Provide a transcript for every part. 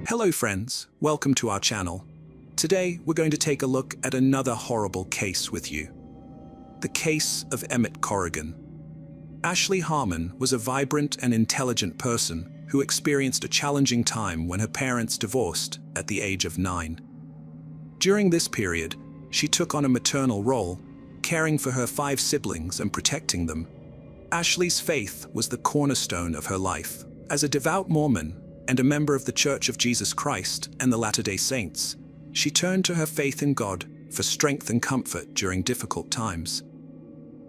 Hello friends, welcome to our channel. Today we're going to take a look at another horrible case with you. The case of Emmett Corrigan. Ashley Harmon was a vibrant and intelligent person who experienced a challenging time when her parents divorced at the age of 9. During this period, she took on a maternal role, caring for her 5 siblings and protecting them. Ashley's faith was the cornerstone of her life. As a devout Mormon and a member of the Church of Jesus Christ and the Latter-day Saints, she turned to her faith in God for strength and comfort during difficult times.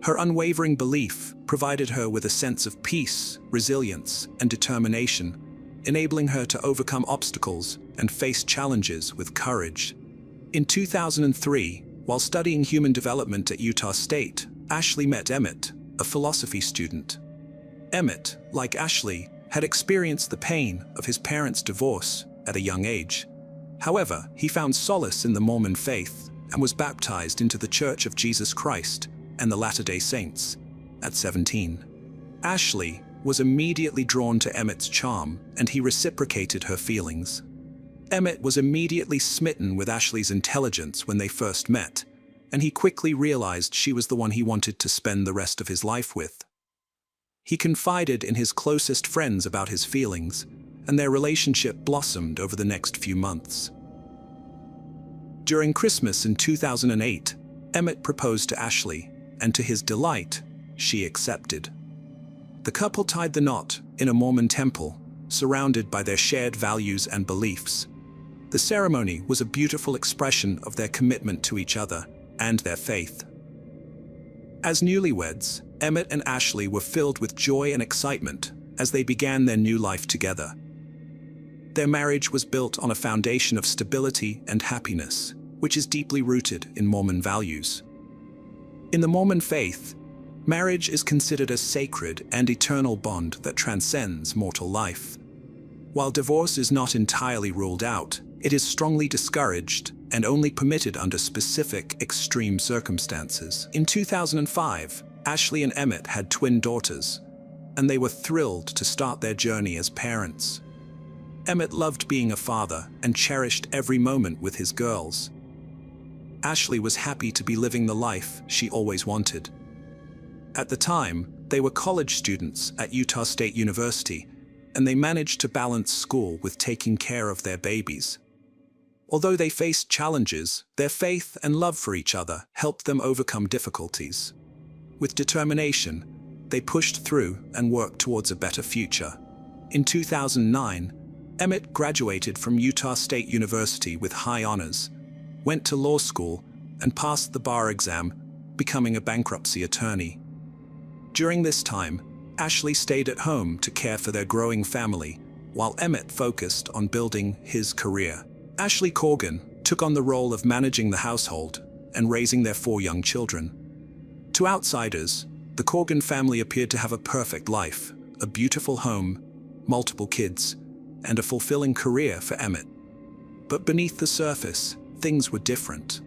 Her unwavering belief provided her with a sense of peace, resilience, and determination, enabling her to overcome obstacles and face challenges with courage. In 2003, while studying human development at Utah State, Ashley met Emmett, a philosophy student. Emmett, like Ashley, had experienced the pain of his parents' divorce at a young age. However, he found solace in the Mormon faith and was baptized into the Church of Jesus Christ and the Latter-day Saints at 17. Ashley was immediately drawn to Emmett's charm, and he reciprocated her feelings. Emmett was immediately smitten with Ashley's intelligence when they first met, and he quickly realized she was the one he wanted to spend the rest of his life with. He confided in his closest friends about his feelings, and their relationship blossomed over the next few months. During Christmas in 2008, Emmett proposed to Ashley, and to his delight, she accepted. The couple tied the knot in a Mormon temple, surrounded by their shared values and beliefs. The ceremony was a beautiful expression of their commitment to each other and their faith. As newlyweds, Emmett and Ashley were filled with joy and excitement as they began their new life together. Their marriage was built on a foundation of stability and happiness, which is deeply rooted in Mormon values. In the Mormon faith, marriage is considered a sacred and eternal bond that transcends mortal life. While divorce is not entirely ruled out, it is strongly discouraged and only permitted under specific, extreme circumstances. In 2005, Ashley and Emmett had twin daughters, and they were thrilled to start their journey as parents. Emmett loved being a father and cherished every moment with his girls. Ashley was happy to be living the life she always wanted. At the time, they were college students at Utah State University, and they managed to balance school with taking care of their babies. Although they faced challenges, their faith and love for each other helped them overcome difficulties. With determination, they pushed through and worked towards a better future. In 2009, Emmett graduated from Utah State University with high honors, went to law school, and passed the bar exam, becoming a bankruptcy attorney. During this time, Ashley stayed at home to care for their growing family, while Emmett focused on building his career. Ashley Corrigan took on the role of managing the household and raising their 4 young children. To outsiders, the Corrigan family appeared to have a perfect life, a beautiful home, multiple kids, and a fulfilling career for Emmett. But beneath the surface, things were different.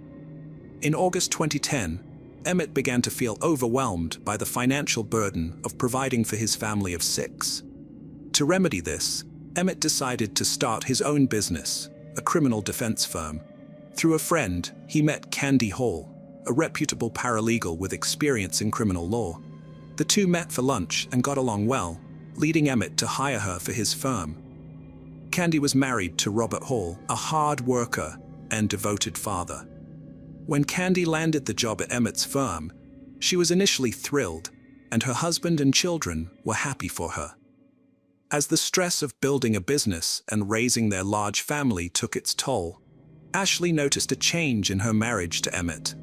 In August 2010, Emmett began to feel overwhelmed by the financial burden of providing for his family of 6. To remedy this, Emmett decided to start his own business, a criminal defense firm. Through a friend, he met Candy Hall, a reputable paralegal with experience in criminal law. The two met for lunch and got along well, leading Emmett to hire her for his firm. Candy was married to Robert Hall, a hard worker and devoted father. When Candy landed the job at Emmett's firm, she was initially thrilled, and her husband and children were happy for her. As the stress of building a business and raising their large family took its toll, Ashley noticed a change in her marriage to Emmett.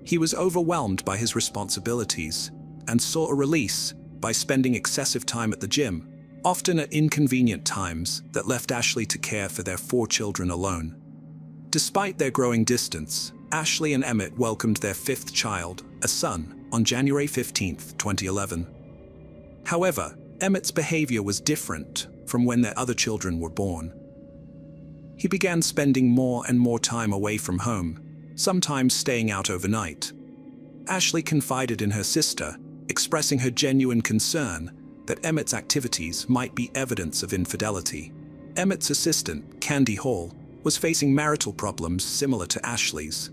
He was overwhelmed by his responsibilities and saw a release by spending excessive time at the gym, often at inconvenient times that left Ashley to care for their 4 children alone. Despite their growing distance, Ashley and Emmett welcomed their 5th child, a son, on January 15, 2011. However, Emmett's behavior was different from when their other children were born. He began spending more and more time away from home, sometimes staying out overnight. Ashley confided in her sister, expressing her genuine concern that Emmett's activities might be evidence of infidelity. Emmett's assistant, Candy Hall, was facing marital problems similar to Ashley's.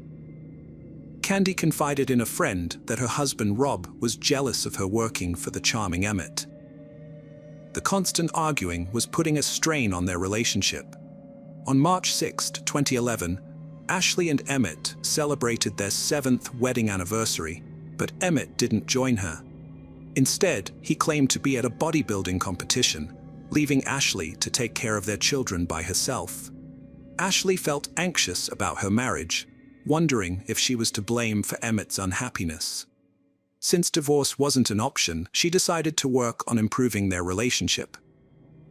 Candy confided in a friend that her husband Rob was jealous of her working for the charming Emmett. The constant arguing was putting a strain on their relationship. On March 6, 2011, Ashley and Emmett celebrated their 7th wedding anniversary, but Emmett didn't join her. Instead, he claimed to be at a bodybuilding competition, leaving Ashley to take care of their children by herself. Ashley felt anxious about her marriage, wondering if she was to blame for Emmett's unhappiness. Since divorce wasn't an option, she decided to work on improving their relationship.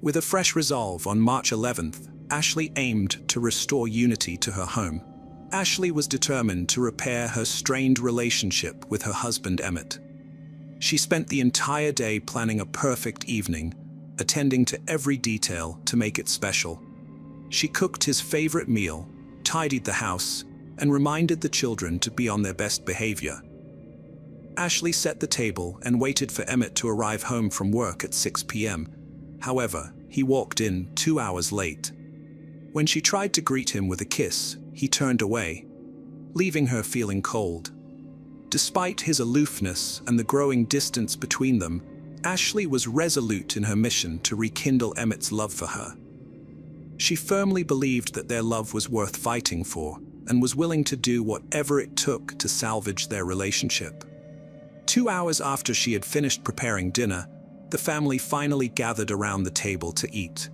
With a fresh resolve on March 11th, Ashley aimed to restore unity to her home. Ashley was determined to repair her strained relationship with her husband Emmett. She spent the entire day planning a perfect evening, attending to every detail to make it special. She cooked his favorite meal, tidied the house, and reminded the children to be on their best behavior. Ashley set the table and waited for Emmett to arrive home from work at 6 p.m. However, he walked in 2 hours late. When she tried to greet him with a kiss, he turned away, leaving her feeling cold. Despite his aloofness and the growing distance between them, Ashley was resolute in her mission to rekindle Emmett's love for her. She firmly believed that their love was worth fighting for, and was willing to do whatever it took to salvage their relationship. 2 hours after she had finished preparing dinner, the family finally gathered around the table to eat.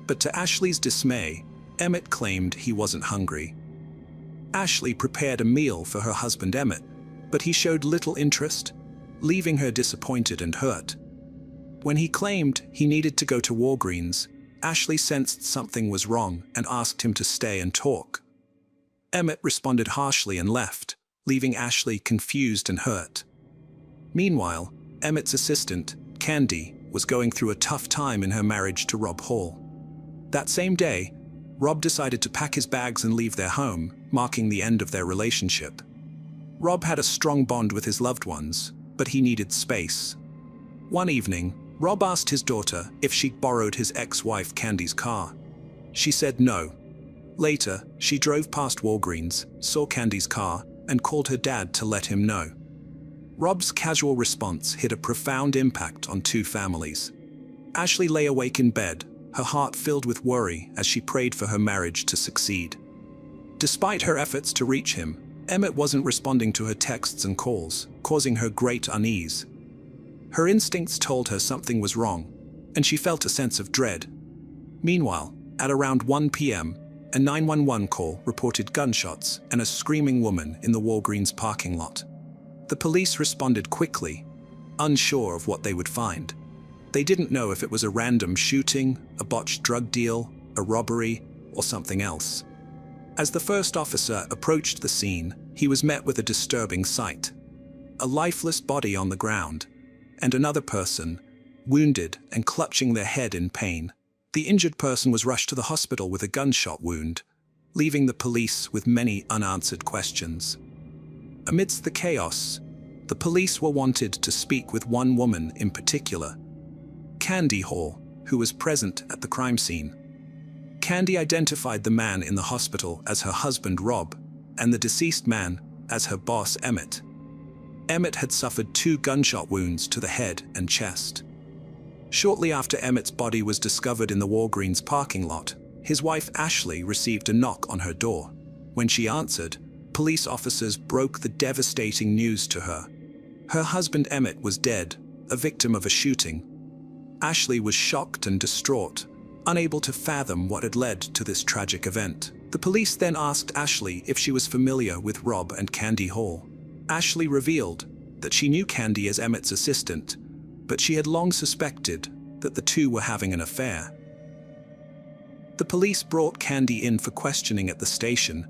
But to Ashley's dismay, Emmett claimed he wasn't hungry. Ashley prepared a meal for her husband Emmett, but he showed little interest, leaving her disappointed and hurt. When he claimed he needed to go to Walgreens, Ashley sensed something was wrong and asked him to stay and talk. Emmett responded harshly and left, leaving Ashley confused and hurt. Meanwhile, Emmett's assistant, Candy, was going through a tough time in her marriage to Rob Hall. That same day, Rob decided to pack his bags and leave their home, marking the end of their relationship. Rob had a strong bond with his loved ones, but he needed space. One evening, Rob asked his daughter if she'd borrowed his ex-wife Candy's car. She said no. Later, she drove past Walgreens, saw Candy's car, and called her dad to let him know. Rob's casual response had a profound impact on two families. Ashley lay awake in bed, her heart filled with worry as she prayed for her marriage to succeed. Despite her efforts to reach him, Emmett wasn't responding to her texts and calls, causing her great unease. Her instincts told her something was wrong, and she felt a sense of dread. Meanwhile, at around 1 p.m., a 911 call reported gunshots and a screaming woman in the Walgreens parking lot. The police responded quickly, unsure of what they would find. They didn't know if it was a random shooting, a botched drug deal, a robbery, or something else. As the first officer approached the scene, he was met with a disturbing sight. A lifeless body on the ground, and another person, wounded and clutching their head in pain. The injured person was rushed to the hospital with a gunshot wound, leaving the police with many unanswered questions. Amidst the chaos, the police were wanted to speak with one woman in particular, Candy Hall, who was present at the crime scene. Candy identified the man in the hospital as her husband Rob, and the deceased man as her boss Emmett. Emmett had suffered 2 gunshot wounds to the head and chest. Shortly after Emmett's body was discovered in the Walgreens parking lot, his wife Ashley received a knock on her door. When she answered, police officers broke the devastating news to her. Her husband Emmett was dead, a victim of a shooting. Ashley was shocked and distraught, unable to fathom what had led to this tragic event. The police then asked Ashley if she was familiar with Rob and Candy Hall. Ashley revealed that she knew Candy as Emmett's assistant, but she had long suspected that the two were having an affair. The police brought Candy in for questioning at the station,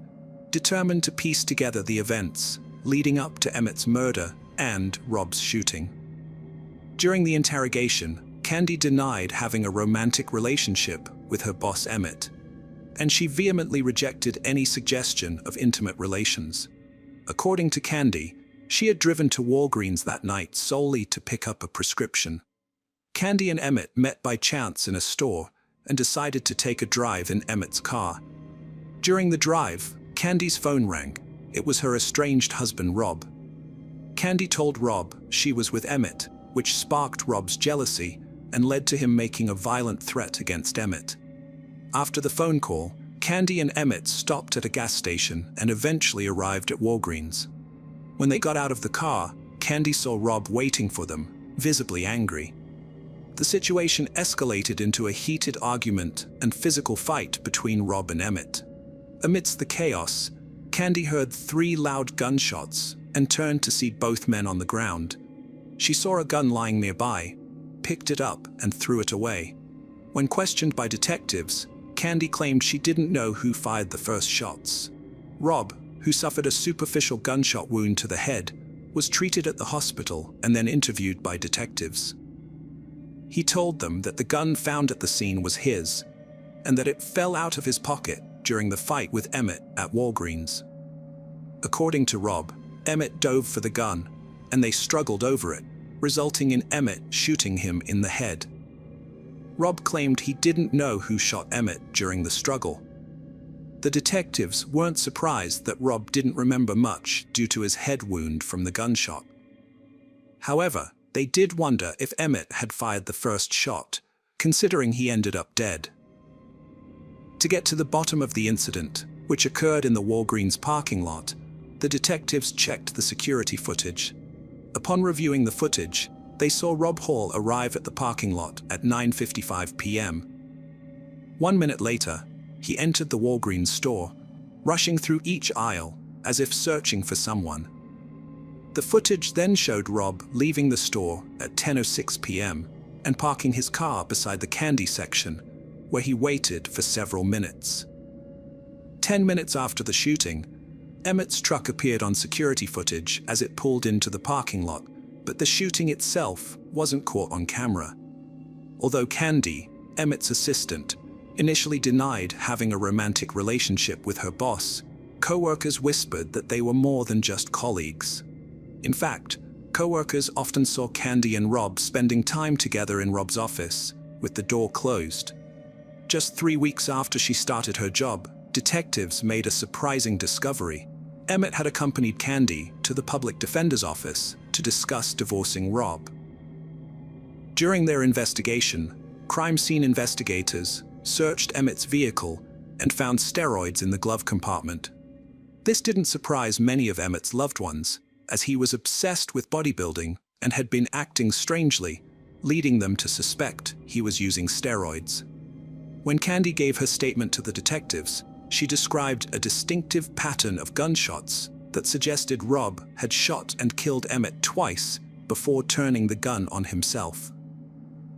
determined to piece together the events leading up to Emmett's murder and Rob's shooting. During the interrogation, Candy denied having a romantic relationship with her boss Emmett, and she vehemently rejected any suggestion of intimate relations. According to Candy, she had driven to Walgreens that night solely to pick up a prescription. Candy and Emmett met by chance in a store, and decided to take a drive in Emmett's car. During the drive, Candy's phone rang. It was her estranged husband, Rob. Candy told Rob she was with Emmett, which sparked Rob's jealousy and led to him making a violent threat against Emmett. After the phone call, Candy and Emmett stopped at a gas station and eventually arrived at Walgreens. When they got out of the car, Candy saw Rob waiting for them, visibly angry. The situation escalated into a heated argument and physical fight between Rob and Emmett. Amidst the chaos, Candy heard 3 loud gunshots and turned to see both men on the ground. She saw a gun lying nearby, picked it up and threw it away. When questioned by detectives, Candy claimed she didn't know who fired the first shots. Rob, who suffered a superficial gunshot wound to the head, was treated at the hospital and then interviewed by detectives. He told them that the gun found at the scene was his, and that it fell out of his pocket during the fight with Emmett at Walgreens. According to Rob, Emmett dove for the gun, and they struggled over it, resulting in Emmett shooting him in the head. Rob claimed he didn't know who shot Emmett during the struggle. The detectives weren't surprised that Rob didn't remember much due to his head wound from the gunshot. However, they did wonder if Emmett had fired the first shot, considering he ended up dead. To get to the bottom of the incident, which occurred in the Walgreens parking lot, the detectives checked the security footage. Upon reviewing the footage, they saw Rob Hall arrive at the parking lot at 9:55 p.m. 1 minute later, he entered the Walgreens store, rushing through each aisle as if searching for someone. The footage then showed Rob leaving the store at 10:06 p.m. and parking his car beside the candy section, where he waited for several minutes. 10 minutes after the shooting, Emmett's truck appeared on security footage as it pulled into the parking lot, but the shooting itself wasn't caught on camera. Although Candy, Emmett's assistant, initially denied having a romantic relationship with her boss, co-workers whispered that they were more than just colleagues. In fact, co-workers often saw Candy and Rob spending time together in Rob's office, with the door closed. Just 3 weeks after she started her job, detectives made a surprising discovery. Emmett had accompanied Candy to the public defender's office to discuss divorcing Rob. During their investigation, crime scene investigators searched Emmett's vehicle and found steroids in the glove compartment. This didn't surprise many of Emmett's loved ones, as he was obsessed with bodybuilding and had been acting strangely, leading them to suspect he was using steroids. When Candy gave her statement to the detectives, she described a distinctive pattern of gunshots that suggested Rob had shot and killed Emmett twice before turning the gun on himself.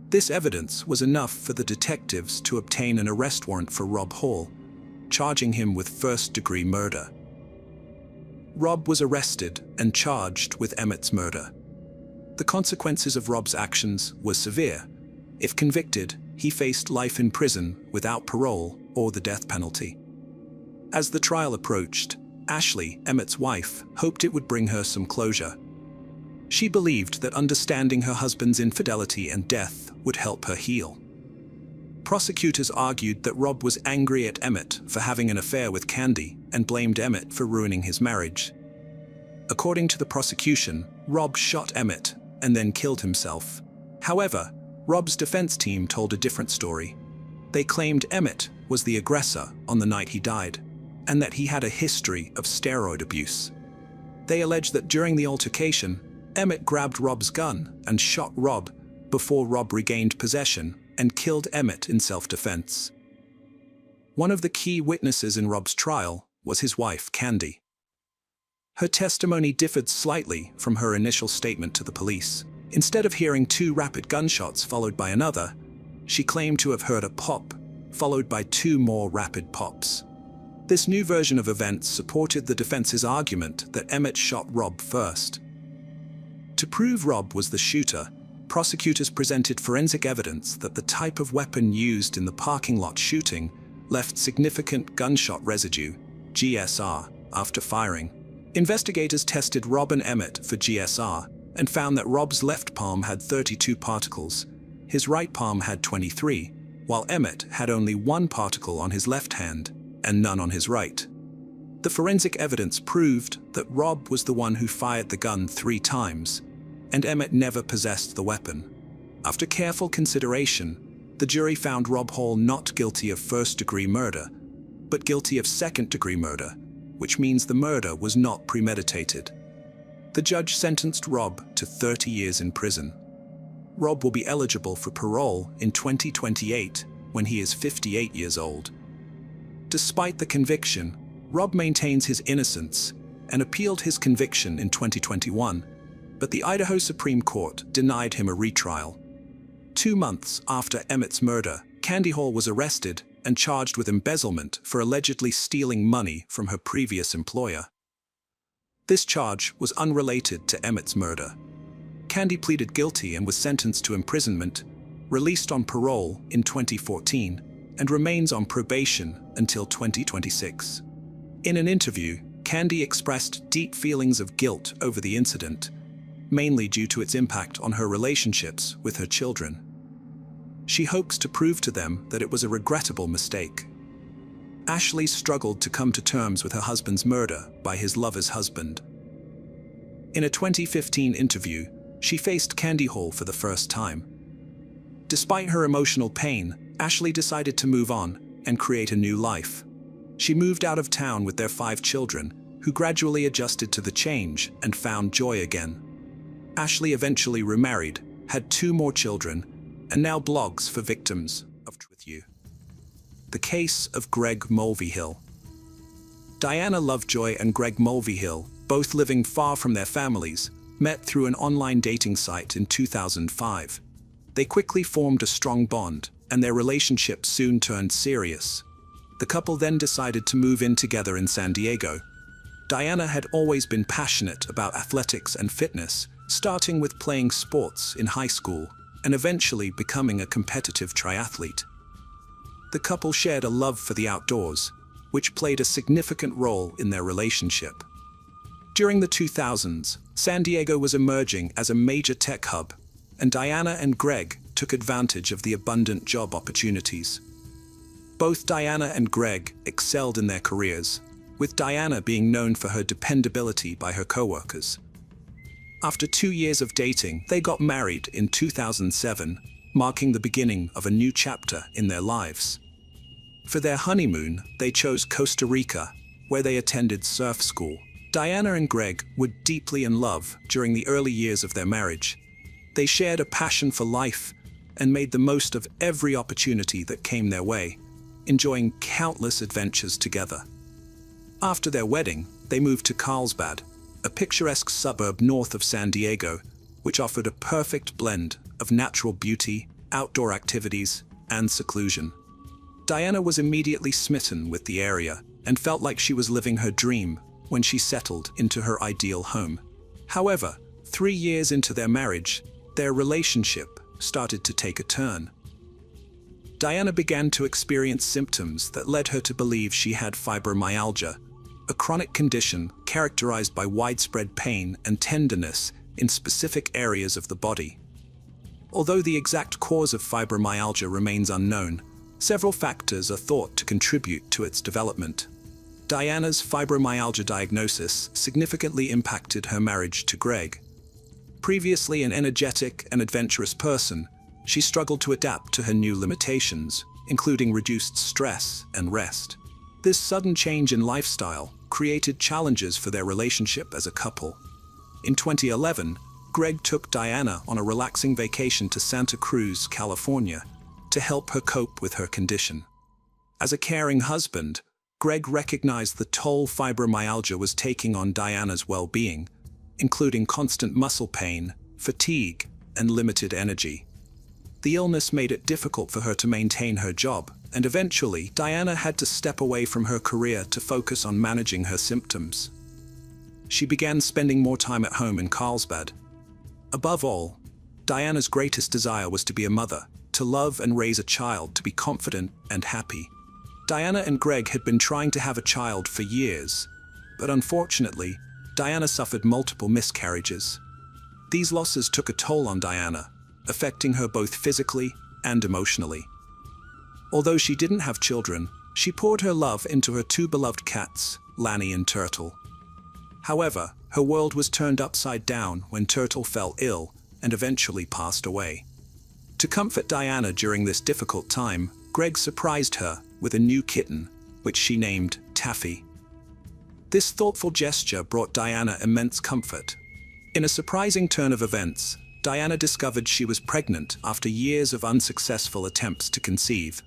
This evidence was enough for the detectives to obtain an arrest warrant for Rob Hall, charging him with first-degree murder. Rob was arrested and charged with Emmett's murder. The consequences of Rob's actions were severe. If convicted, he faced life in prison without parole or the death penalty. As the trial approached, Ashley, Emmett's wife, hoped it would bring her some closure. She believed that understanding her husband's infidelity and death would help her heal. Prosecutors argued that Rob was angry at Emmett for having an affair with Candy and blamed Emmett for ruining his marriage. According to the prosecution, Rob shot Emmett and then killed himself. However, Rob's defense team told a different story. They claimed Emmett was the aggressor on the night he died, and that he had a history of steroid abuse. They alleged that during the altercation, Emmett grabbed Rob's gun and shot Rob before Rob regained possession and killed Emmett in self-defense. One of the key witnesses in Rob's trial was his wife, Candy. Her testimony differed slightly from her initial statement to the police. Instead of hearing 2 rapid gunshots followed by another, she claimed to have heard a pop, followed by 2 more rapid pops. This new version of events supported the defense's argument that Emmett shot Rob first. To prove Rob was the shooter, prosecutors presented forensic evidence that the type of weapon used in the parking lot shooting left significant gunshot residue, GSR, after firing. Investigators tested Rob and Emmett for GSR and found that Rob's left palm had 32 particles, his right palm had 23, while Emmett had only one particle on his left hand and none on his right. The forensic evidence proved that Rob was the one who fired the gun 3 times, and Emmett never possessed the weapon. After careful consideration, the jury found Rob Hall not guilty of first-degree murder, but guilty of second-degree murder, which means the murder was not premeditated. The judge sentenced Rob to 30 years in prison. Rob will be eligible for parole in 2028 when he is 58 years old. Despite the conviction, Rob maintains his innocence and appealed his conviction in 2021, but the Idaho Supreme Court denied him a retrial. 2 months after Emmett's murder, Candy Hall was arrested and charged with embezzlement for allegedly stealing money from her previous employer. This charge was unrelated to Emmett's murder. Candy pleaded guilty and was sentenced to imprisonment, released on parole in 2014, and remains on probation until 2026. In an interview, Candy expressed deep feelings of guilt over the incident, mainly due to its impact on her relationships with her children. She hopes to prove to them that it was a regrettable mistake. Ashley struggled to come to terms with her husband's murder by his lover's husband. In a 2015 interview, she faced Candy Hall for the first time. Despite her emotional pain, Ashley decided to move on and create a new life. She moved out of town with their 5 children, who gradually adjusted to the change and found joy again. Ashley eventually remarried, had 2 more children, and now blogs for victims of with you. The case of Greg Mulvihill. Diana Lovejoy and Greg Mulvihill, both living far from their families, met through an online dating site in 2005. They quickly formed a strong bond, and their relationship soon turned serious. The couple then decided to move in together in San Diego. Diana had always been passionate about athletics and fitness, starting with playing sports in high school and eventually becoming a competitive triathlete. The couple shared a love for the outdoors, which played a significant role in their relationship. During the 2000s, San Diego was emerging as a major tech hub, and Diana and Greg took advantage of the abundant job opportunities. Both Diana and Greg excelled in their careers, with Diana being known for her dependability by her coworkers. After 2 years of dating, they got married in 2007, marking the beginning of a new chapter in their lives. For their honeymoon, they chose Costa Rica, where they attended surf school. Diana and Greg were deeply in love during the early years of their marriage. They shared a passion for life and made the most of every opportunity that came their way, enjoying countless adventures together. After their wedding, they moved to Carlsbad, a picturesque suburb north of San Diego, which offered a perfect blend of natural beauty, outdoor activities, and seclusion. Diana was immediately smitten with the area and felt like she was living her dream when she settled into her ideal home. However, 3 years into their marriage, their relationship started to take a turn. Diana began to experience symptoms that led her to believe she had fibromyalgia, a chronic condition characterized by widespread pain and tenderness in specific areas of the body. Although the exact cause of fibromyalgia remains unknown, several factors are thought to contribute to its development. Diana's fibromyalgia diagnosis significantly impacted her marriage to Greg. Previously an energetic and adventurous person, she struggled to adapt to her new limitations, including reduced stress and rest. This sudden change in lifestyle created challenges for their relationship as a couple. In 2011, Greg took Diana on a relaxing vacation to Santa Cruz, California, to help her cope with her condition. As a caring husband, Greg recognized the toll fibromyalgia was taking on Diana's well-being, including constant muscle pain, fatigue, and limited energy. The illness made it difficult for her to maintain her job, and eventually, Diana had to step away from her career to focus on managing her symptoms. She began spending more time at home in Carlsbad. Above all, Diana's greatest desire was to be a mother, to love and raise a child, to be confident and happy. Diana and Greg had been trying to have a child for years, but unfortunately, Diana suffered multiple miscarriages. These losses took a toll on Diana, affecting her both physically and emotionally. Although she didn't have children, she poured her love into her two beloved cats, Lanny and Turtle. However, her world was turned upside down when Turtle fell ill and eventually passed away. To comfort Diana during this difficult time, Greg surprised her with a new kitten, which she named Taffy. This thoughtful gesture brought Diana immense comfort. In a surprising turn of events, Diana discovered she was pregnant after years of unsuccessful attempts to conceive.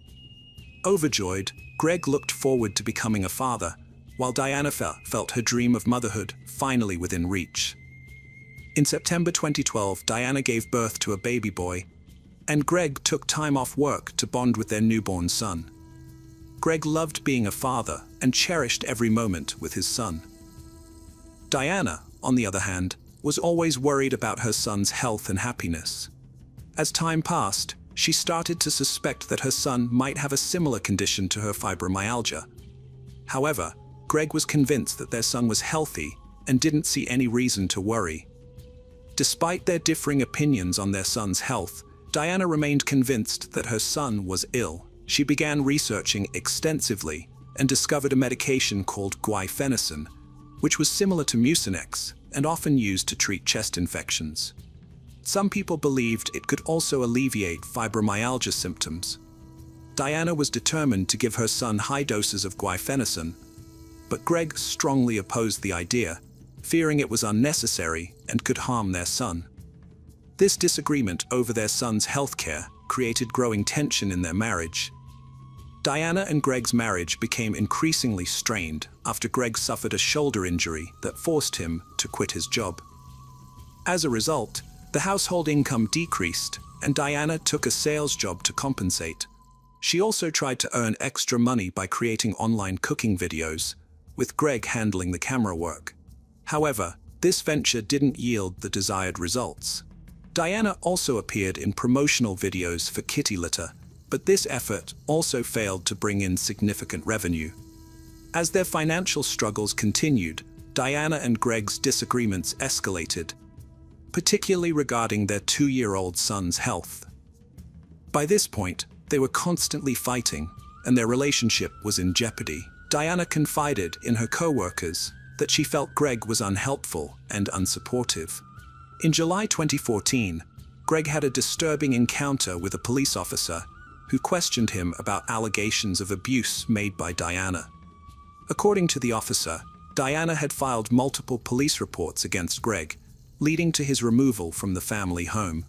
Overjoyed, Greg looked forward to becoming a father, while Diana felt her dream of motherhood finally within reach. In September 2012, Diana gave birth to a baby boy, and Greg took time off work to bond with their newborn son. Greg loved being a father and cherished every moment with his son. Diana, on the other hand, was always worried about her son's health and happiness. As time passed, she started to suspect that her son might have a similar condition to her fibromyalgia. However, Greg was convinced that their son was healthy and didn't see any reason to worry. Despite their differing opinions on their son's health, Diana remained convinced that her son was ill. She began researching extensively and discovered a medication called guaifenesin, which was similar to Mucinex and often used to treat chest infections. Some people believed it could also alleviate fibromyalgia symptoms. Diana was determined to give her son high doses of guaifenesin, but Greg strongly opposed the idea, fearing it was unnecessary and could harm their son. This disagreement over their son's health care created growing tension in their marriage. Diana and Greg's marriage became increasingly strained after Greg suffered a shoulder injury that forced him to quit his job. As a result, the household income decreased, and Diana took a sales job to compensate. She also tried to earn extra money by creating online cooking videos, with Greg handling the camera work. However, this venture didn't yield the desired results. Diana also appeared in promotional videos for kitty litter, but this effort also failed to bring in significant revenue. As their financial struggles continued, Diana and Greg's disagreements escalated, particularly regarding their 2-year-old son's health. By this point, they were constantly fighting, and their relationship was in jeopardy. Diana confided in her co-workers that she felt Greg was unhelpful and unsupportive. In July 2014, Greg had a disturbing encounter with a police officer who questioned him about allegations of abuse made by Diana. According to the officer, Diana had filed multiple police reports against Greg, leading to his removal from the family home.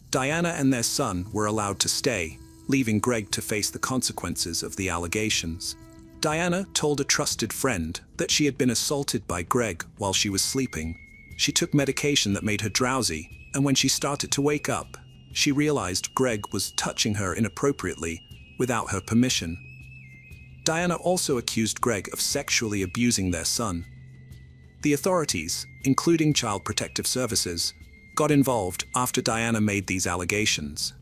Diana and their son were allowed to stay, leaving Greg to face the consequences of the allegations. Diana told a trusted friend that she had been assaulted by Greg while she was sleeping. She took medication that made her drowsy, and when she started to wake up, she realized Greg was touching her inappropriately without her permission. Diana also accused Greg of sexually abusing their son. The authorities, including Child Protective Services, got involved after Diana made these allegations.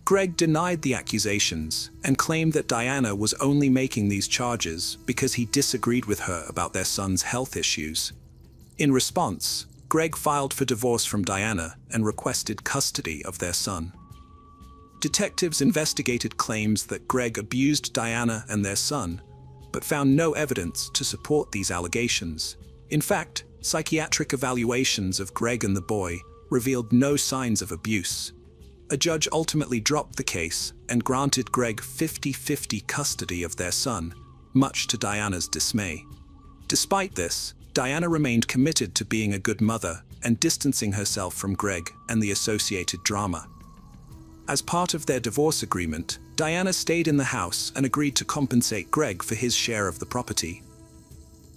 Greg denied the accusations and claimed that Diana was only making these charges because he disagreed with her about their son's health issues. In response, Greg filed for divorce from Diana and requested custody of their son. Detectives investigated claims that Greg abused Diana and their son, but found no evidence to support these allegations. In fact, psychiatric evaluations of Greg and the boy revealed no signs of abuse. A judge ultimately dropped the case and granted Greg 50-50 custody of their son, much to Diana's dismay. Despite this, Diana remained committed to being a good mother and distancing herself from Greg and the associated drama. As part of their divorce agreement, Diana stayed in the house and agreed to compensate Greg for his share of the property.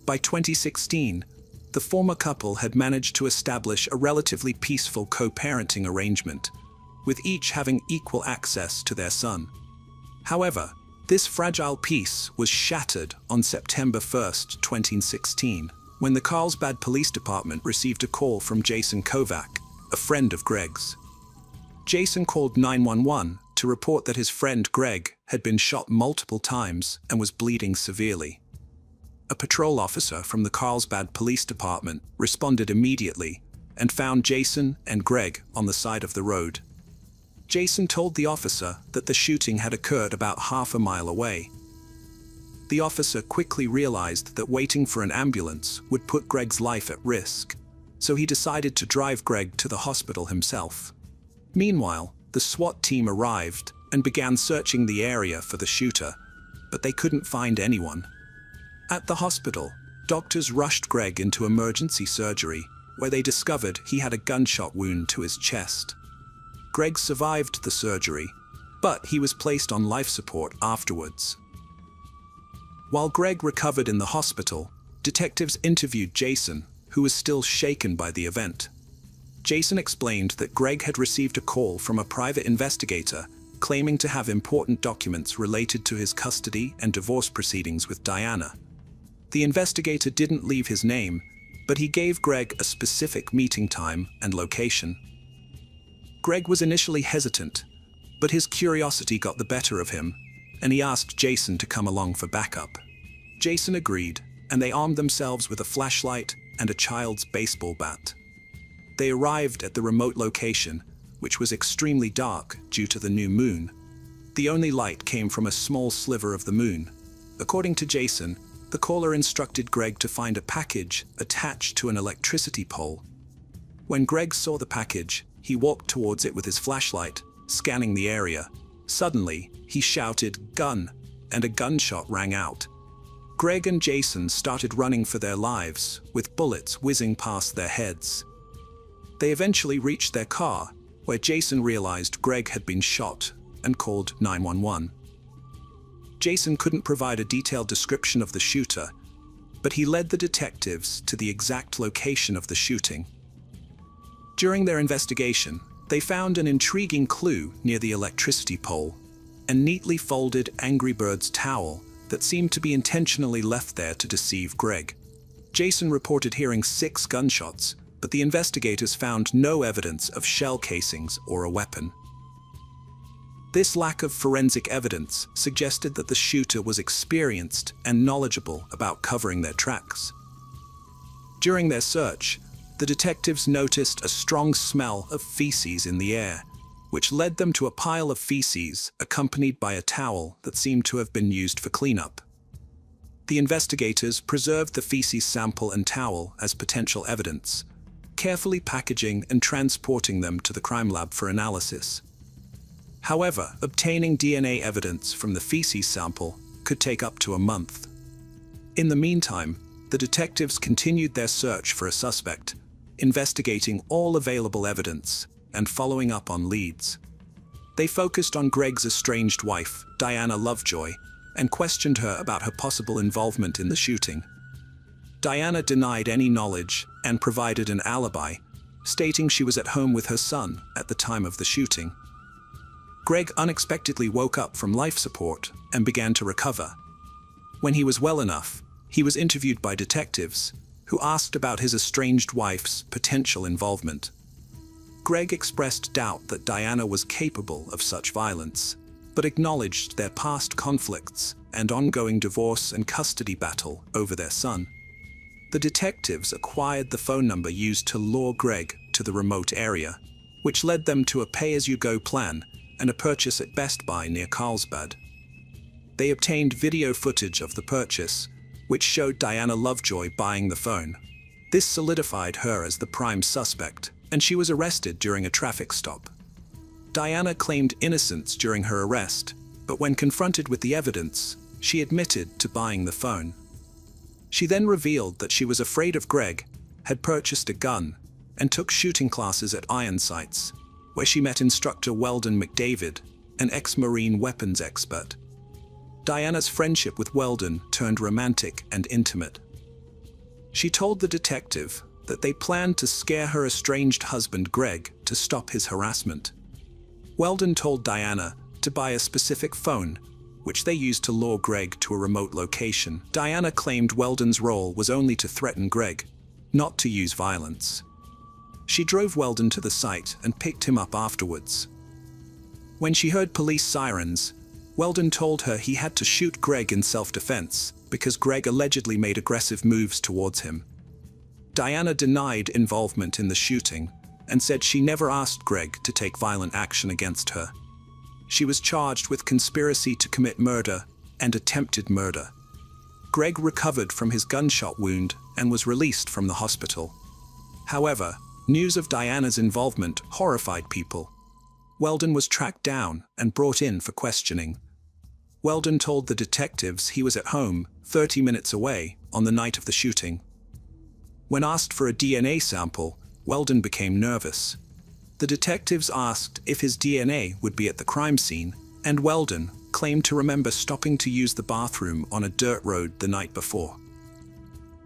By 2016, the former couple had managed to establish a relatively peaceful co-parenting arrangement, with each having equal access to their son. However, this fragile peace was shattered on September 1, 2016, when the Carlsbad Police Department received a call from Jason Kovac, a friend of Greg's. Jason called 911 to report that his friend Greg had been shot multiple times and was bleeding severely. A patrol officer from the Carlsbad Police Department responded immediately and found Jason and Greg on the side of the road. Jason told the officer that the shooting had occurred about half a mile away. The officer quickly realized that waiting for an ambulance would put Greg's life at risk, so he decided to drive Greg to the hospital himself. Meanwhile, the SWAT team arrived and began searching the area for the shooter, but they couldn't find anyone. At the hospital, doctors rushed Greg into emergency surgery, where they discovered he had a gunshot wound to his chest. Greg survived the surgery, but he was placed on life support afterwards. While Greg recovered in the hospital, detectives interviewed Jason, who was still shaken by the event. Jason explained that Greg had received a call from a private investigator claiming to have important documents related to his custody and divorce proceedings with Diana. The investigator didn't leave his name, but he gave Greg a specific meeting time and location. Greg was initially hesitant, but his curiosity got the better of him, and he asked Jason to come along for backup. Jason agreed, and they armed themselves with a flashlight and a child's baseball bat. They arrived at the remote location, which was extremely dark due to the new moon. The only light came from a small sliver of the moon. According to Jason, the caller instructed Greg to find a package attached to an electricity pole. When Greg saw the package, he walked towards it with his flashlight, scanning the area. Suddenly, he shouted, "Gun!" and a gunshot rang out. Greg and Jason started running for their lives, with bullets whizzing past their heads. They eventually reached their car, where Jason realized Greg had been shot and called 911. Jason couldn't provide a detailed description of the shooter, but he led the detectives to the exact location of the shooting. During their investigation, they found an intriguing clue near the electricity pole, a neatly folded Angry Birds towel that seemed to be intentionally left there to deceive Greg. Jason reported hearing 6 gunshots, but the investigators found no evidence of shell casings or a weapon. This lack of forensic evidence suggested that the shooter was experienced and knowledgeable about covering their tracks. During their search, the detectives noticed a strong smell of feces in the air, which led them to a pile of feces accompanied by a towel that seemed to have been used for cleanup. The investigators preserved the feces sample and towel as potential evidence, carefully packaging and transporting them to the crime lab for analysis. However, obtaining DNA evidence from the feces sample could take up to a month. In the meantime, the detectives continued their search for a suspect, investigating all available evidence and following up on leads. They focused on Greg's estranged wife, Diana Lovejoy, and questioned her about her possible involvement in the shooting. Diana denied any knowledge and provided an alibi, stating she was at home with her son at the time of the shooting. Greg unexpectedly woke up from life support and began to recover. When he was well enough, he was interviewed by detectives, who asked about his estranged wife's potential involvement. Greg expressed doubt that Diana was capable of such violence, but acknowledged their past conflicts and ongoing divorce and custody battle over their son. The detectives acquired the phone number used to lure Greg to the remote area, which led them to a pay-as-you-go plan and a purchase at Best Buy near Carlsbad. They obtained video footage of the purchase, which showed Diana Lovejoy buying the phone. This solidified her as the prime suspect, and she was arrested during a traffic stop. Diana claimed innocence during her arrest, but when confronted with the evidence, she admitted to buying the phone. She then revealed that she was afraid of Greg, had purchased a gun, and took shooting classes at Iron Sights, where she met instructor Weldon McDavid, an ex-Marine weapons expert. Diana's friendship with Weldon turned romantic and intimate. She told the detective that they planned to scare her estranged husband Greg to stop his harassment. Weldon told Diana to buy a specific phone, which they used to lure Greg to a remote location. Diana claimed Weldon's role was only to threaten Greg, not to use violence. She drove Weldon to the site and picked him up afterwards. When she heard police sirens, Weldon told her he had to shoot Greg in self-defense because Greg allegedly made aggressive moves towards him. Diana denied involvement in the shooting, and said she never asked Greg to take violent action against her. She was charged with conspiracy to commit murder and attempted murder. Greg recovered from his gunshot wound and was released from the hospital. However, news of Diana's involvement horrified people. Weldon was tracked down and brought in for questioning. Weldon told the detectives he was at home, 30 minutes away, on the night of the shooting. When asked for a DNA sample, Weldon became nervous. The detectives asked if his DNA would be at the crime scene, and Weldon claimed to remember stopping to use the bathroom on a dirt road the night before.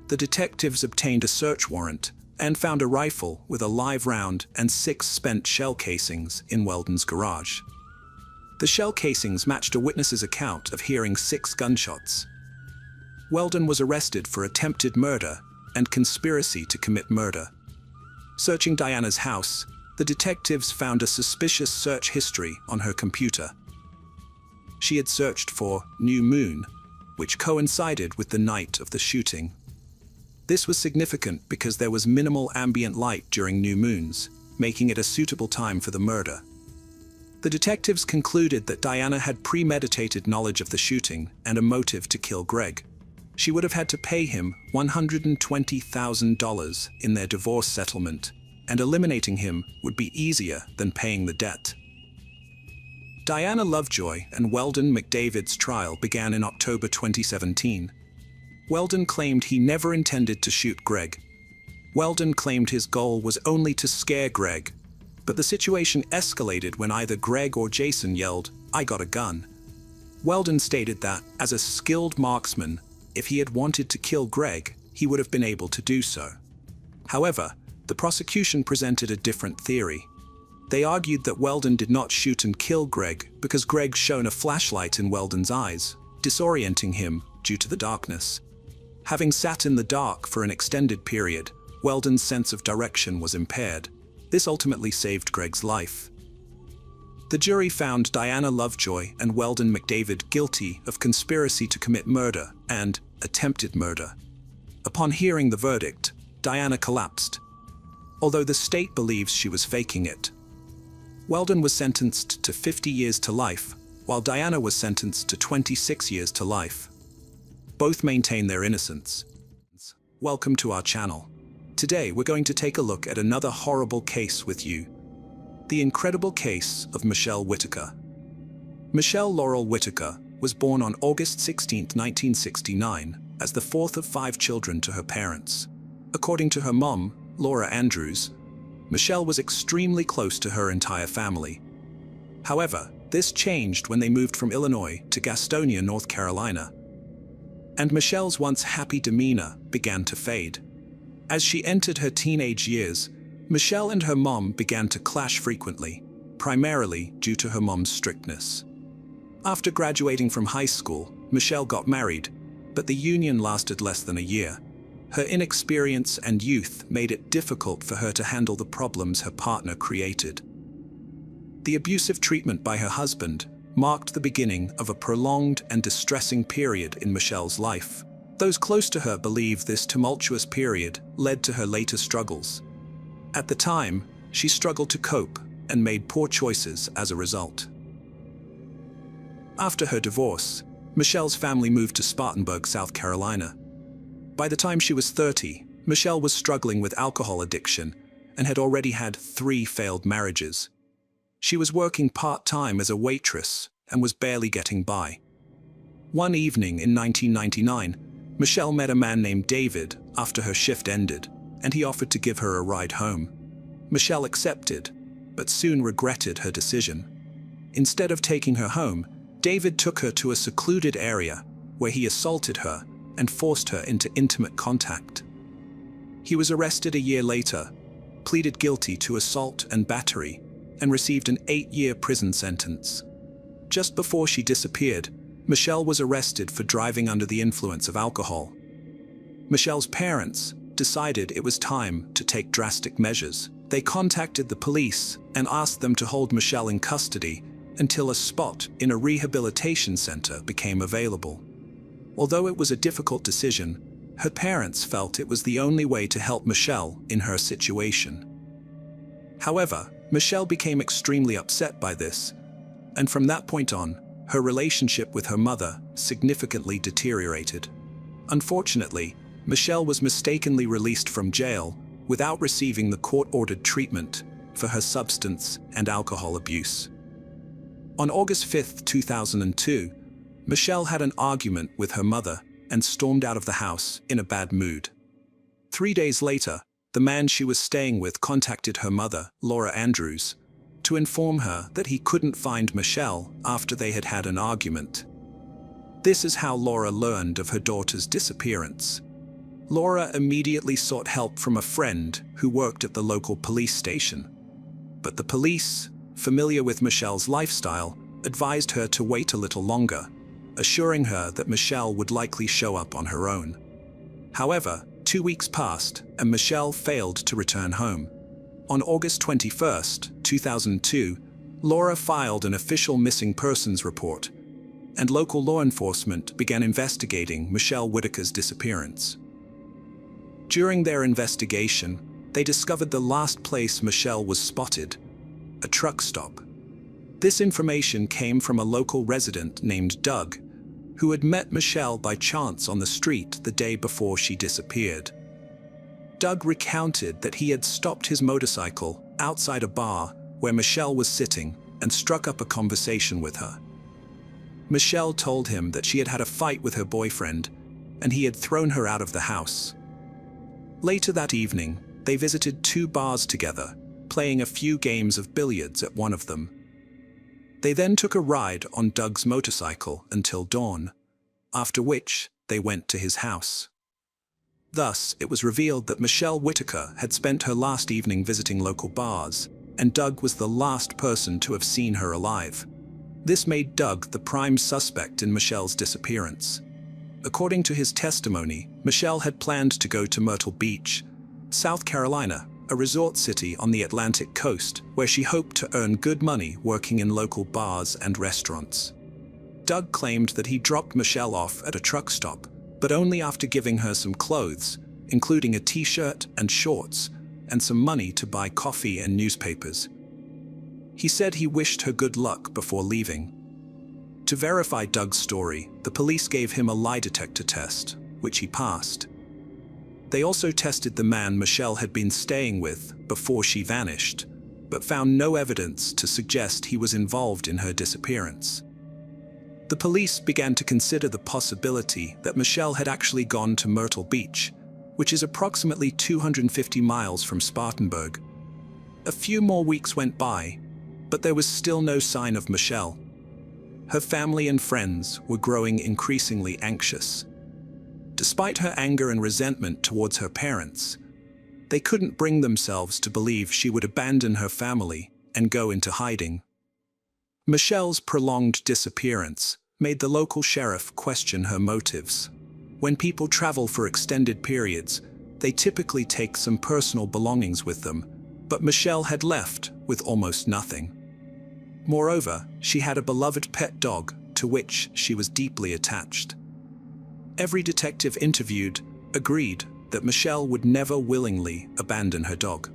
The detectives obtained a search warrant and found a rifle with a live round and 6 spent shell casings in Weldon's garage. The shell casings matched a witness's account of hearing 6 gunshots. Weldon was arrested for attempted murder and conspiracy to commit murder. Searching Diana's house, the detectives found a suspicious search history on her computer. She had searched for "new moon," which coincided with the night of the shooting. This was significant because there was minimal ambient light during new moons, making it a suitable time for the murder. The detectives concluded that Diana had premeditated knowledge of the shooting and a motive to kill Greg. She would have had to pay him $120,000 in their divorce settlement, and eliminating him would be easier than paying the debt. Diana Lovejoy and Weldon McDavid's trial began in October 2017. Weldon claimed he never intended to shoot Greg. Weldon claimed his goal was only to scare Greg, but the situation escalated when either Greg or Jason yelled, "I got a gun." Weldon stated that, as a skilled marksman, if he had wanted to kill Greg, he would have been able to do so. However, the prosecution presented a different theory. They argued that Weldon did not shoot and kill Greg because Greg shone a flashlight in Weldon's eyes, disorienting him due to the darkness. Having sat in the dark for an extended period, Weldon's sense of direction was impaired. This ultimately saved Greg's life. The jury found Diana Lovejoy and Weldon McDavid guilty of conspiracy to commit murder and attempted murder. Upon hearing the verdict, Diana collapsed, although the state believes she was faking it. Weldon was sentenced to 50 years to life, while Diana was sentenced to 26 years to life. Both maintain their innocence. Welcome to our channel. Today we're going to take a look at another horrible case with you. The incredible case of Michelle Whitaker. Michelle Laurel Whitaker was born on August 16, 1969, as the 4th of 5 children to her parents. According to her mom, Laura Andrews, Michelle was extremely close to her entire family. However, this changed when they moved from Illinois to Gastonia, North Carolina. And Michelle's once happy demeanor began to fade. As she entered her teenage years, Michelle and her mom began to clash frequently, primarily due to her mom's strictness. After graduating from high school, Michelle got married, but the union lasted less than a year. Her inexperience and youth made it difficult for her to handle the problems her partner created. The abusive treatment by her husband marked the beginning of a prolonged and distressing period in Michelle's life. Those close to her believe this tumultuous period led to her later struggles. At the time, she struggled to cope and made poor choices as a result. After her divorce, Michelle's family moved to Spartanburg, South Carolina. By the time she was 30, Michelle was struggling with alcohol addiction and had already had 3 failed marriages. She was working part-time as a waitress and was barely getting by. One evening in 1999, Michelle met a man named David after her shift ended, and he offered to give her a ride home. Michelle accepted, but soon regretted her decision. Instead of taking her home, David took her to a secluded area where he assaulted her and forced her into intimate contact. He was arrested a year later, pleaded guilty to assault and battery, and received an 8-year prison sentence. Just before she disappeared, Michelle was arrested for driving under the influence of alcohol. Michelle's parents decided it was time to take drastic measures. They contacted the police and asked them to hold Michelle in custody until a spot in a rehabilitation center became available. Although it was a difficult decision, her parents felt it was the only way to help Michelle in her situation. However, Michelle became extremely upset by this, and from that point on, her relationship with her mother significantly deteriorated. Unfortunately, Michelle was mistakenly released from jail without receiving the court-ordered treatment for her substance and alcohol abuse. On August 5, 2002, Michelle had an argument with her mother and stormed out of the house in a bad mood. 3 days later, the man she was staying with contacted her mother, Laura Andrews, to inform her that he couldn't find Michelle after they had had an argument. This is how Laura learned of her daughter's disappearance. Laura immediately sought help from a friend who worked at the local police station. But the police, familiar with Michelle's lifestyle, advised her to wait a little longer, assuring her that Michelle would likely show up on her own. However, 2 weeks passed and Michelle failed to return home. On August 21, 2002, Laura filed an official missing persons report, and local law enforcement began investigating Michelle Whitaker's disappearance. During their investigation, they discovered the last place Michelle was spotted, a truck stop. This information came from a local resident named Doug, who had met Michelle by chance on the street the day before she disappeared. Doug recounted that he had stopped his motorcycle outside a bar where Michelle was sitting and struck up a conversation with her. Michelle told him that she had had a fight with her boyfriend and he had thrown her out of the house. Later that evening, they visited 2 bars together, playing a few games of billiards at one of them. They then took a ride on Doug's motorcycle until dawn, after which they went to his house. Thus, it was revealed that Michelle Whitaker had spent her last evening visiting local bars, and Doug was the last person to have seen her alive. This made Doug the prime suspect in Michelle's disappearance. According to his testimony, Michelle had planned to go to Myrtle Beach, South Carolina, a resort city on the Atlantic coast, where she hoped to earn good money working in local bars and restaurants. Doug claimed that he dropped Michelle off at a truck stop, but only after giving her some clothes, including a t-shirt and shorts, and some money to buy coffee and newspapers. He said he wished her good luck before leaving. To verify Doug's story, the police gave him a lie detector test, which he passed. They also tested the man Michelle had been staying with before she vanished, but found no evidence to suggest he was involved in her disappearance. The police began to consider the possibility that Michelle had actually gone to Myrtle Beach, which is approximately 250 miles from Spartanburg. A few more weeks went by, but there was still no sign of Michelle. Her family and friends were growing increasingly anxious. Despite her anger and resentment towards her parents, they couldn't bring themselves to believe she would abandon her family and go into hiding. Michelle's prolonged disappearance made the local sheriff question her motives. When people travel for extended periods, they typically take some personal belongings with them, but Michelle had left with almost nothing. Moreover, she had a beloved pet dog to which she was deeply attached. Every detective interviewed agreed that Michelle would never willingly abandon her dog.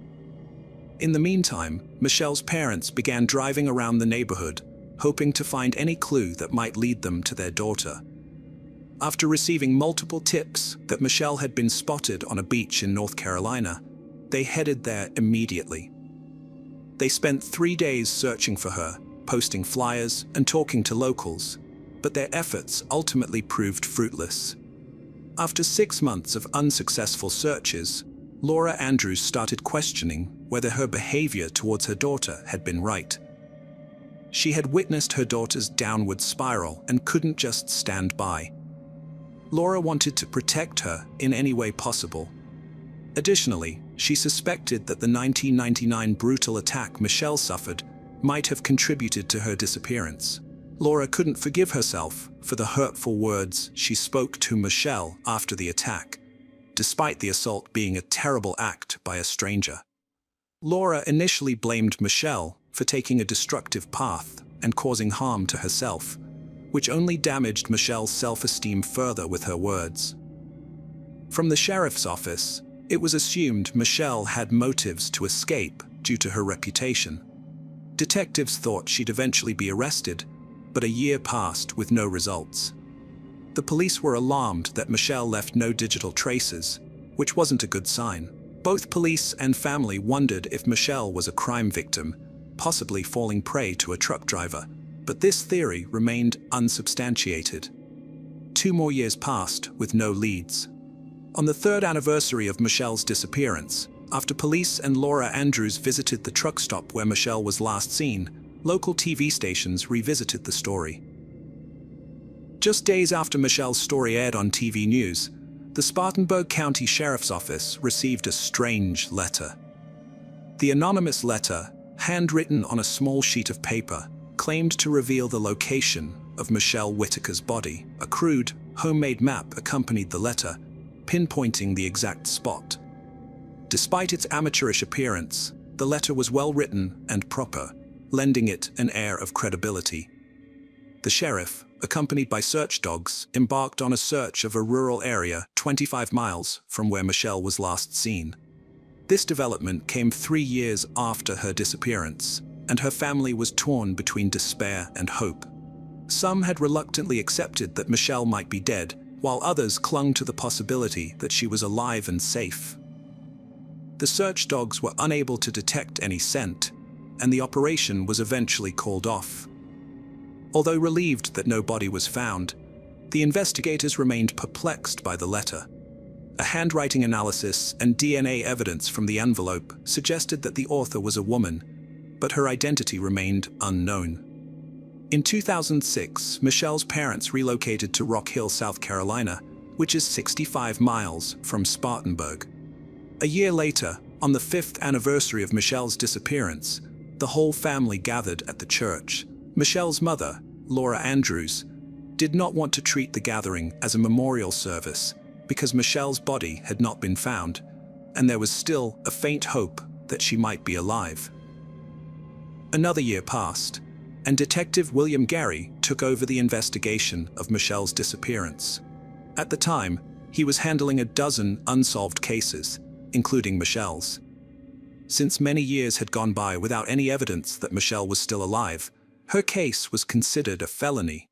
In the meantime, Michelle's parents began driving around the neighborhood, hoping to find any clue that might lead them to their daughter. After receiving multiple tips that Michelle had been spotted on a beach in North Carolina, they headed there immediately. They spent 3 days searching for her, posting flyers and talking to locals, but their efforts ultimately proved fruitless. After 6 months of unsuccessful searches, Laura Andrews started questioning whether her behavior towards her daughter had been right. She had witnessed her daughter's downward spiral and couldn't just stand by. Laura wanted to protect her in any way possible. Additionally, she suspected that the 1999 brutal attack Michelle suffered might have contributed to her disappearance. Laura couldn't forgive herself for the hurtful words she spoke to Michelle after the attack, despite the assault being a terrible act by a stranger. Laura initially blamed Michelle for taking a destructive path and causing harm to herself, which only damaged Michelle's self-esteem further with her words. From the sheriff's office, it was assumed Michelle had motives to escape due to her reputation. Detectives thought she'd eventually be arrested, but a year passed with no results. The police were alarmed that Michelle left no digital traces, which wasn't a good sign. Both police and family wondered if Michelle was a crime victim, possibly falling prey to a truck driver, but this theory remained unsubstantiated. 2 more years passed with no leads. On the 3rd anniversary of Michelle's disappearance, after police and Laura Andrews visited the truck stop where Michelle was last seen, local TV stations revisited the story. Just days after Michelle's story aired on TV news, the Spartanburg County Sheriff's Office received a strange letter. The anonymous letter, handwritten on a small sheet of paper, claimed to reveal the location of Michelle Whitaker's body. A crude, homemade map accompanied the letter, pinpointing the exact spot. Despite its amateurish appearance, the letter was well written and proper, lending it an air of credibility. The sheriff, accompanied by search dogs, embarked on a search of a rural area 25 miles from where Michelle was last seen. This development came 3 years after her disappearance, and her family was torn between despair and hope. Some had reluctantly accepted that Michelle might be dead, while others clung to the possibility that she was alive and safe. The search dogs were unable to detect any scent, and the operation was eventually called off. Although relieved that no body was found, the investigators remained perplexed by the letter. A handwriting analysis and DNA evidence from the envelope suggested that the author was a woman, but her identity remained unknown. In 2006, Michelle's parents relocated to Rock Hill, South Carolina, which is 65 miles from Spartanburg. A year later, on the 5th anniversary of Michelle's disappearance, the whole family gathered at the church. Michelle's mother, Laura Andrews, did not want to treat the gathering as a memorial service because Michelle's body had not been found, and there was still a faint hope that she might be alive. Another year passed, and Detective William Gary took over the investigation of Michelle's disappearance. At the time, he was handling a dozen unsolved cases, including Michelle's. Since many years had gone by without any evidence that Michelle was still alive, her case was considered a felony.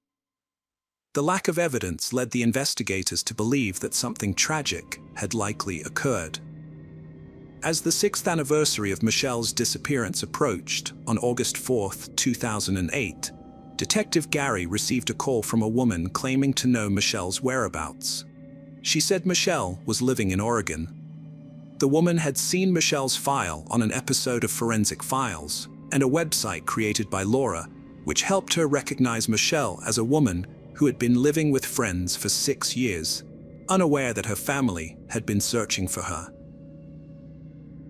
The lack of evidence led the investigators to believe that something tragic had likely occurred. As the 6th anniversary of Michelle's disappearance approached, on August 4, 2008, Detective Gary received a call from a woman claiming to know Michelle's whereabouts. She said Michelle was living in Oregon. The woman had seen Michelle's file on an episode of Forensic Files and a website created by Laura, which helped her recognize Michelle as a woman who had been living with friends for 6 years, unaware that her family had been searching for her.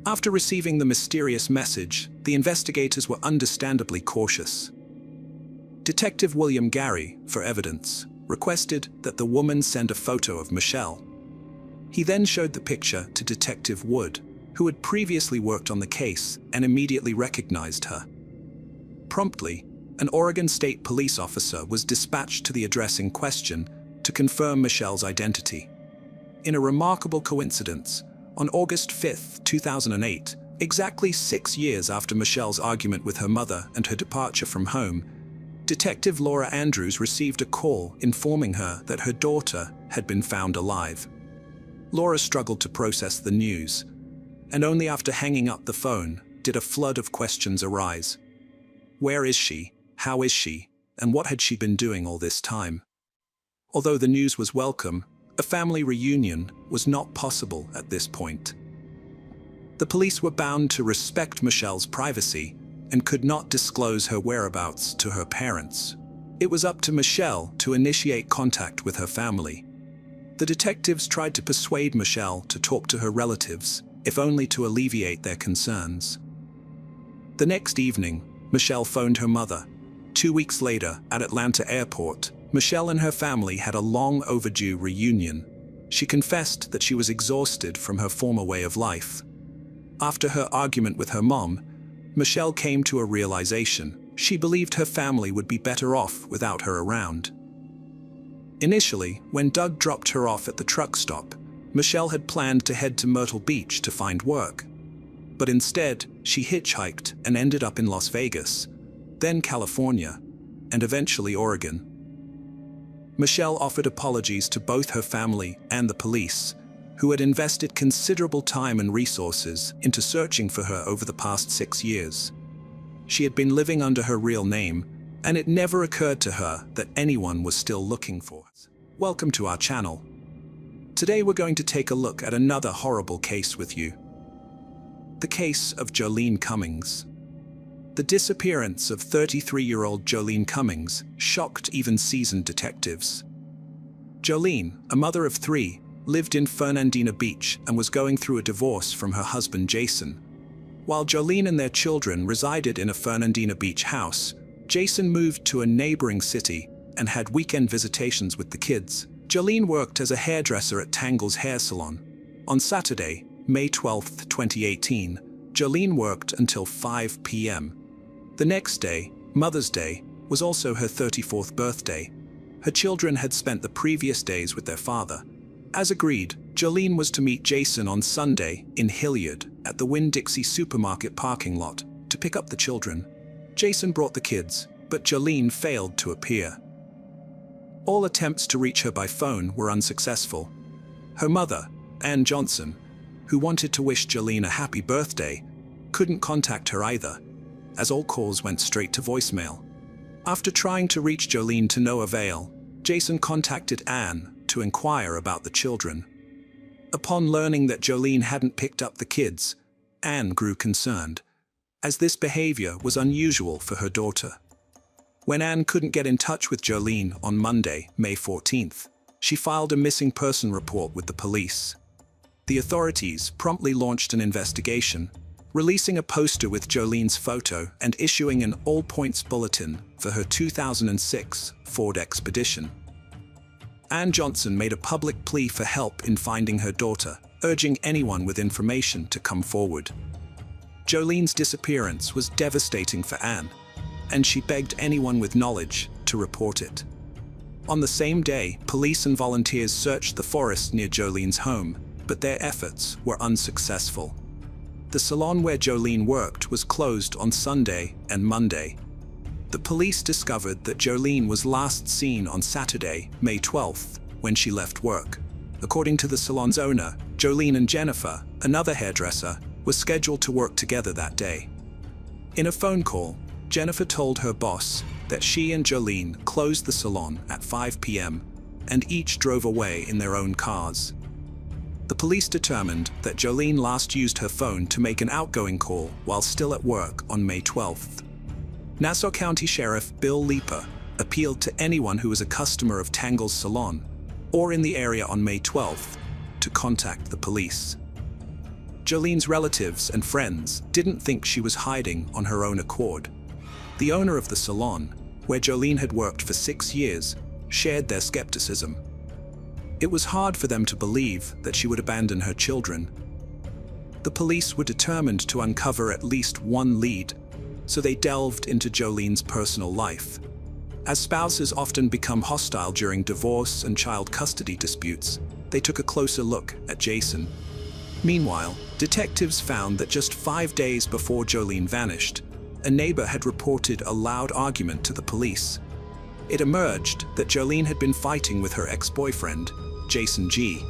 After receiving the mysterious message, the investigators were understandably cautious. Detective William Gary, for evidence, requested that the woman send a photo of Michelle. He then showed the picture to Detective Wood, who had previously worked on the case and immediately recognized her. Promptly, an Oregon State Police officer was dispatched to the address in question to confirm Michelle's identity. In a remarkable coincidence, on August 5, 2008, exactly 6 years after Michelle's argument with her mother and her departure from home, Detective Laura Andrews received a call informing her that her daughter had been found alive. Laura struggled to process the news, and only after hanging up the phone did a flood of questions arise. Where is she? How is she? And what had she been doing all this time? Although the news was welcome, a family reunion was not possible at this point. The police were bound to respect Michelle's privacy and could not disclose her whereabouts to her parents. It was up to Michelle to initiate contact with her family. The detectives tried to persuade Michelle to talk to her relatives, if only to alleviate their concerns. The next evening, Michelle phoned her mother. 2 weeks later, at Atlanta Airport, Michelle and her family had a long overdue reunion. She confessed that she was exhausted from her former way of life. After her argument with her mom, Michelle came to a realization. She believed her family would be better off without her around. Initially, when Doug dropped her off at the truck stop, Michelle had planned to head to Myrtle Beach to find work. But instead, she hitchhiked and ended up in Las Vegas, then California, and eventually Oregon. Michelle offered apologies to both her family and the police, who had invested considerable time and resources into searching for her over the past 6 years. She had been living under her real name, and it never occurred to her that anyone was still looking for her. Welcome to our channel. Today we're going to take a look at another horrible case with you. The case of Jolene Cummings. The disappearance of 33-year-old Jolene Cummings shocked even seasoned detectives. Jolene, a mother of 3, lived in Fernandina Beach and was going through a divorce from her husband Jason. While Jolene and their children resided in a Fernandina Beach house, Jason moved to a neighboring city and had weekend visitations with the kids. Jolene worked as a hairdresser at Tangle's hair salon. On Saturday, May 12, 2018, Jolene worked until 5 p.m. The next day, Mother's Day, was also her 34th birthday. Her children had spent the previous days with their father. As agreed, Jolene was to meet Jason on Sunday in Hilliard at the Winn-Dixie supermarket parking lot to pick up the children. Jason brought the kids, but Jolene failed to appear. All attempts to reach her by phone were unsuccessful. Her mother, Ann Johnson, who wanted to wish Jolene a happy birthday, couldn't contact her either, as all calls went straight to voicemail. After trying to reach Jolene to no avail, Jason contacted Ann to inquire about the children. Upon learning that Jolene hadn't picked up the kids, Ann grew concerned, as this behavior was unusual for her daughter. When Ann couldn't get in touch with Jolene on Monday, May 14th, she filed a missing person report with the police. The authorities promptly launched an investigation, releasing a poster with Jolene's photo and issuing an all-points bulletin for her 2006 Ford Expedition. Ann Johnson made a public plea for help in finding her daughter, urging anyone with information to come forward. Jolene's disappearance was devastating for Ann, and she begged anyone with knowledge to report it. On the same day, police and volunteers searched the forest near Jolene's home, but their efforts were unsuccessful. The salon where Jolene worked was closed on Sunday and Monday. The police discovered that Jolene was last seen on Saturday, May 12th, when she left work. According to the salon's owner, Jolene and Jennifer, another hairdresser, were scheduled to work together that day. In a phone call, Jennifer told her boss that she and Jolene closed the salon at 5 p.m. and each drove away in their own cars. The police determined that Jolene last used her phone to make an outgoing call while still at work on May 12th. Nassau County Sheriff Bill Leeper appealed to anyone who was a customer of Tangle's salon or in the area on May 12th to contact the police. Jolene's relatives and friends didn't think she was hiding on her own accord. The owner of the salon, where Jolene had worked for 6 years, shared their skepticism. It was hard for them to believe that she would abandon her children. The police were determined to uncover at least one lead, so they delved into Jolene's personal life. As spouses often become hostile during divorce and child custody disputes, they took a closer look at Jason. Meanwhile, detectives found that just 5 days before Jolene vanished, a neighbor had reported a loud argument to the police. It emerged that Jolene had been fighting with her ex-boyfriend, Jason G.,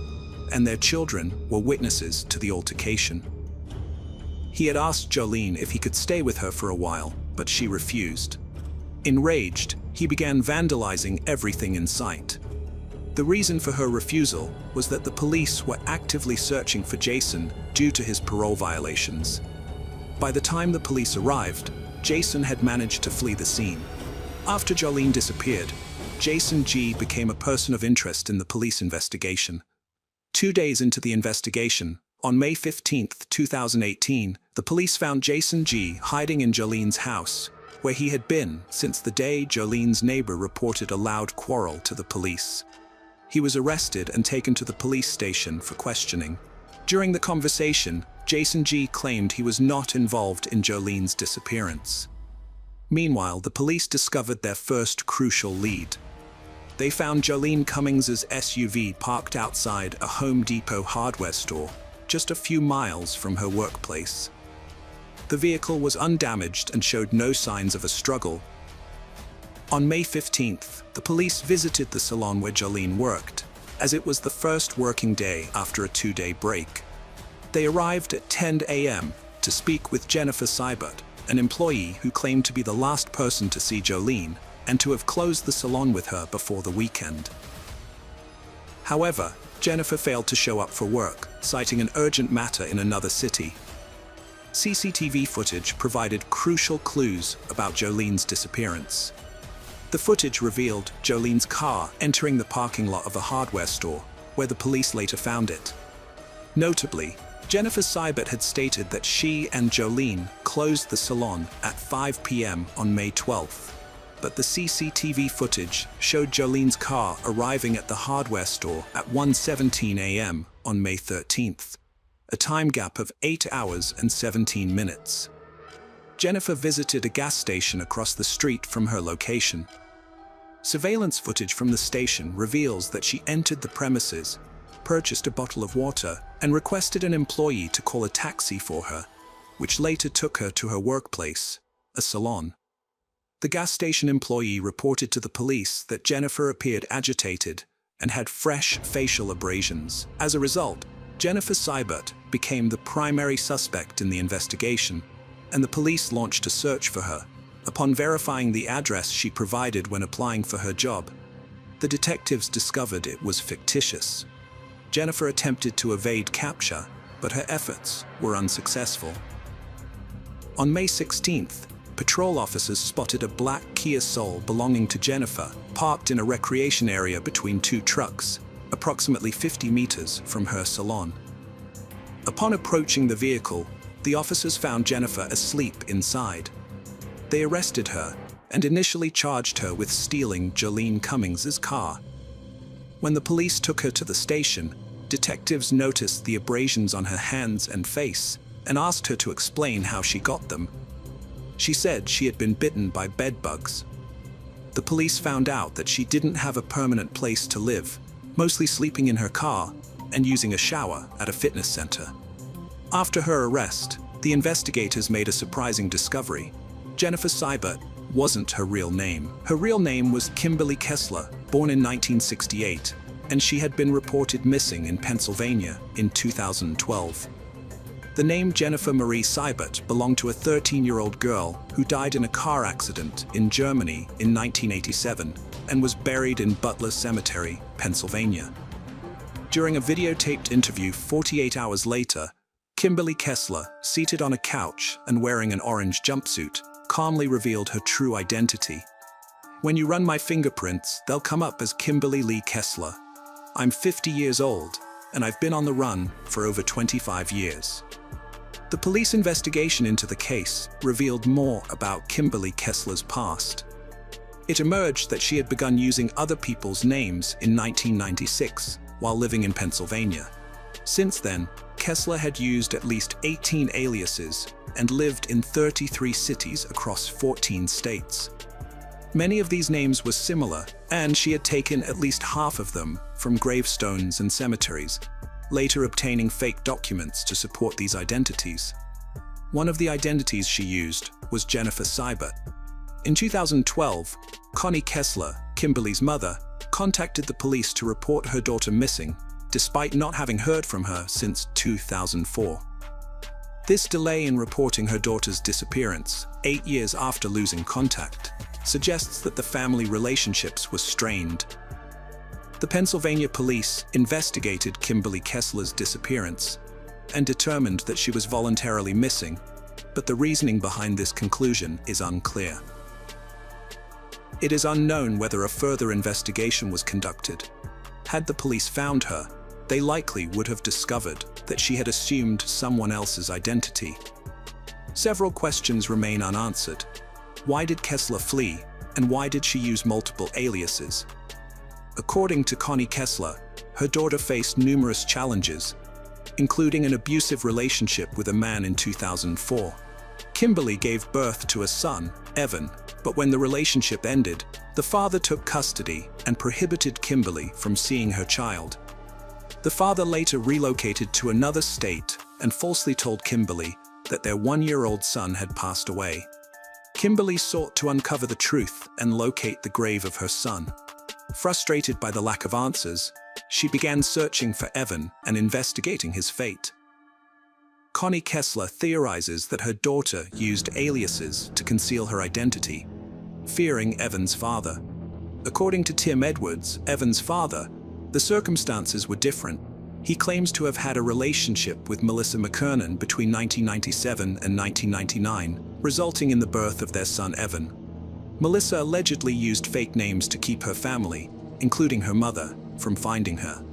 and their children were witnesses to the altercation. He had asked Jolene if he could stay with her for a while, but she refused. Enraged, he began vandalizing everything in sight. The reason for her refusal was that the police were actively searching for Jason due to his parole violations. By the time the police arrived, Jason had managed to flee the scene. After Jolene disappeared, Jason G. became a person of interest in the police investigation. 2 days into the investigation, on May 15, 2018, the police found Jason G. hiding in Jolene's house, where he had been since the day Jolene's neighbor reported a loud quarrel to the police. He was arrested and taken to the police station for questioning. During the conversation, Jason G. claimed he was not involved in Jolene's disappearance. Meanwhile, the police discovered their first crucial lead. They found Jolene Cummings' SUV parked outside a Home Depot hardware store, just a few miles from her workplace. The vehicle was undamaged and showed no signs of a struggle. On May 15th, the police visited the salon where Jolene worked, as it was the first working day after a 2-day break. They arrived at 10 a.m. to speak with Jennifer Seibert, an employee who claimed to be the last person to see Jolene and to have closed the salon with her before the weekend. However, Jennifer failed to show up for work, citing an urgent matter in another city. CCTV footage provided crucial clues about Jolene's disappearance. The footage revealed Jolene's car entering the parking lot of a hardware store, where the police later found it. Notably, Jennifer Seibert had stated that she and Jolene closed the salon at 5 p.m. on May 12th. But the CCTV footage showed Jolene's car arriving at the hardware store at 1:17 a.m. on May 13th, a time gap of 8 hours and 17 minutes. Jennifer visited a gas station across the street from her location. Surveillance footage from the station reveals that she entered the premises, purchased a bottle of water, and requested an employee to call a taxi for her, which later took her to her workplace, a salon. The gas station employee reported to the police that Jennifer appeared agitated and had fresh facial abrasions. As a result, Jennifer Seibert became the primary suspect in the investigation, and the police launched a search for her. Upon verifying the address she provided when applying for her job, the detectives discovered it was fictitious. Jennifer attempted to evade capture, but her efforts were unsuccessful. On May 16th, patrol officers spotted a black Kia Soul belonging to Jennifer, parked in a recreation area between 2 trucks, approximately 50 meters from her salon. Upon approaching the vehicle, the officers found Jennifer asleep inside. They arrested her and initially charged her with stealing Jolene Cummings's car. When the police took her to the station, detectives noticed the abrasions on her hands and face and asked her to explain how she got them. She said she had been bitten by bedbugs. The police found out that she didn't have a permanent place to live, mostly sleeping in her car and using a shower at a fitness center. After her arrest, the investigators made a surprising discovery. Jennifer Seibert wasn't her real name. Her real name was Kimberly Kessler, born in 1968, and she had been reported missing in Pennsylvania in 2012. The name Jennifer Marie Seibert belonged to a 13-year-old girl who died in a car accident in Germany in 1987 and was buried in Butler Cemetery, Pennsylvania. During a videotaped interview 48 hours later, Kimberly Kessler, seated on a couch and wearing an orange jumpsuit, calmly revealed her true identity. "When you run my fingerprints, they'll come up as Kimberly Lee Kessler. I'm 50 years old, and I've been on the run for over 25 years." The police investigation into the case revealed more about Kimberly Kessler's past. It emerged that she had begun using other people's names in 1996 while living in Pennsylvania. Since then, Kessler had used at least 18 aliases and lived in 33 cities across 14 states. Many of these names were similar, and she had taken at least half of them from gravestones and cemeteries, later obtaining fake documents to support these identities. One of the identities she used was Jennifer Seibert. In 2012, Connie Kessler, Kimberly's mother, contacted the police to report her daughter missing, despite not having heard from her since 2004. This delay in reporting her daughter's disappearance, 8 years after losing contact, suggests that the family relationships were strained. The Pennsylvania police investigated Kimberly Kessler's disappearance and determined that she was voluntarily missing, but the reasoning behind this conclusion is unclear. It is unknown whether a further investigation was conducted. Had the police found her, they likely would have discovered that she had assumed someone else's identity. Several questions remain unanswered. Why did Kessler flee, and why did she use multiple aliases? According to Connie Kessler, her daughter faced numerous challenges, including an abusive relationship with a man in 2004. Kimberly gave birth to a son, Evan, but when the relationship ended, the father took custody and prohibited Kimberly from seeing her child. The father later relocated to another state and falsely told Kimberly that their 1-year-old son had passed away. Kimberly sought to uncover the truth and locate the grave of her son. Frustrated by the lack of answers, she began searching for Evan and investigating his fate. Connie Kessler theorizes that her daughter used aliases to conceal her identity, fearing Evan's father. According to Tim Edwards, Evan's father, the circumstances were different. He claims to have had a relationship with Melissa McKernan between 1997 and 1999, resulting in the birth of their son Evan. Melissa allegedly used fake names to keep her family, including her mother, from finding her.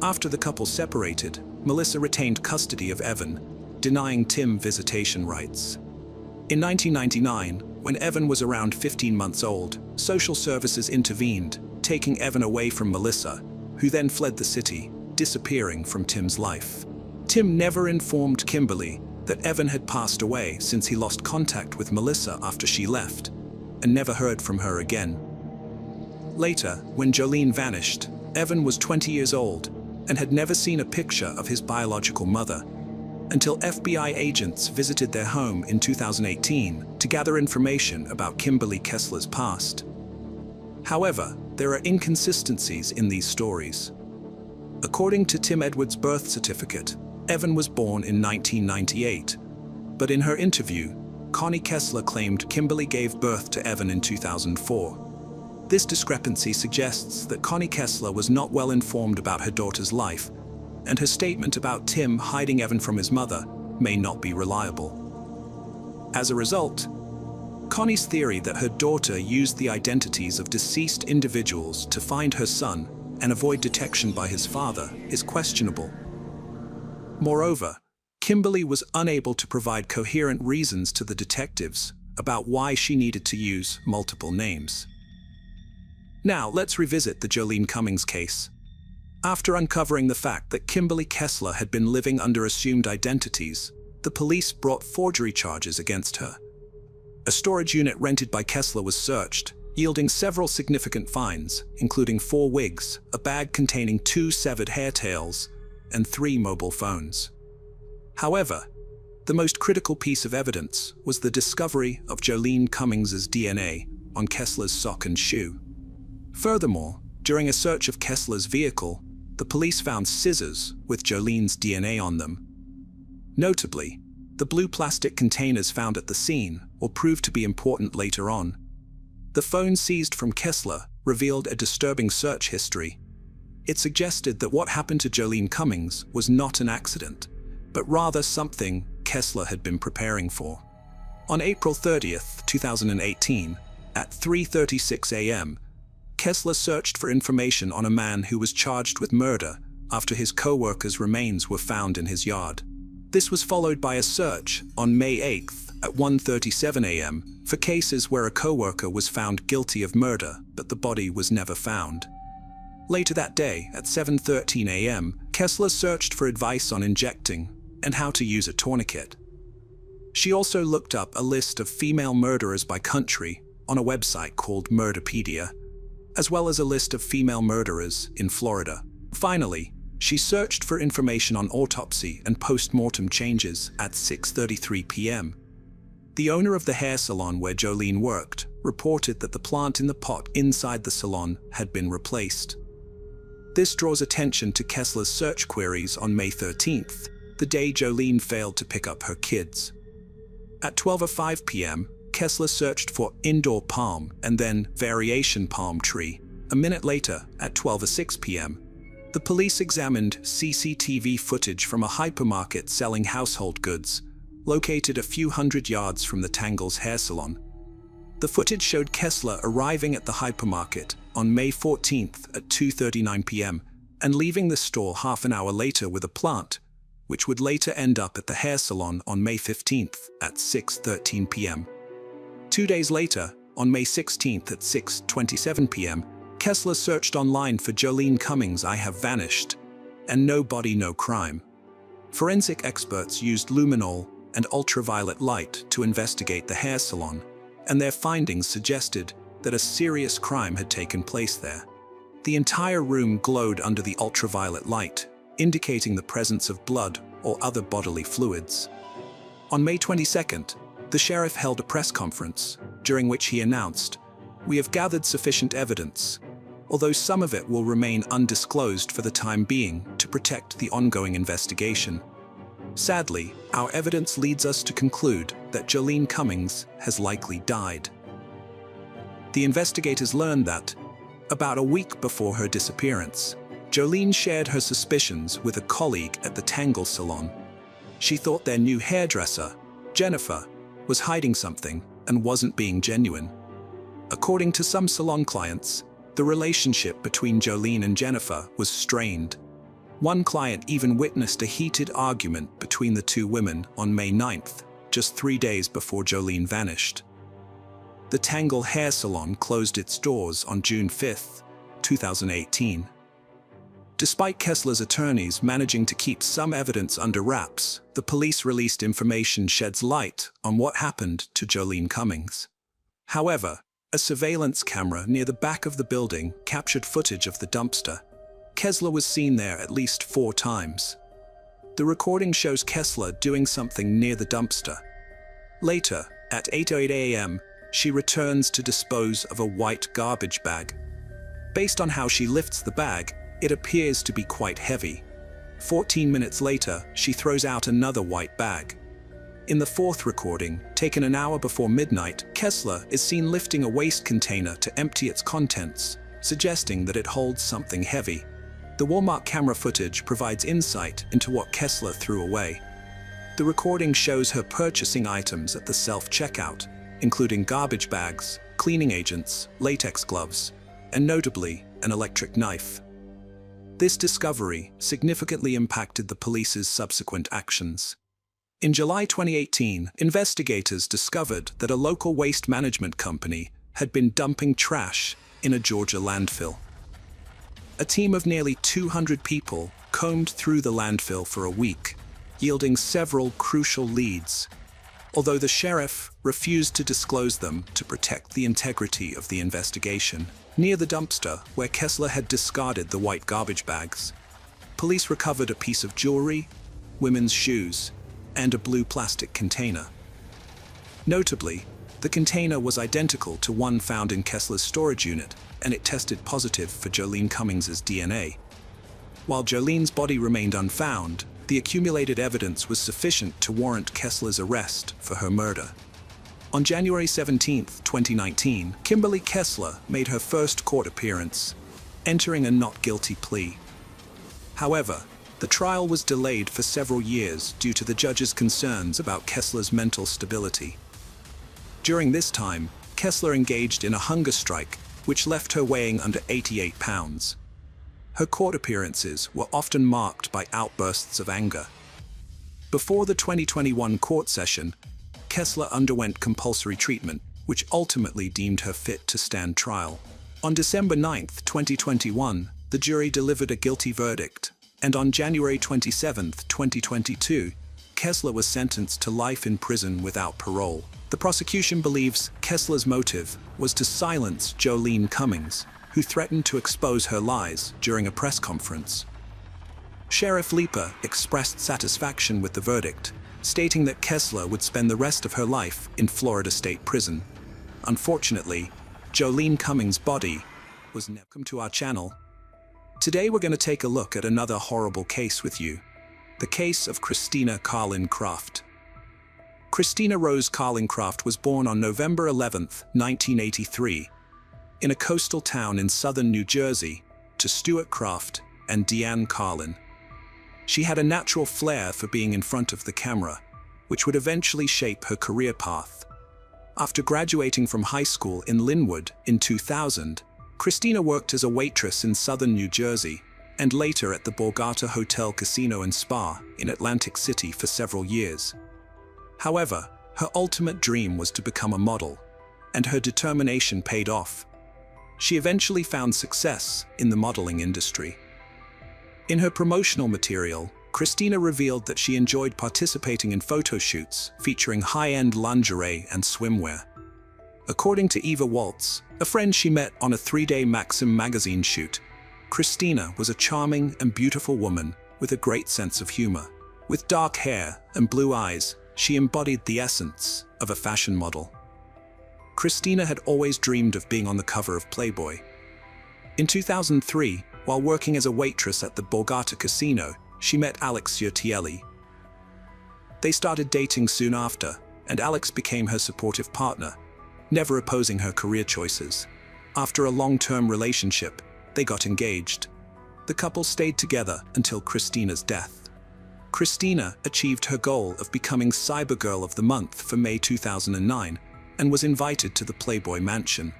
After the couple separated, Melissa retained custody of Evan, denying Tim visitation rights. In 1999, when Evan was around 15 months old, social services intervened, taking Evan away from Melissa, who then fled the city, disappearing from Tim's life. Tim never informed Kimberly that Evan had passed away since he lost contact with Melissa after she left, and never heard from her again. Later, when Jolene vanished, Evan was 20 years old and had never seen a picture of his biological mother, until FBI agents visited their home in 2018 to gather information about Kimberly Kessler's past. However, there are inconsistencies in these stories. According to Tim Edwards' birth certificate, Evan was born in 1998, but in her interview, Connie Kessler claimed Kimberly gave birth to Evan in 2004. This discrepancy suggests that Connie Kessler was not well informed about her daughter's life, and her statement about Tim hiding Evan from his mother may not be reliable. As a result, Connie's theory that her daughter used the identities of deceased individuals to find her son and avoid detection by his father is questionable. Moreover, Kimberly was unable to provide coherent reasons to the detectives about why she needed to use multiple names. Now, let's revisit the Jolene Cummings case. After uncovering the fact that Kimberly Kessler had been living under assumed identities, the police brought forgery charges against her. A storage unit rented by Kessler was searched, yielding several significant finds, including 4 wigs, a bag containing 2 severed hair tails, and 3 mobile phones. However, the most critical piece of evidence was the discovery of Jolene Cummings' DNA on Kessler's sock and shoe. Furthermore, during a search of Kessler's vehicle, the police found scissors with Jolene's DNA on them. Notably, the blue plastic containers found at the scene will prove to be important later on. The phone seized from Kessler revealed a disturbing search history. It suggested that what happened to Jolene Cummings was not an accident, but rather something Kessler had been preparing for. On April 30th, 2018, at 3:36 a.m., Kessler searched for information on a man who was charged with murder after his co-worker's remains were found in his yard. This was followed by a search on May 8th at 1:37 a.m. for cases where a co-worker was found guilty of murder, but the body was never found. Later that day, at 7:13 a.m., Kessler searched for advice on injecting and how to use a tourniquet. She also looked up a list of female murderers by country on a website called Murderpedia, as well as a list of female murderers in Florida. Finally, she searched for information on autopsy and post-mortem changes at 6:33 p.m. The owner of the hair salon where Jolene worked reported that the plant in the pot inside the salon had been replaced. This draws attention to Kessler's search queries on May 13th, the day Jolene failed to pick up her kids. At 12:05 p.m., Kessler searched for indoor palm and then variation palm tree. A minute later, at 12:06 p.m., the police examined CCTV footage from a hypermarket selling household goods, located a few hundred yards from the Tangles hair salon. The footage showed Kessler arriving at the hypermarket on May 14th at 2:39 p.m. and leaving the store half an hour later with a plant, which would later end up at the hair salon on May 15th at 6:13 p.m. 2 days later, on May 16th at 6:27 p.m., Kessler searched online for Jolene Cummings' "I Have Vanished" and "No Body, No Crime." Forensic experts used luminol and ultraviolet light to investigate the hair salon, and their findings suggested that a serious crime had taken place there. The entire room glowed under the ultraviolet light, indicating the presence of blood or other bodily fluids. On May 22nd, the sheriff held a press conference, during which he announced, "We have gathered sufficient evidence, although some of it will remain undisclosed for the time being to protect the ongoing investigation. Sadly, our evidence leads us to conclude that Jolene Cummings has likely died." The investigators learned that, about a week before her disappearance, Jolene shared her suspicions with a colleague at the Tangle salon. She thought their new hairdresser, Jennifer, was hiding something and wasn't being genuine. According to some salon clients, the relationship between Jolene and Jennifer was strained. One client even witnessed a heated argument between the two women on May 9th, just 3 days before Jolene vanished. The Tangle hair salon closed its doors on June 5, 2018. Despite Kessler's attorneys managing to keep some evidence under wraps, the police released information sheds light on what happened to Jolene Cummings. However, a surveillance camera near the back of the building captured footage of the dumpster. Kessler was seen there at least 4 times. The recording shows Kessler doing something near the dumpster. Later, at 8:08 a.m., she returns to dispose of a white garbage bag. Based on how she lifts the bag, it appears to be quite heavy. 14 minutes later, she throws out another white bag. In the 4th recording, taken an hour before midnight, Kessler is seen lifting a waste container to empty its contents, suggesting that it holds something heavy. The Walmart camera footage provides insight into what Kessler threw away. The recording shows her purchasing items at the self-checkout, including garbage bags, cleaning agents, latex gloves, and notably, an electric knife. This discovery significantly impacted the police's subsequent actions. In July 2018, investigators discovered that a local waste management company had been dumping trash in a Georgia landfill. A team of nearly 200 people combed through the landfill for a week, yielding several crucial leads, although the sheriff refused to disclose them to protect the integrity of the investigation. Near the dumpster, where Kessler had discarded the white garbage bags, police recovered a piece of jewelry, women's shoes, and a blue plastic container. Notably, the container was identical to one found in Kessler's storage unit, and it tested positive for Jolene Cummings' DNA. While Jolene's body remained unfound, the accumulated evidence was sufficient to warrant Kessler's arrest for her murder. On January 17, 2019, Kimberly Kessler made her first court appearance, entering a not guilty plea. However, the trial was delayed for several years due to the judge's concerns about Kessler's mental stability. During this time, Kessler engaged in a hunger strike, which left her weighing under 88 pounds. Her court appearances were often marked by outbursts of anger. Before the 2021 court session, Kessler underwent compulsory treatment, which ultimately deemed her fit to stand trial. On December 9, 2021, the jury delivered a guilty verdict, and on January 27, 2022, Kessler was sentenced to life in prison without parole. The prosecution believes Kessler's motive was to silence Jolene Cummings, who threatened to expose her lies during a press conference. Sheriff Leeper expressed satisfaction with the verdict, stating that Kessler would spend the rest of her life in Florida State Prison. Unfortunately, Jolene Cummings' body was never. Welcome to our channel. Today we're going to take a look at another horrible case with you, the case of Christina Carlin Craft. Christina Rose Carlin Craft was born on November 11, 1983, in a coastal town in southern New Jersey, to Stuart Craft and Deanne Carlin. She had a natural flair for being in front of the camera, which would eventually shape her career path. After graduating from high school in Linwood in 2000, Christina worked as a waitress in southern New Jersey and later at the Borgata Hotel Casino and Spa in Atlantic City for several years. However, her ultimate dream was to become a model, and her determination paid off. She eventually found success in the modeling industry. In her promotional material, Christina revealed that she enjoyed participating in photo shoots featuring high-end lingerie and swimwear. According to Eva Waltz, a friend she met on a 3-day Maxim magazine shoot, Christina was a charming and beautiful woman with a great sense of humor. With dark hair and blue eyes, she embodied the essence of a fashion model. Christina had always dreamed of being on the cover of Playboy. In 2003, while working as a waitress at the Borgata Casino, she met Alex Urtielli. They started dating soon after, and Alex became her supportive partner, never opposing her career choices. After a long-term relationship, they got engaged. The couple stayed together until Christina's death. Christina achieved her goal of becoming Cybergirl of the Month for May 2009 and was invited to the Playboy Mansion.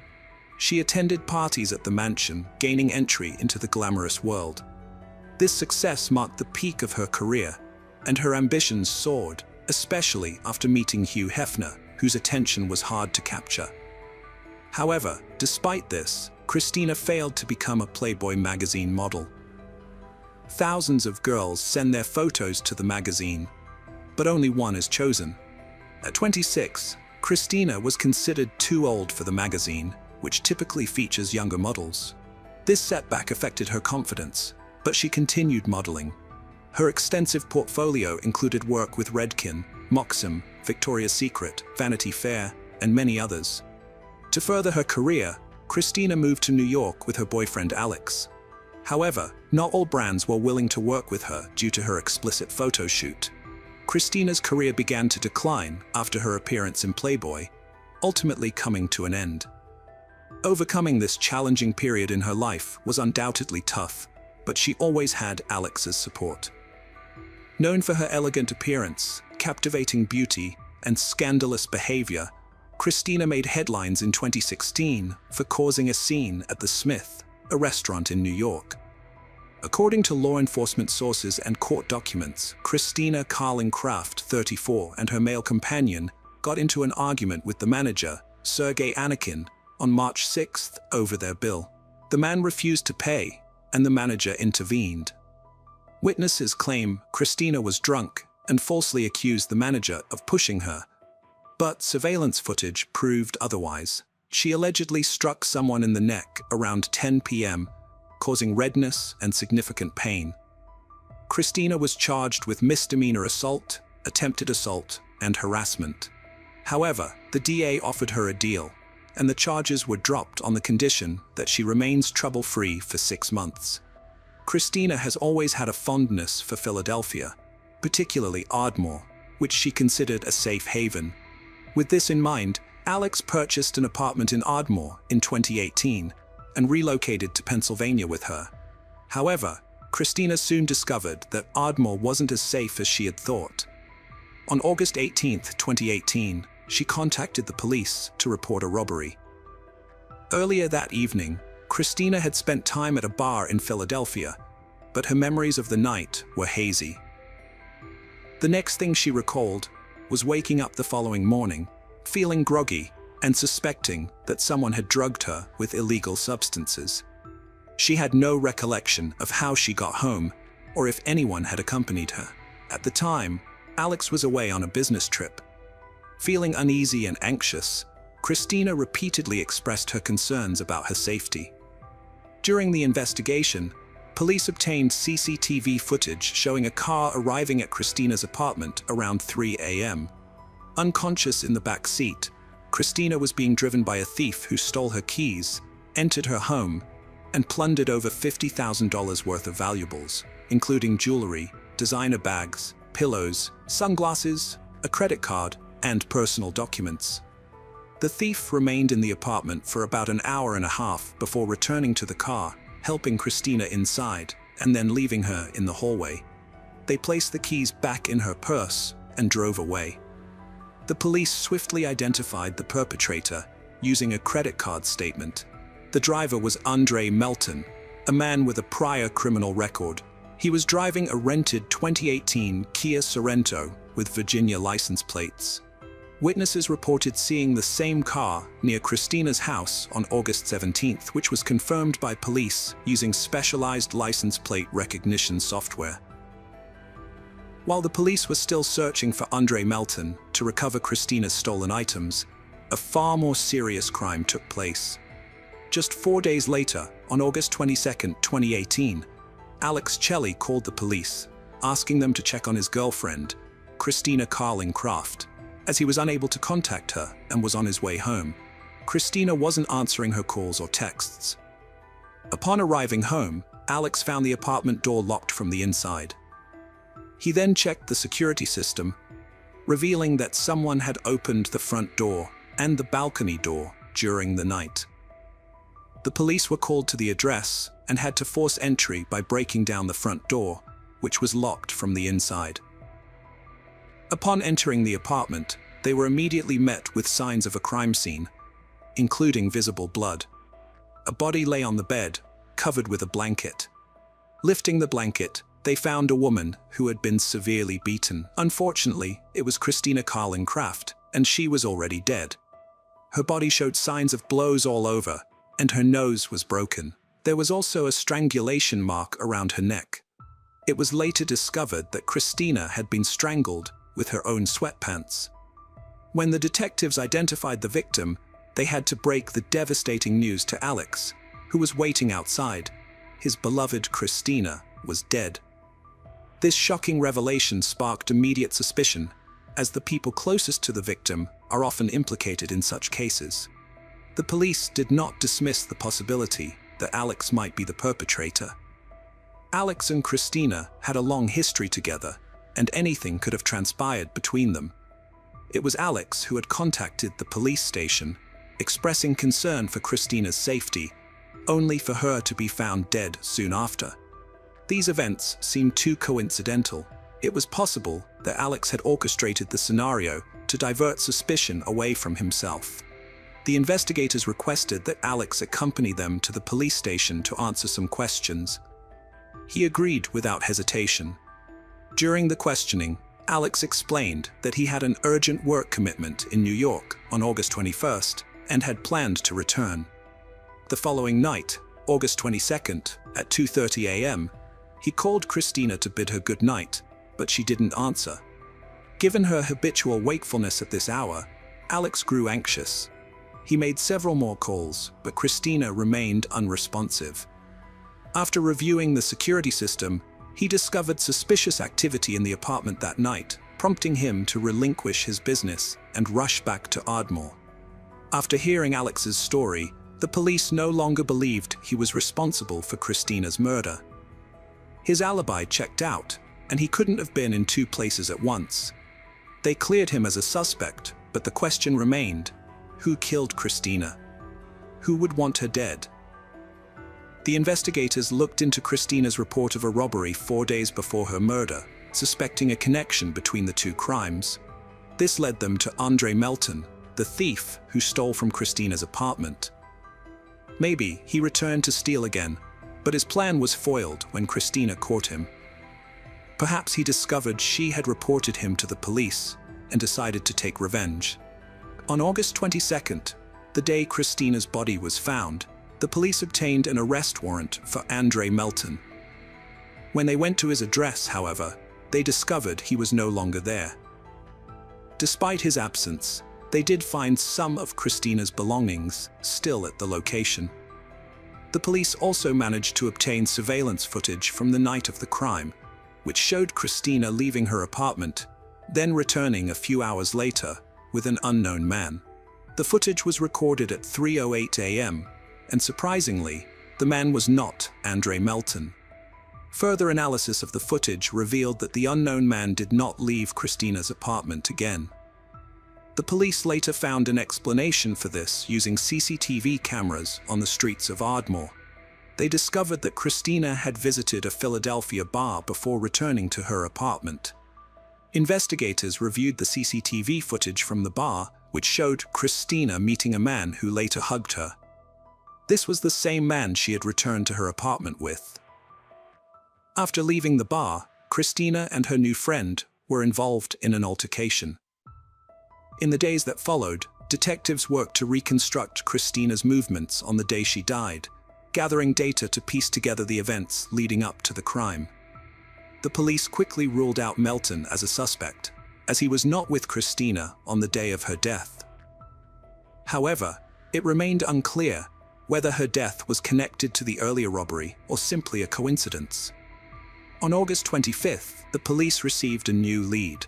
She attended parties at the mansion, gaining entry into the glamorous world. This success marked the peak of her career, and her ambitions soared, especially after meeting Hugh Hefner, whose attention was hard to capture. However, despite this, Christina failed to become a Playboy magazine model. Thousands of girls send their photos to the magazine, but only one is chosen. At 26, Christina was considered too old for the magazine, which typically features younger models. This setback affected her confidence, but she continued modeling. Her extensive portfolio included work with Redken, Moxim, Victoria's Secret, Vanity Fair, and many others. To further her career, Christina moved to New York with her boyfriend Alex. However, not all brands were willing to work with her due to her explicit photo shoot. Christina's career began to decline after her appearance in Playboy, ultimately coming to an end. Overcoming this challenging period in her life was undoubtedly tough, but she always had Alex's support. Known for her elegant appearance, captivating beauty, and scandalous behavior, Christina made headlines in 2016 for causing a scene at the Smith, a restaurant in New York. According to law enforcement sources and court documents, Christina Carlin Kraft, 34, and her male companion got into an argument with the manager, Sergei Anakin, on March 6 over their bill. The man refused to pay, and the manager intervened. Witnesses claim Christina was drunk and falsely accused the manager of pushing her, but surveillance footage proved otherwise. She allegedly struck someone in the neck around 10 p.m., causing redness and significant pain. Christina was charged with misdemeanor assault, attempted assault, and harassment. However, the DA offered her a deal, and the charges were dropped on the condition that she remains trouble-free for 6 months. Christina has always had a fondness for Philadelphia, particularly Ardmore, which she considered a safe haven. With this in mind, Alex purchased an apartment in Ardmore in 2018 and relocated to Pennsylvania with her. However, Christina soon discovered that Ardmore wasn't as safe as she had thought. On August 18, 2018, she contacted the police to report a robbery. Earlier that evening, Christina had spent time at a bar in Philadelphia, but her memories of the night were hazy. The next thing she recalled was waking up the following morning, feeling groggy and suspecting that someone had drugged her with illegal substances. She had no recollection of how she got home or if anyone had accompanied her. At the time, Alex was away on a business trip. Feeling uneasy and anxious, Christina repeatedly expressed her concerns about her safety. During the investigation, police obtained CCTV footage showing a car arriving at Christina's apartment around 3 a.m. Unconscious in the back seat, Christina was being driven by a thief who stole her keys, entered her home, and plundered over $50,000 worth of valuables, including jewelry, designer bags, pillows, sunglasses, a credit card, and personal documents. The thief remained in the apartment for about an hour and a half before returning to the car, helping Christina inside, and then leaving her in the hallway. They placed the keys back in her purse and drove away. The police swiftly identified the perpetrator using a credit card statement. The driver was Andre Melton, a man with a prior criminal record. He was driving a rented 2018 Kia Sorento with Virginia license plates. Witnesses reported seeing the same car near Christina's house on August 17th, which was confirmed by police using specialized license plate recognition software. While the police were still searching for Andre Melton to recover Christina's stolen items, a far more serious crime took place. Just 4 days later, on August 22, 2018, Alex Celli called the police, asking them to check on his girlfriend, Christina Carling Craft, as he was unable to contact her and was on his way home. Christina wasn't answering her calls or texts. Upon arriving home, Alex found the apartment door locked from the inside. He then checked the security system, revealing that someone had opened the front door and the balcony door during the night. The police were called to the address and had to force entry by breaking down the front door, which was locked from the inside. Upon entering the apartment, they were immediately met with signs of a crime scene, including visible blood. A body lay on the bed, covered with a blanket. Lifting the blanket, they found a woman who had been severely beaten. Unfortunately, it was Christina Carling Craft, and she was already dead. Her body showed signs of blows all over, and her nose was broken. There was also a strangulation mark around her neck. It was later discovered that Christina had been strangled with her own sweatpants. When the detectives identified the victim, they had to break the devastating news to Alex, who was waiting outside. His beloved Christina was dead. This shocking revelation sparked immediate suspicion, as the people closest to the victim are often implicated in such cases. The police did not dismiss the possibility that Alex might be the perpetrator. Alex and Christina had a long history together, and anything could have transpired between them. It was Alex who had contacted the police station, expressing concern for Christina's safety, only for her to be found dead soon after. These events seemed too coincidental. It was possible that Alex had orchestrated the scenario to divert suspicion away from himself. The investigators requested that Alex accompany them to the police station to answer some questions. He agreed without hesitation. During the questioning, Alex explained that he had an urgent work commitment in New York on August 21st and had planned to return. The following night, August 22nd, at 2:30 a.m., he called Christina to bid her good night, but she didn't answer. Given her habitual wakefulness at this hour, Alex grew anxious. He made several more calls, but Christina remained unresponsive. After reviewing the security system, he discovered suspicious activity in the apartment that night, prompting him to relinquish his business and rush back to Ardmore. After hearing Alex's story, the police no longer believed he was responsible for Christina's murder. His alibi checked out, and he couldn't have been in two places at once. They cleared him as a suspect, but the question remained: who killed Christina? Who would want her dead? The investigators looked into Christina's report of a robbery 4 days before her murder, suspecting a connection between the two crimes. This led them to Andre Melton, the thief who stole from Christina's apartment. Maybe he returned to steal again, but his plan was foiled when Christina caught him. Perhaps he discovered she had reported him to the police and decided to take revenge. On August 22nd, the day Christina's body was found, the police obtained an arrest warrant for Andre Melton. When they went to his address, however, they discovered he was no longer there. Despite his absence, they did find some of Christina's belongings still at the location. The police also managed to obtain surveillance footage from the night of the crime, which showed Christina leaving her apartment, then returning a few hours later with an unknown man. The footage was recorded at 3:08 a.m., and surprisingly, the man was not Andre Melton. Further analysis of the footage revealed that the unknown man did not leave Christina's apartment again. The police later found an explanation for this using CCTV cameras on the streets of Ardmore. They discovered that Christina had visited a Philadelphia bar before returning to her apartment. Investigators reviewed the CCTV footage from the bar, which showed Christina meeting a man who later hugged her. This was the same man she had returned to her apartment with. After leaving the bar, Christina and her new friend were involved in an altercation. In the days that followed, detectives worked to reconstruct Christina's movements on the day she died, gathering data to piece together the events leading up to the crime. The police quickly ruled out Melton as a suspect, as he was not with Christina on the day of her death. However, it remained unclear whether her death was connected to the earlier robbery or simply a coincidence. On August 25th, the police received a new lead.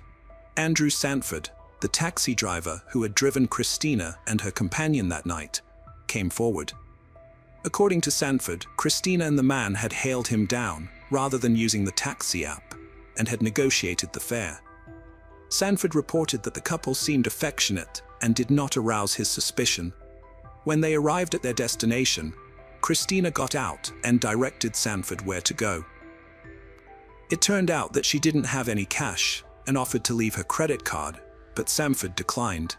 Andrew Sanford, the taxi driver who had driven Christina and her companion that night, came forward. According to Sanford, Christina and the man had hailed him down rather than using the taxi app and had negotiated the fare. Sanford reported that the couple seemed affectionate and did not arouse his suspicion. When they arrived at their destination, Christina got out and directed Sanford where to go. It turned out that she didn't have any cash and offered to leave her credit card, but Sanford declined.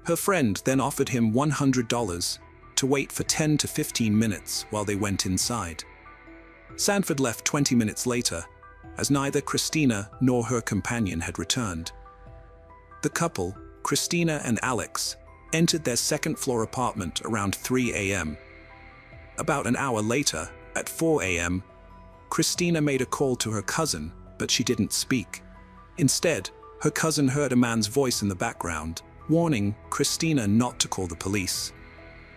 Her friend then offered him $100 to wait for 10 to 15 minutes while they went inside. Sanford left 20 minutes later, as neither Christina nor her companion had returned. The couple, Christina and Alex, entered their second-floor apartment around 3 a.m. About an hour later, at 4 a.m., Christina made a call to her cousin, but she didn't speak. Instead, her cousin heard a man's voice in the background, warning Christina not to call the police.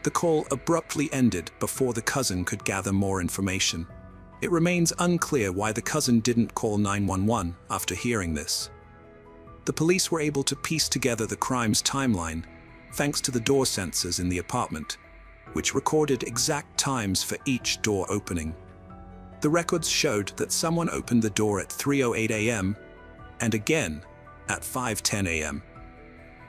The call abruptly ended before the cousin could gather more information. It remains unclear why the cousin didn't call 911 after hearing this. The police were able to piece together the crime's timeline thanks to the door sensors in the apartment, which recorded exact times for each door opening. The records showed that someone opened the door at 3:08 a.m. and again at 5:10 a.m.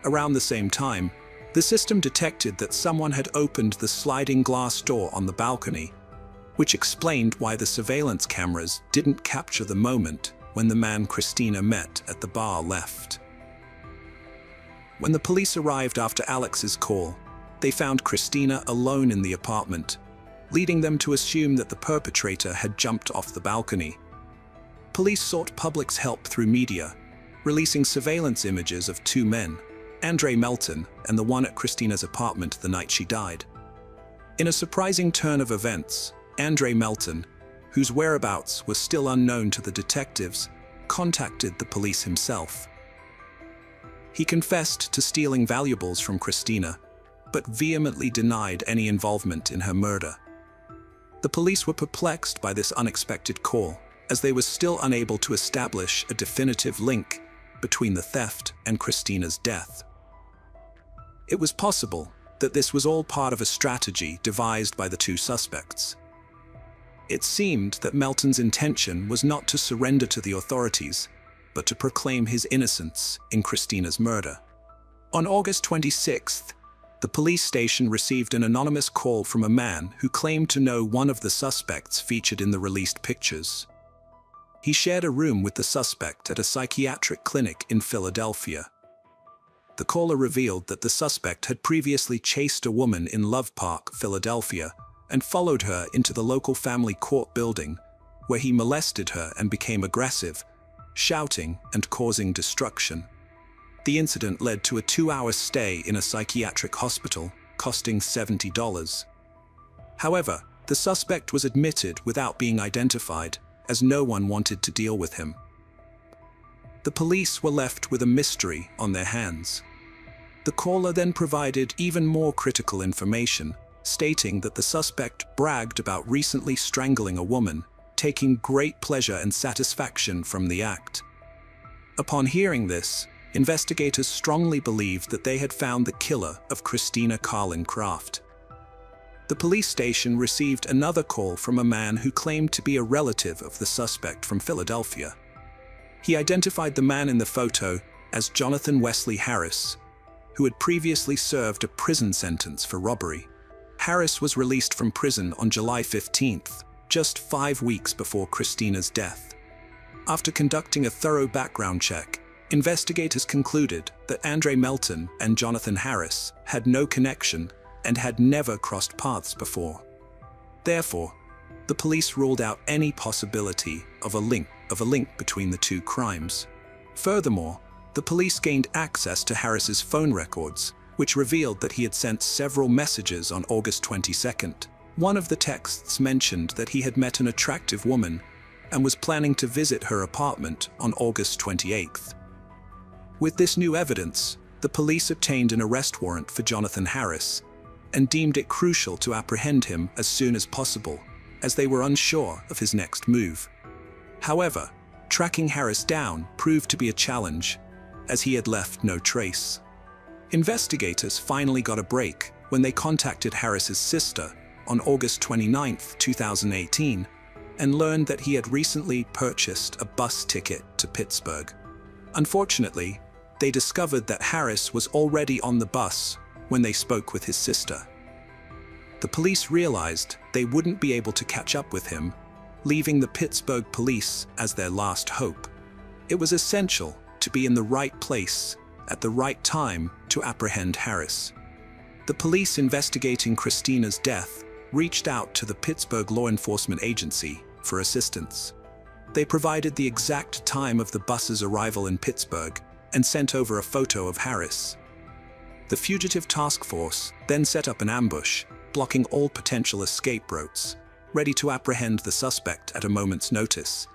Around the same time, the system detected that someone had opened the sliding glass door on the balcony, which explained why the surveillance cameras didn't capture the moment when the man Christina met at the bar left. When the police arrived after Alex's call, they found Christina alone in the apartment, leading them to assume that the perpetrator had jumped off the balcony. Police sought public's help through media, releasing surveillance images of two men, Andre Melton and the one at Christina's apartment the night she died. In a surprising turn of events, Andre Melton, whose whereabouts were still unknown to the detectives, contacted the police himself. He confessed to stealing valuables from Christina, but vehemently denied any involvement in her murder. The police were perplexed by this unexpected call, as they were still unable to establish a definitive link between the theft and Christina's death. It was possible that this was all part of a strategy devised by the two suspects. It seemed that Melton's intention was not to surrender to the authorities, but to proclaim his innocence in Christina's murder. On August 26th, the police station received an anonymous call from a man who claimed to know one of the suspects featured in the released pictures. He shared a room with the suspect at a psychiatric clinic in Philadelphia. The caller revealed that the suspect had previously chased a woman in Love Park, Philadelphia, and followed her into the local family court building, where he molested her and became aggressive, shouting and causing destruction. The incident led to a 2-hour stay in a psychiatric hospital, costing $70. However, the suspect was admitted without being identified, as no one wanted to deal with him. The police were left with a mystery on their hands. The caller then provided even more critical information, stating that the suspect bragged about recently strangling a woman, taking great pleasure and satisfaction from the act. Upon hearing this, investigators strongly believed that they had found the killer of Christina Carlin Craft. The police station received another call from a man who claimed to be a relative of the suspect from Philadelphia. He identified the man in the photo as Jonathan Wesley Harris, who had previously served a prison sentence for robbery. Harris was released from prison on July 15th, just 5 weeks before Christina's death. After conducting a thorough background check, investigators concluded that Andre Melton and Jonathan Harris had no connection and had never crossed paths before. Therefore, the police ruled out any possibility of a link between the two crimes. Furthermore, the police gained access to Harris's phone records, which revealed that he had sent several messages on August 22nd. One of the texts mentioned that he had met an attractive woman and was planning to visit her apartment on August 28th. With this new evidence, the police obtained an arrest warrant for Jonathan Harris and deemed it crucial to apprehend him as soon as possible, as they were unsure of his next move. However, tracking Harris down proved to be a challenge, as he had left no trace. Investigators finally got a break when they contacted Harris's sister on August 29, 2018, and learned that he had recently purchased a bus ticket to Pittsburgh. Unfortunately, they discovered that Harris was already on the bus when they spoke with his sister. The police realized they wouldn't be able to catch up with him, leaving the Pittsburgh police as their last hope. It was essential to be in the right place at the right time to apprehend Harris. The police investigating Christina's death reached out to the Pittsburgh Law Enforcement Agency for assistance. They provided the exact time of the bus's arrival in Pittsburgh and sent over a photo of Harris. The fugitive task force then set up an ambush, blocking all potential escape routes, ready to apprehend the suspect at a moment's notice.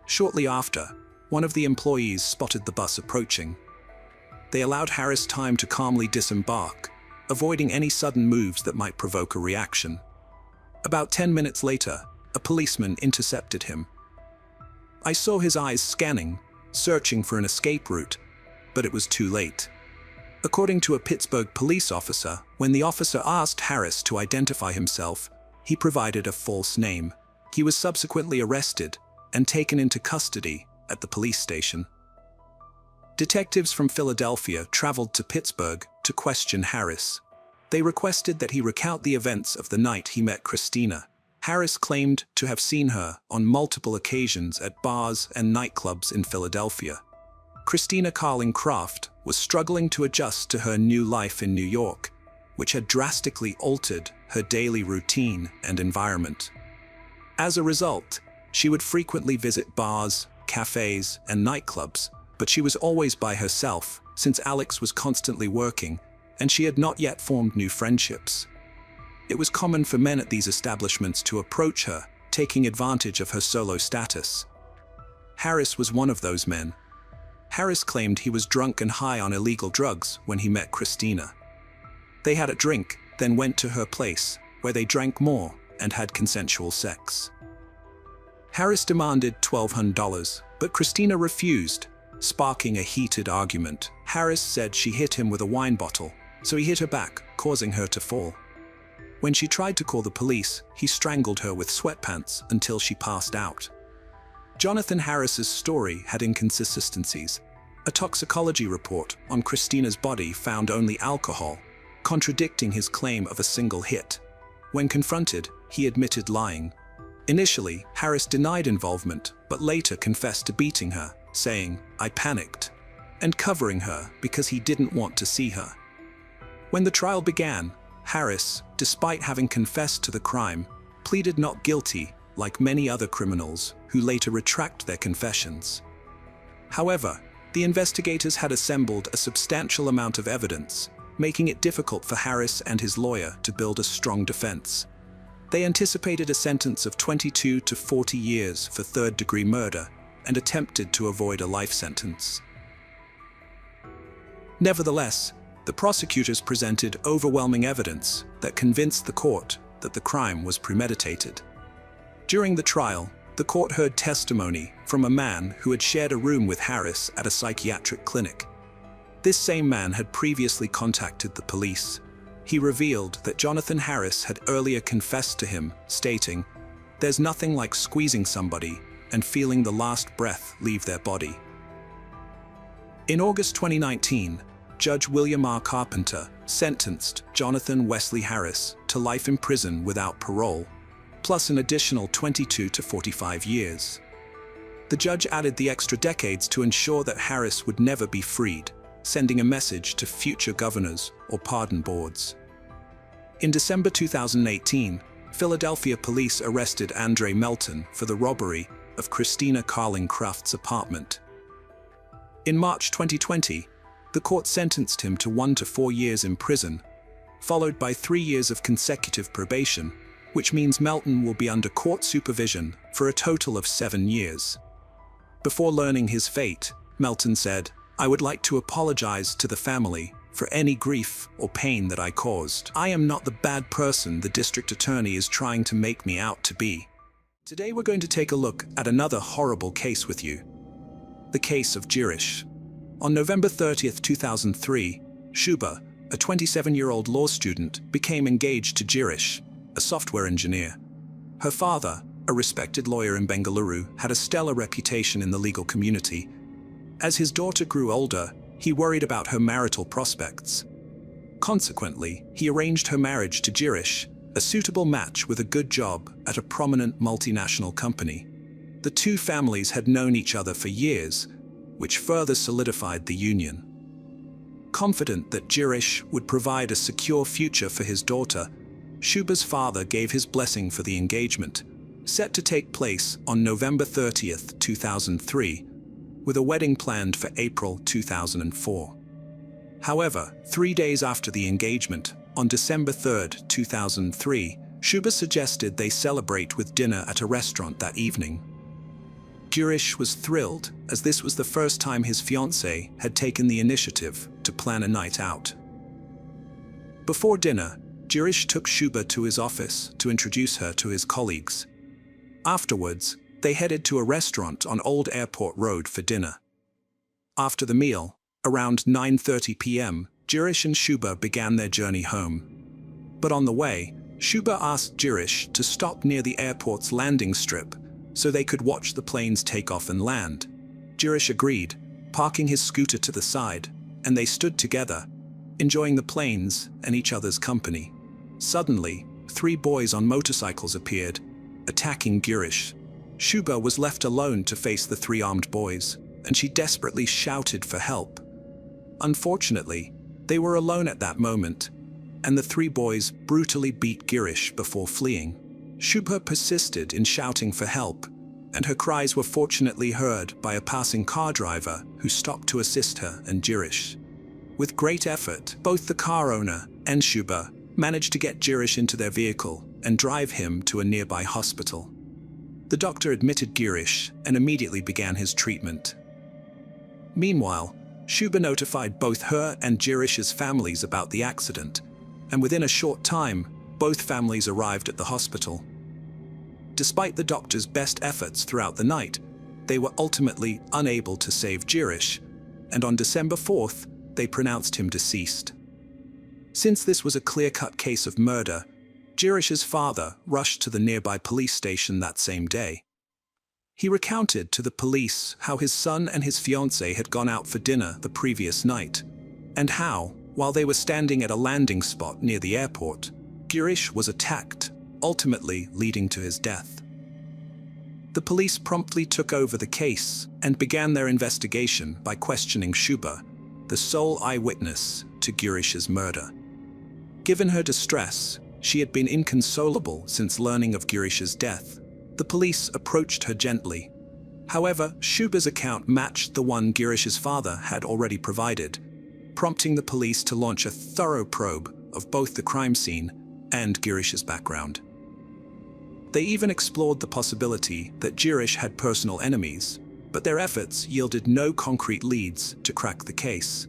Shortly after, one of the employees spotted the bus approaching. They allowed Harris time to calmly disembark, avoiding any sudden moves that might provoke a reaction. About 10 minutes later, a policeman intercepted him. I saw his eyes scanning, searching for an escape route, but it was too late. According to a Pittsburgh police officer, when the officer asked Harris to identify himself, he provided a false name. He was subsequently arrested and taken into custody at the police station. Detectives from Philadelphia traveled to Pittsburgh to question Harris. They requested that he recount the events of the night he met Christina. Harris claimed to have seen her on multiple occasions at bars and nightclubs in Philadelphia. Christina Carling Craft was struggling to adjust to her new life in New York, which had drastically altered her daily routine and environment. As a result, she would frequently visit bars, cafes, and nightclubs, but she was always by herself since Alex was constantly working and she had not yet formed new friendships. It was common for men at these establishments to approach her, taking advantage of her solo status. Harris was one of those men. Harris claimed he was drunk and high on illegal drugs when he met Christina. They had a drink, then went to her place, where they drank more and had consensual sex. Harris demanded $1,200, but Christina refused, sparking a heated argument. Harris said she hit him with a wine bottle, so he hit her back, causing her to fall. When she tried to call the police, he strangled her with sweatpants until she passed out. Jonathan Harris's story had inconsistencies. A toxicology report on Christina's body found only alcohol, contradicting his claim of a single hit. When confronted, he admitted lying. Initially, Harris denied involvement, but later confessed to beating her, saying, "I panicked," and covering her because he didn't want to see her. When the trial began, Harris, despite having confessed to the crime, pleaded not guilty, like many other criminals who later retract their confessions. However, the investigators had assembled a substantial amount of evidence, making it difficult for Harris and his lawyer to build a strong defense. They anticipated a sentence of 22 to 40 years for third-degree murder and attempted to avoid a life sentence. Nevertheless, the prosecutors presented overwhelming evidence that convinced the court that the crime was premeditated. During the trial, the court heard testimony from a man who had shared a room with Harris at a psychiatric clinic. This same man had previously contacted the police. He revealed that Jonathan Harris had earlier confessed to him, stating, "There's nothing like squeezing somebody and feeling the last breath leave their body." In August 2019, Judge William R. Carpenter sentenced Jonathan Wesley Harris to life in prison without parole, plus an additional 22 to 45 years. The judge added the extra decades to ensure that Harris would never be freed, sending a message to future governors or pardon boards. In December 2018, Philadelphia police arrested Andre Melton for the robbery of Christina Carling Craft's apartment. In March 2020, the court sentenced him to 1 to 4 years in prison, followed by 3 years of consecutive probation, which means Melton will be under court supervision for a total of 7 years. Before learning his fate, Melton said, "I would like to apologize to the family for any grief or pain that I caused. I am not the bad person the district attorney is trying to make me out to be." Today we're going to take a look at another horrible case with you. The case of Jirish. On November 30th, 2003, Shuba, a 27-year-old law student, became engaged to Girish, a software engineer. Her father, a respected lawyer in Bengaluru, had a stellar reputation in the legal community. As his daughter grew older, he worried about her marital prospects. Consequently, he arranged her marriage to Girish, a suitable match with a good job at a prominent multinational company. The two families had known each other for years, which further solidified the union. Confident that Girish would provide a secure future for his daughter, Shuba's father gave his blessing for the engagement, set to take place on November 30th, 2003, with a wedding planned for April 2004. However, 3 days after the engagement, on December 3rd, 2003, Shuba suggested they celebrate with dinner at a restaurant that evening. Girish was thrilled, as this was the first time his fiancée had taken the initiative to plan a night out. Before dinner, Girish took Shuba to his office to introduce her to his colleagues. Afterwards, they headed to a restaurant on Old Airport Road for dinner. After the meal, around 9:30 p.m., Girish and Shuba began their journey home. But on the way, Shuba asked Girish to stop near the airport's landing strip so they could watch the planes take off and land. Girish agreed, parking his scooter to the side, and they stood together, enjoying the planes and each other's company. Suddenly, 3 boys on motorcycles appeared, attacking Girish. Shuba was left alone to face the 3 armed boys, and she desperately shouted for help. Unfortunately, they were alone at that moment, and the 3 boys brutally beat Girish before fleeing. Shuba persisted in shouting for help, and her cries were fortunately heard by a passing car driver who stopped to assist her and Girish. With great effort, both the car owner and Shuba managed to get Girish into their vehicle and drive him to a nearby hospital. The doctor admitted Girish and immediately began his treatment. Meanwhile, Shuba notified both her and Girish's families about the accident, and within a short time, both families arrived at the hospital. Despite the doctor's best efforts throughout the night, they were ultimately unable to save Girish, and on December 4th, they pronounced him deceased. Since this was a clear-cut case of murder, Girish's father rushed to the nearby police station that same day. He recounted to the police how his son and his fiancée had gone out for dinner the previous night, and how, while they were standing at a landing spot near the airport, Girish was attacked, ultimately leading to his death. The police promptly took over the case and began their investigation by questioning Shuba, the sole eyewitness to Girish's murder. Given her distress, she had been inconsolable since learning of Girish's death. The police approached her gently. However, Shuba's account matched the one Girish's father had already provided, prompting the police to launch a thorough probe of both the crime scene and Girish's background. They even explored the possibility that Girish had personal enemies, but their efforts yielded no concrete leads to crack the case.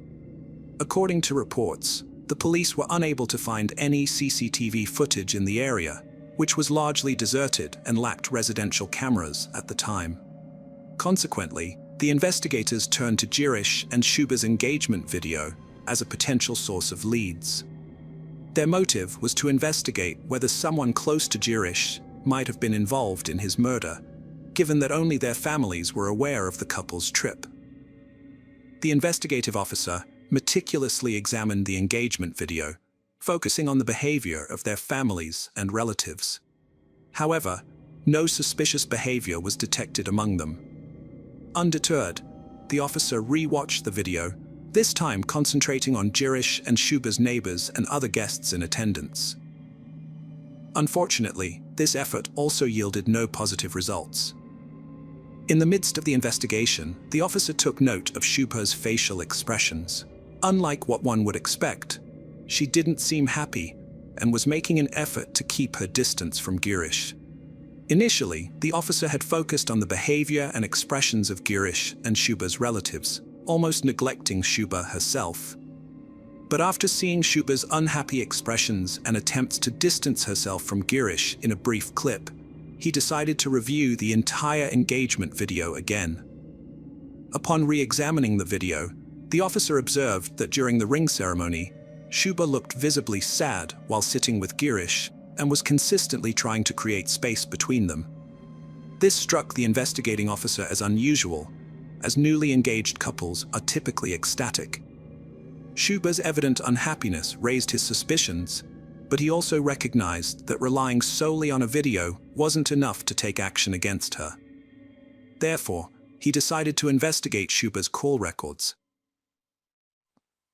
According to reports, the police were unable to find any CCTV footage in the area, which was largely deserted and lacked residential cameras at the time. Consequently, the investigators turned to Girish and Shuba's engagement video as a potential source of leads. Their motive was to investigate whether someone close to Girish might have been involved in his murder, given that only their families were aware of the couple's trip. The investigative officer meticulously examined the engagement video, focusing on the behavior of their families and relatives. However, no suspicious behavior was detected among them. Undeterred, the officer re-watched the video, this time concentrating on Girish and Shuba's neighbors and other guests in attendance. Unfortunately, this effort also yielded no positive results. In the midst of the investigation, the officer took note of Shuba's facial expressions. Unlike what one would expect, she didn't seem happy and was making an effort to keep her distance from Girish. Initially, the officer had focused on the behavior and expressions of Girish and Shuba's relatives, almost neglecting Shuba herself. But after seeing Shuba's unhappy expressions and attempts to distance herself from Girish in a brief clip, he decided to review the entire engagement video again. Upon re-examining the video, The officer observed that during the ring ceremony, Shuba looked visibly sad while sitting with Girish and was consistently trying to create space between them. This struck the investigating officer as unusual, as newly engaged couples are typically ecstatic. Shuba's evident unhappiness raised his suspicions, but he also recognized that relying solely on a video wasn't enough to take action against her. Therefore, he decided to investigate Shuba's call records.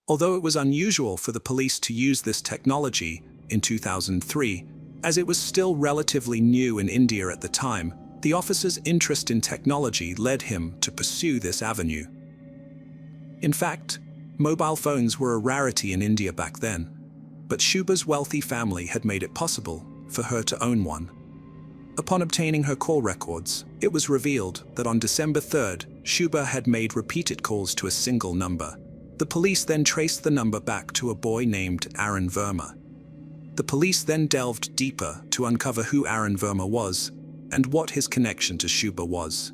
Although it was unusual for the police to use this technology in 2003, as it was still relatively new in India at the time, the officer's interest in technology led him to pursue this avenue. In fact, mobile phones were a rarity in India back then, but Shuba's wealthy family had made it possible for her to own one. Upon obtaining her call records, it was revealed that on December 3rd, Shuba had made repeated calls to a single number. The police then traced the number back to a boy named Aaron Verma. The police then delved deeper to uncover who Aaron Verma was and what his connection to Shuba was.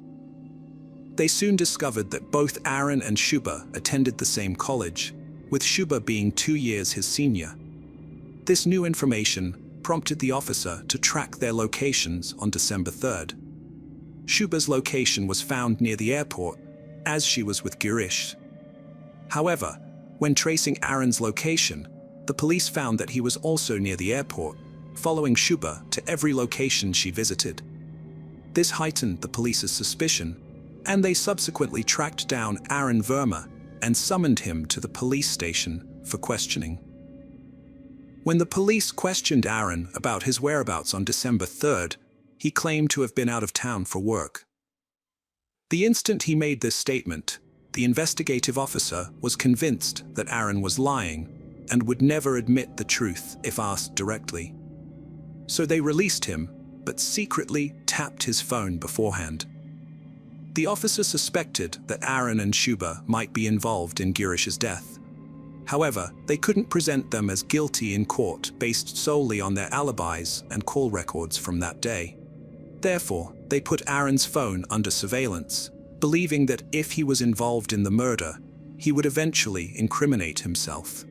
They soon discovered that both Aaron and Shuba attended the same college, with Shuba being 2 years his senior. This new information prompted the officer to track their locations on December 3rd. Shuba's location was found near the airport, as she was with Girish. However, when tracing Aaron's location, the police found that he was also near the airport, following Shuba to every location she visited. This heightened the police's suspicion, and they subsequently tracked down Aaron Verma and summoned him to the police station for questioning. When the police questioned Aaron about his whereabouts on December 3rd, he claimed to have been out of town for work. The instant he made this statement, the investigative officer was convinced that Aaron was lying and would never admit the truth if asked directly. So they released him, but secretly tapped his phone beforehand. The officer suspected that Aaron and Shuba might be involved in Girish's death. However, they couldn't present them as guilty in court based solely on their alibis and call records from that day. Therefore, they put Aaron's phone under surveillance, believing that if he was involved in the murder, he would eventually incriminate himself.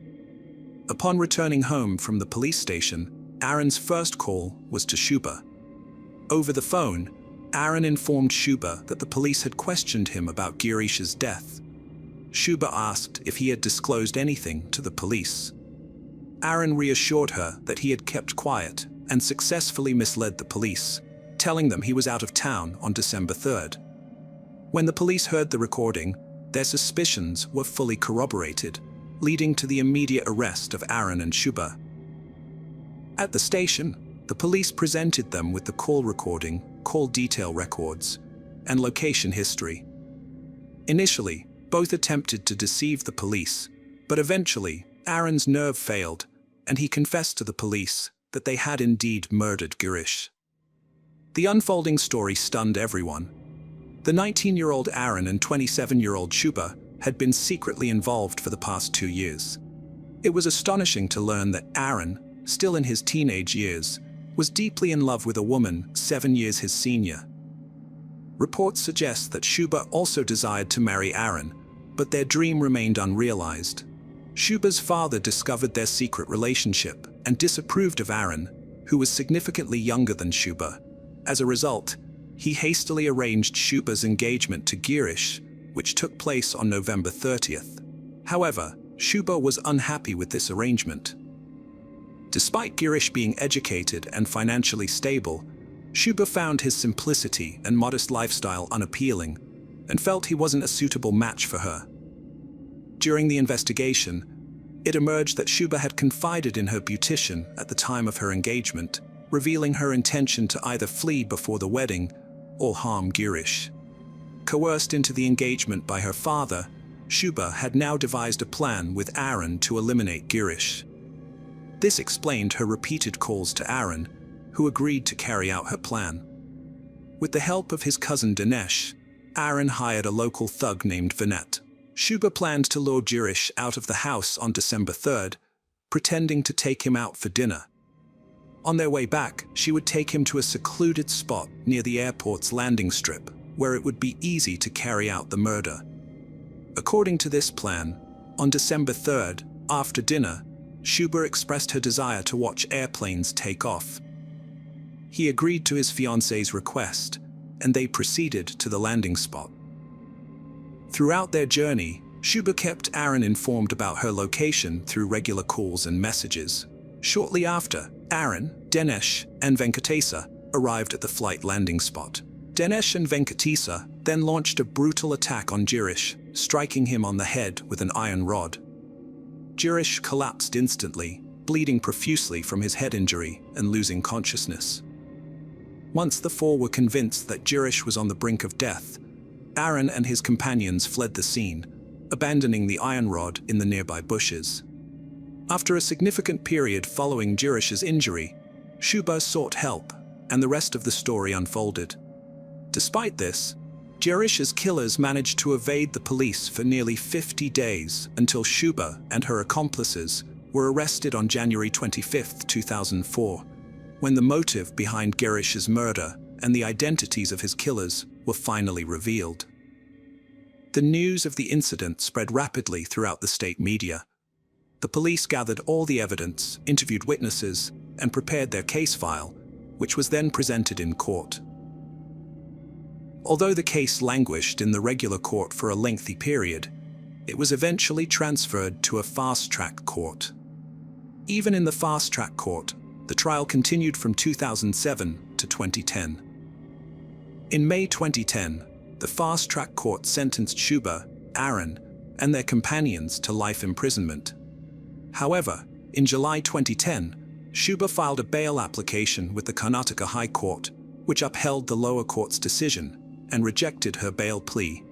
Upon returning home from the police station, Aaron's first call was to Shuba. Over the phone, Aaron informed Shuba that the police had questioned him about Girish's death. Shuba asked if he had disclosed anything to the police. Aaron reassured her that he had kept quiet and successfully misled the police, telling them he was out of town on December 3rd. When the police heard the recording, their suspicions were fully corroborated, leading to the immediate arrest of Aaron and Shuba. At the station, the police presented them with the call recording, call detail records, and location history. Initially, both attempted to deceive the police, but eventually, Aaron's nerve failed, and he confessed to the police that they had indeed murdered Girish. The unfolding story stunned everyone. The 19-year-old Aaron and 27-year-old Shuba had been secretly involved for the past 2 years. It was astonishing to learn that Aaron, still in his teenage years, was deeply in love with a woman 7 years his senior. Reports suggest that Shuba also desired to marry Aaron, but their dream remained unrealized. Shuba's father discovered their secret relationship and disapproved of Aaron, who was significantly younger than Shuba. As a result, he hastily arranged Shuba's engagement to Girish, which took place on November 30th. However, Shuba was unhappy with this arrangement. Despite Girish being educated and financially stable, Shuba found his simplicity and modest lifestyle unappealing and felt he wasn't a suitable match for her. During the investigation, it emerged that Shuba had confided in her beautician at the time of her engagement, revealing her intention to either flee before the wedding or harm Girish. Coerced into the engagement by her father, Shuba had now devised a plan with Aaron to eliminate Girish. This explained her repeated calls to Aaron, who agreed to carry out her plan. With the help of his cousin Dinesh, Aaron hired a local thug named Vinay. Shuba planned to lure Girish out of the house on December 3rd, pretending to take him out for dinner. On their way back, she would take him to a secluded spot near the airport's landing strip, where it would be easy to carry out the murder. According to this plan, On December 3rd, after dinner, Shuba expressed her desire to watch airplanes take off. He agreed to his fiancée's request, and they proceeded to the landing spot. Throughout their journey, Shuba kept Aaron informed about her location through regular calls and messages. Shortly after, Aaron, Dinesh, and Venkatesa arrived at the flight landing spot. Dinesh and Venkatesa then launched a brutal attack on Girish, striking him on the head with an iron rod. Girish collapsed instantly, bleeding profusely from his head injury and losing consciousness. Once the four were convinced that Girish was on the brink of death, Aaron and his companions fled the scene, abandoning the iron rod in the nearby bushes. After a significant period following Girish's injury, Shuba sought help, and the rest of the story unfolded. Despite this, Girish's killers managed to evade the police for nearly 50 days until Shuba and her accomplices were arrested on January 25, 2004, when the motive behind Girish's murder and the identities of his killers were finally revealed. The news of the incident spread rapidly throughout the state media. The police gathered all the evidence, interviewed witnesses, and prepared their case file, which was then presented in court. Although the case languished in the regular court for a lengthy period, it was eventually transferred to a fast-track court. Even in the fast-track court, the trial continued from 2007 to 2010. In May 2010, the fast-track court sentenced Shuba, Aaron, and their companions to life imprisonment. However, in July 2010, Shuba filed a bail application with the Karnataka High Court, which upheld the lower court's decision and rejected her bail plea.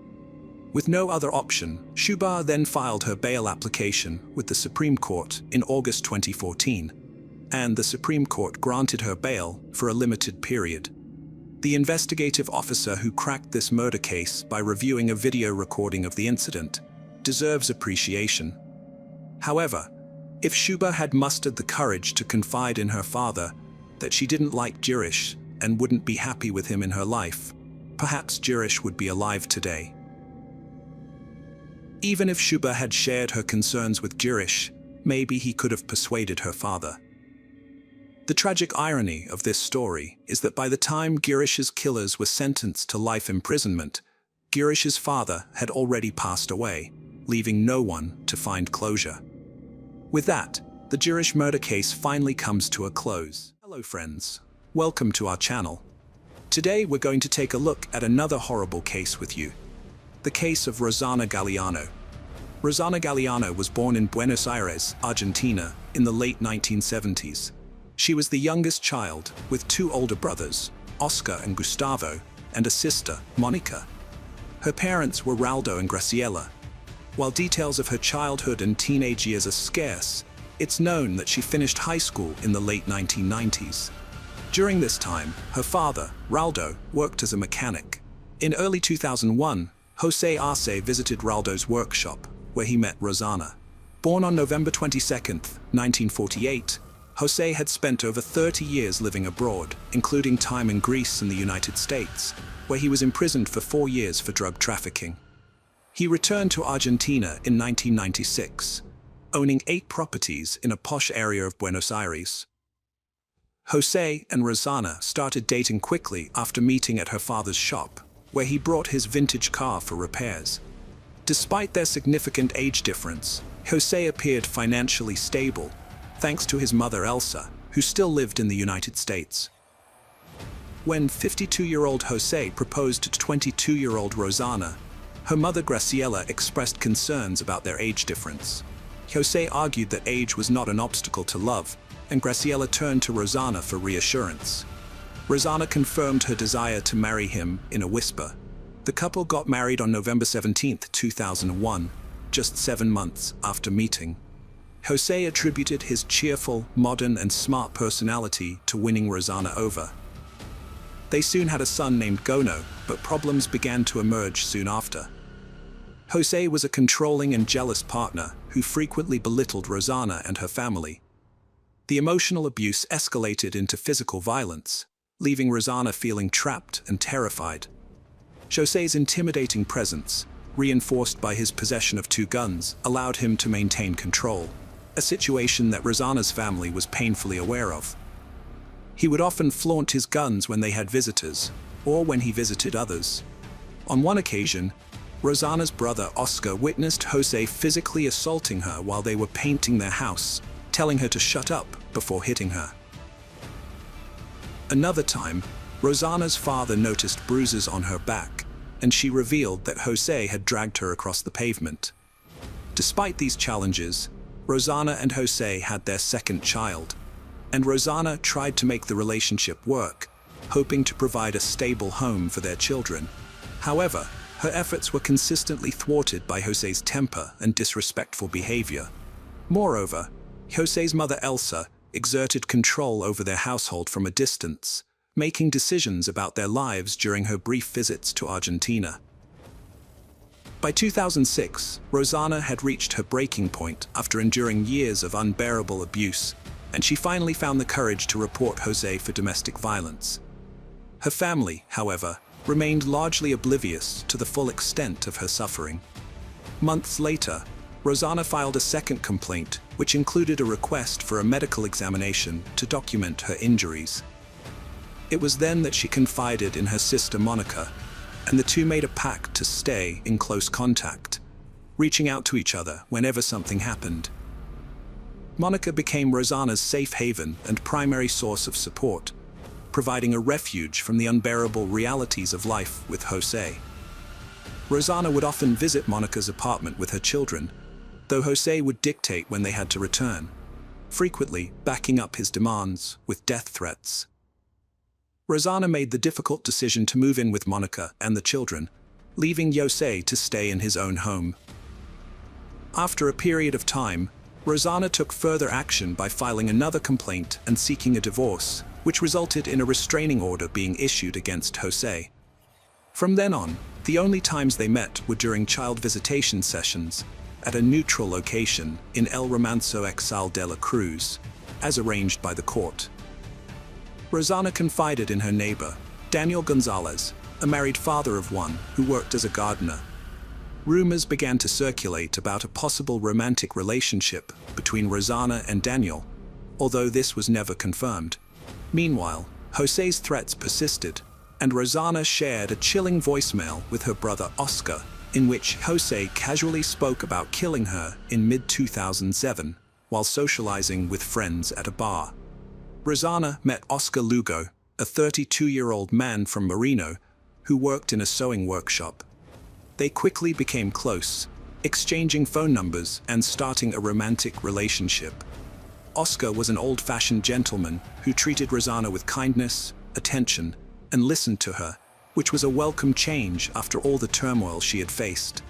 With no other option, Shuba then filed her bail application with the Supreme Court in August 2014, and the Supreme Court granted her bail for a limited period. The investigative officer who cracked this murder case by reviewing a video recording of the incident deserves appreciation. However, if Shuba had mustered the courage to confide in her father that she didn't like Girish and wouldn't be happy with him in her life, perhaps Girish would be alive today. Even if Shuba had shared her concerns with Girish, maybe he could have persuaded her father. The tragic irony of this story is that by the time Girish's killers were sentenced to life imprisonment, Girish's father had already passed away, leaving no one to find closure. With that, the Girish murder case finally comes to a close. Hello friends, welcome to our channel. Today we're going to take a look at another horrible case with you. The case of Rossana Galliano. Rossana Galliano was born in Buenos Aires, Argentina, in the late 1970s. She was the youngest child, with two older brothers, Oscar and Gustavo, and a sister, Monica. Her parents were Raldo and Graciela. While details of her childhood and teenage years are scarce, it's known that she finished high school in the late 1990s. During this time, her father, Raldo, worked as a mechanic. In early 2001, Jose Arce visited Raldo's workshop, where he met Rossana. Born on November 22, 1948, Jose had spent over 30 years living abroad, including time in Greece and the United States, where he was imprisoned for 4 years for drug trafficking. He returned to Argentina in 1996, owning 8 properties in a posh area of Buenos Aires. Jose and Rossana started dating quickly after meeting at her father's shop, where he brought his vintage car for repairs. Despite their significant age difference, Jose appeared financially stable, thanks to his mother Elsa, who still lived in the United States. When 52-year-old Jose proposed to 22-year-old Rossana, her mother Graciela expressed concerns about their age difference. Jose argued that age was not an obstacle to love, and Graciela turned to Rossana for reassurance. Rossana confirmed her desire to marry him in a whisper. The couple got married on November 17, 2001, just 7 months after meeting. Jose attributed his cheerful, modern, and smart personality to winning Rossana over. They soon had a son named Gono, but problems began to emerge soon after. Jose was a controlling and jealous partner who frequently belittled Rossana and her family. The emotional abuse escalated into physical violence, leaving Rossana feeling trapped and terrified. Jose's intimidating presence, reinforced by his possession of 2 guns, allowed him to maintain control, a situation that Rosanna's family was painfully aware of. He would often flaunt his guns when they had visitors, or when he visited others. On one occasion, Rosanna's brother Oscar witnessed Jose physically assaulting her while they were painting their house, telling her to shut up before hitting her. Another time, Rosanna's father noticed bruises on her back, and she revealed that Jose had dragged her across the pavement. Despite these challenges, Rosanna and Jose had their second child, and Rosanna tried to make the relationship work, hoping to provide a stable home for their children. However, her efforts were consistently thwarted by Jose's temper and disrespectful behavior. Moreover, Jose's mother Elsa exerted control over their household from a distance, making decisions about their lives during her brief visits to Argentina. By 2006, Rosanna had reached her breaking point after enduring years of unbearable abuse, and she finally found the courage to report Jose for domestic violence. Her family, however, remained largely oblivious to the full extent of her suffering. Months later, Rosanna filed a second complaint, which included a request for a medical examination to document her injuries. It was then that she confided in her sister Monica, and the two made a pact to stay in close contact, reaching out to each other whenever something happened. Monica became Rosanna's safe haven and primary source of support, providing a refuge from the unbearable realities of life with Jose. Rosanna would often visit Monica's apartment with her children, though Jose would dictate when they had to return, frequently backing up his demands with death threats. Rosanna made the difficult decision to move in with Monica and the children, leaving Jose to stay in his own home. After a period of time, Rosanna took further action by filing another complaint and seeking a divorce, which resulted in a restraining order being issued against Jose. From then on, the only times they met were during child visitation sessions at a neutral location in El Romanzo Exal de la Cruz, as arranged by the court. Rosanna confided in her neighbor, Daniel Gonzalez, a married father of one who worked as a gardener. Rumors began to circulate about a possible romantic relationship between Rosanna and Daniel, although this was never confirmed. Meanwhile, Jose's threats persisted, and Rosanna shared a chilling voicemail with her brother Oscar, in which Jose casually spoke about killing her in mid-2007 while socializing with friends at a bar. Rosanna met Oscar Lugo, a 32-year-old man from Marino who worked in a sewing workshop. They quickly became close, exchanging phone numbers and starting a romantic relationship. Oscar was an old-fashioned gentleman who treated Rosanna with kindness, attention, and listened to her, which was a welcome change after all the turmoil she had faced.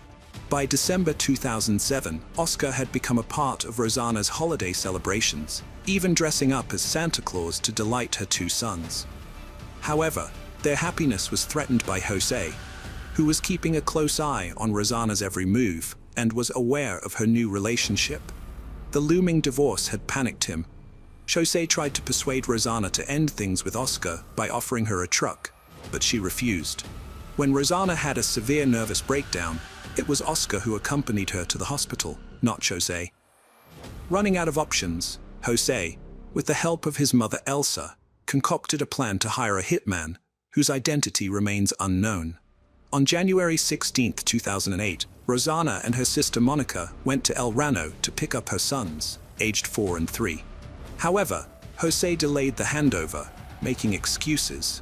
By December 2007, Oscar had become a part of Rosanna's holiday celebrations, even dressing up as Santa Claus to delight her 2 sons. However, their happiness was threatened by Jose, who was keeping a close eye on Rosanna's every move and was aware of her new relationship. The looming divorce had panicked him. Jose tried to persuade Rosanna to end things with Oscar by offering her a truck, but she refused. When Rosanna had a severe nervous breakdown, it was Oscar who accompanied her to the hospital, not Jose. Running out of options, Jose, with the help of his mother Elsa, concocted a plan to hire a hitman, whose identity remains unknown. On January 16, 2008, Rosanna and her sister Monica went to El Rano to pick up her sons, aged 4 and 3. However, Jose delayed the handover, making excuses.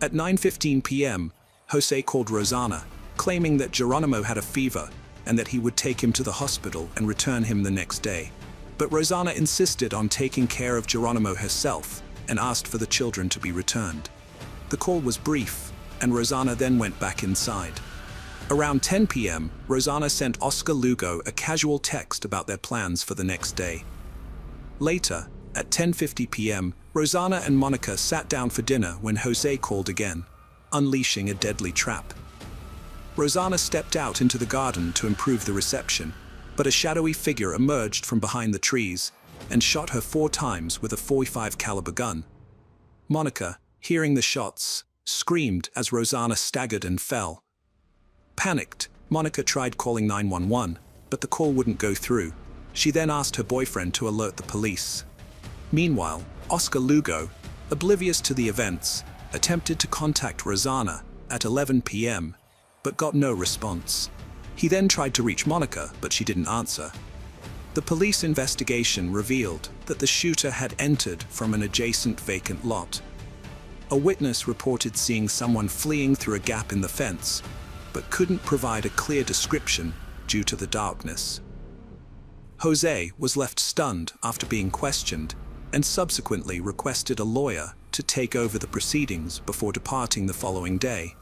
At 9:15 p.m., Jose called Rosanna, claiming that Geronimo had a fever and that he would take him to the hospital and return him the next day. But Rosanna insisted on taking care of Geronimo herself and asked for the children to be returned. The call was brief, and Rosanna then went back inside. Around 10 p.m., Rosanna sent Oscar Lugo a casual text about their plans for the next day. Later, at 10:50 p.m., Rosanna and Monica sat down for dinner when Jose called again, unleashing a deadly trap. Rosanna stepped out into the garden to improve the reception, but a shadowy figure emerged from behind the trees and shot her 4 times with a .45 caliber gun. Monica, hearing the shots, screamed as Rosanna staggered and fell. Panicked, Monica tried calling 911, but the call wouldn't go through. She then asked her boyfriend to alert the police. Meanwhile, Oscar Lugo, oblivious to the events, attempted to contact Rosanna at 11 p.m., but got no response. He then tried to reach Monica, but she didn't answer. The police investigation revealed that the shooter had entered from an adjacent vacant lot. A witness reported seeing someone fleeing through a gap in the fence, but couldn't provide a clear description due to the darkness. Jose was left stunned after being questioned and subsequently requested a lawyer to take over the proceedings before departing the following day.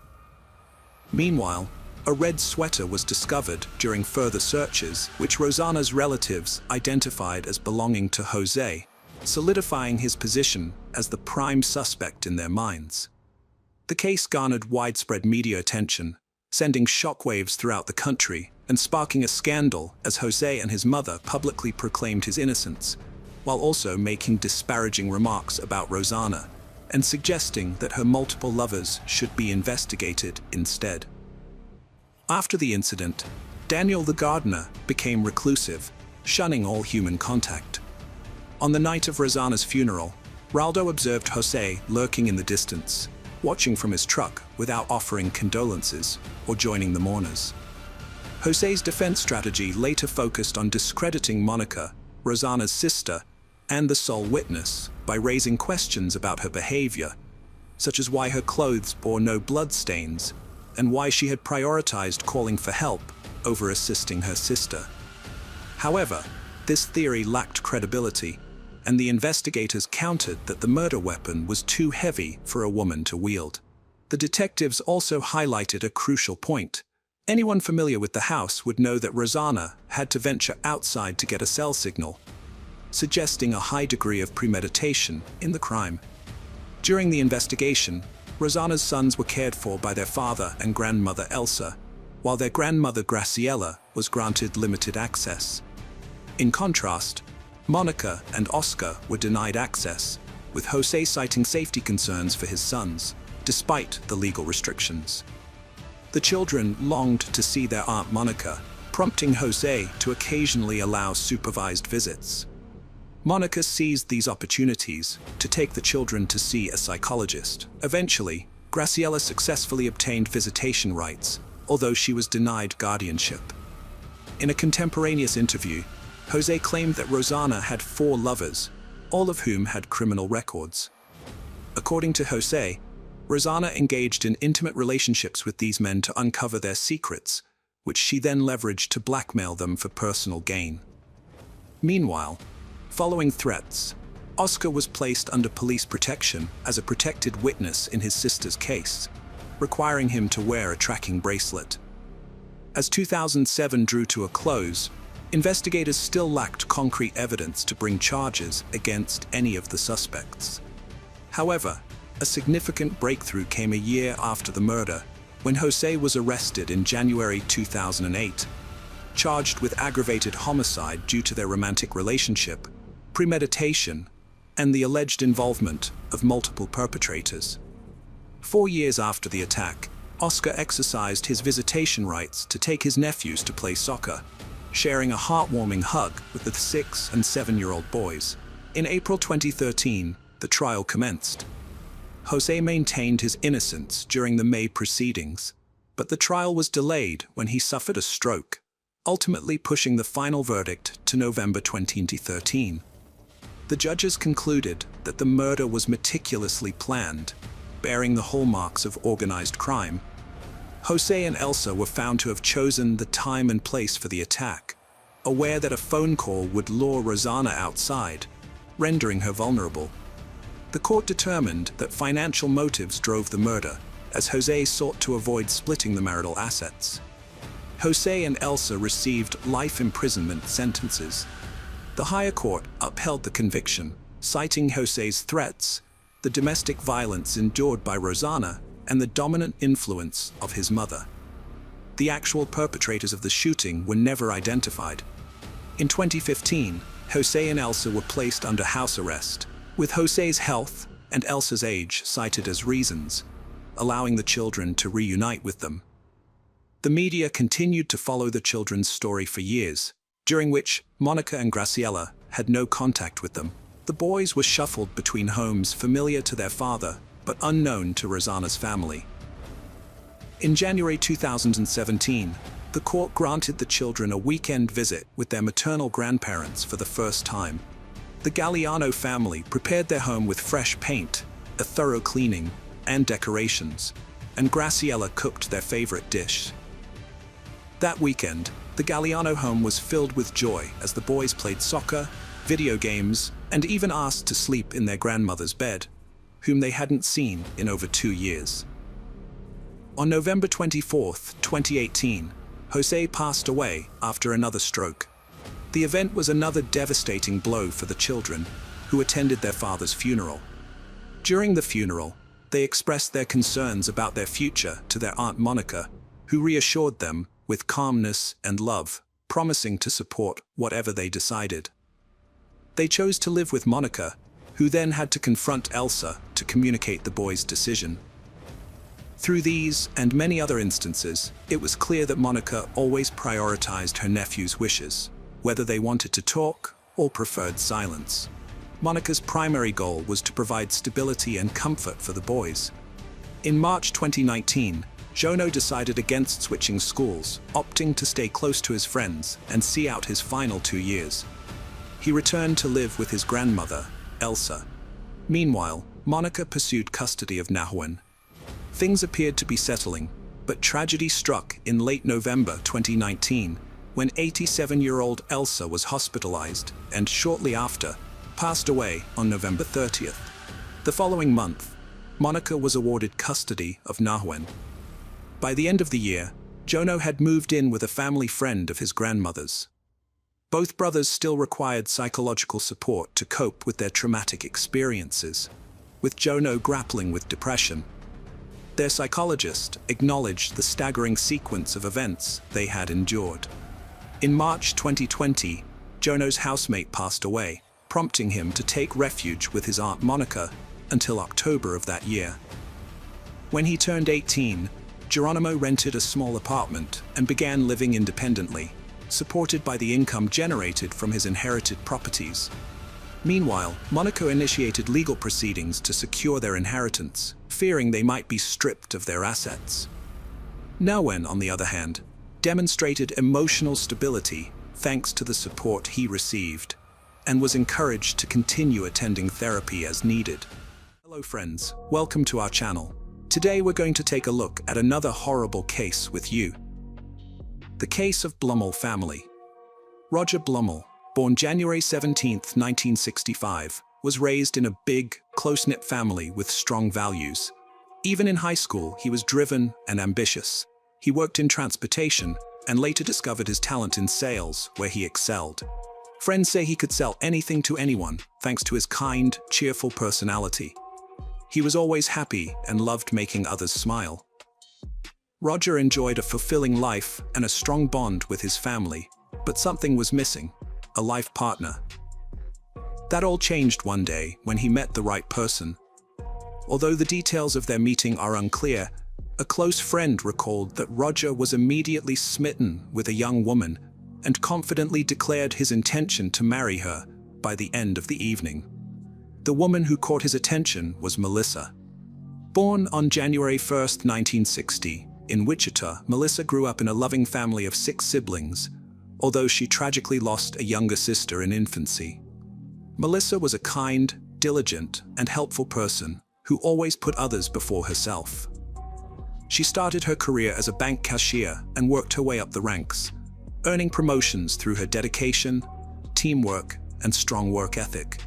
Meanwhile, a red sweater was discovered during further searches, which Rosanna's relatives identified as belonging to Jose, solidifying his position as the prime suspect in their minds. The case garnered widespread media attention, sending shockwaves throughout the country and sparking a scandal as Jose and his mother publicly proclaimed his innocence, while also making disparaging remarks about Rosanna and suggesting that her multiple lovers should be investigated instead. After the incident, Daniel the gardener became reclusive, shunning all human contact. On the night of Rosanna's funeral, Raldo observed Jose lurking in the distance, watching from his truck without offering condolences or joining the mourners. Jose's defense strategy later focused on discrediting Monica, Rosanna's sister, and the sole witness by raising questions about her behavior, such as why her clothes bore no bloodstains and why she had prioritized calling for help over assisting her sister. However, this theory lacked credibility, and the investigators countered that the murder weapon was too heavy for a woman to wield. The detectives also highlighted a crucial point. Anyone familiar with the house would know that Rosanna had to venture outside to get a cell signal, suggesting a high degree of premeditation in the crime. During the investigation, Rosanna's sons were cared for by their father and grandmother Elsa, while their grandmother Graciela was granted limited access. In contrast, Monica and Oscar were denied access, with Jose citing safety concerns for his sons, despite the legal restrictions. The children longed to see their Aunt Monica, prompting Jose to occasionally allow supervised visits. Monica seized these opportunities to take the children to see a psychologist. Eventually, Graciela successfully obtained visitation rights, although she was denied guardianship. In a contemporaneous interview, Jose claimed that Rosanna had 4 lovers, all of whom had criminal records. According to Jose, Rosanna engaged in intimate relationships with these men to uncover their secrets, which she then leveraged to blackmail them for personal gain. Meanwhile, following threats, Oscar was placed under police protection as a protected witness in his sister's case, requiring him to wear a tracking bracelet. As 2007 drew to a close, investigators still lacked concrete evidence to bring charges against any of the suspects. However, a significant breakthrough came a year after the murder, when Jose was arrested in January 2008, charged with aggravated homicide due to their romantic relationship, premeditation, and the alleged involvement of multiple perpetrators. 4 years after the attack, Oscar exercised his visitation rights to take his nephews to play soccer, sharing a heartwarming hug with the 6- and 7-year-old boys. In April 2013, the trial commenced. Jose maintained his innocence during the May proceedings, but the trial was delayed when he suffered a stroke, ultimately pushing the final verdict to November 2013. The judges concluded that the murder was meticulously planned, bearing the hallmarks of organized crime. Jose and Elsa were found to have chosen the time and place for the attack, aware that a phone call would lure Rosanna outside, rendering her vulnerable. The court determined that financial motives drove the murder, as Jose sought to avoid splitting the marital assets. Jose and Elsa received life imprisonment sentences. The higher court upheld the conviction, citing Jose's threats, the domestic violence endured by Rosanna, and the dominant influence of his mother. The actual perpetrators of the shooting were never identified. In 2015, Jose and Elsa were placed under house arrest, with Jose's health and Elsa's age cited as reasons, allowing the children to reunite with them. The media continued to follow the children's story for years, during which Monica and Graciela had no contact with them. The boys were shuffled between homes familiar to their father, but unknown to Rosanna's family. In January 2017, the court granted the children a weekend visit with their maternal grandparents for the first time. The Galliano family prepared their home with fresh paint, a thorough cleaning, and decorations, and Graciela cooked their favorite dish. That weekend, the Galliano home was filled with joy as the boys played soccer, video games, and even asked to sleep in their grandmother's bed, whom they hadn't seen in over 2 years. On November 24, 2018, Jose passed away after another stroke. The event was another devastating blow for the children, who attended their father's funeral. During the funeral, they expressed their concerns about their future to their Aunt Monica, who reassured them with calmness and love, promising to support whatever they decided. They chose to live with Monica, who then had to confront Elsa to communicate the boys' decision. Through these and many other instances, it was clear that Monica always prioritized her nephew's wishes, whether they wanted to talk or preferred silence. Monica's primary goal was to provide stability and comfort for the boys. In March 2019, Jono decided against switching schools, opting to stay close to his friends and see out his final 2 years. He returned to live with his grandmother, Elsa. Meanwhile, Monica pursued custody of Nahuan. Things appeared to be settling, but tragedy struck in late November 2019 when 87-year-old Elsa was hospitalized and shortly after passed away on November 30th. The following month, Monica was awarded custody of Nahuan. By the end of the year, Jono had moved in with a family friend of his grandmother's. Both brothers still required psychological support to cope with their traumatic experiences, with Jono grappling with depression. Their psychologist acknowledged the staggering sequence of events they had endured. In March 2020, Jono's housemate passed away, prompting him to take refuge with his Aunt Monica until October of that year. When he turned 18, Geronimo rented a small apartment and began living independently, supported by the income generated from his inherited properties. Meanwhile, Monica initiated legal proceedings to secure their inheritance, fearing they might be stripped of their assets. Nahuan, on the other hand, demonstrated emotional stability thanks to the support he received, and was encouraged to continue attending therapy as needed. Hello friends, welcome to our channel. Today we're going to take a look at another horrible case with you. The case of Blumel family. Roger Blumel, born January 17, 1965, was raised in a big, close-knit family with strong values. Even in high school, he was driven and ambitious. He worked in transportation and later discovered his talent in sales, where he excelled. Friends say he could sell anything to anyone, thanks to his kind, cheerful personality. He was always happy and loved making others smile. Roger enjoyed a fulfilling life and a strong bond with his family, but something was missing: a life partner. That all changed one day when he met the right person. Although the details of their meeting are unclear, a close friend recalled that Roger was immediately smitten with a young woman and confidently declared his intention to marry her by the end of the evening. The woman who caught his attention was Melissa. Born on January 1, 1960, in Wichita, Melissa grew up in a loving family of 6 siblings, although she tragically lost a younger sister in infancy. Melissa was a kind, diligent, and helpful person who always put others before herself. She started her career as a bank cashier and worked her way up the ranks, earning promotions through her dedication, teamwork, and strong work ethic.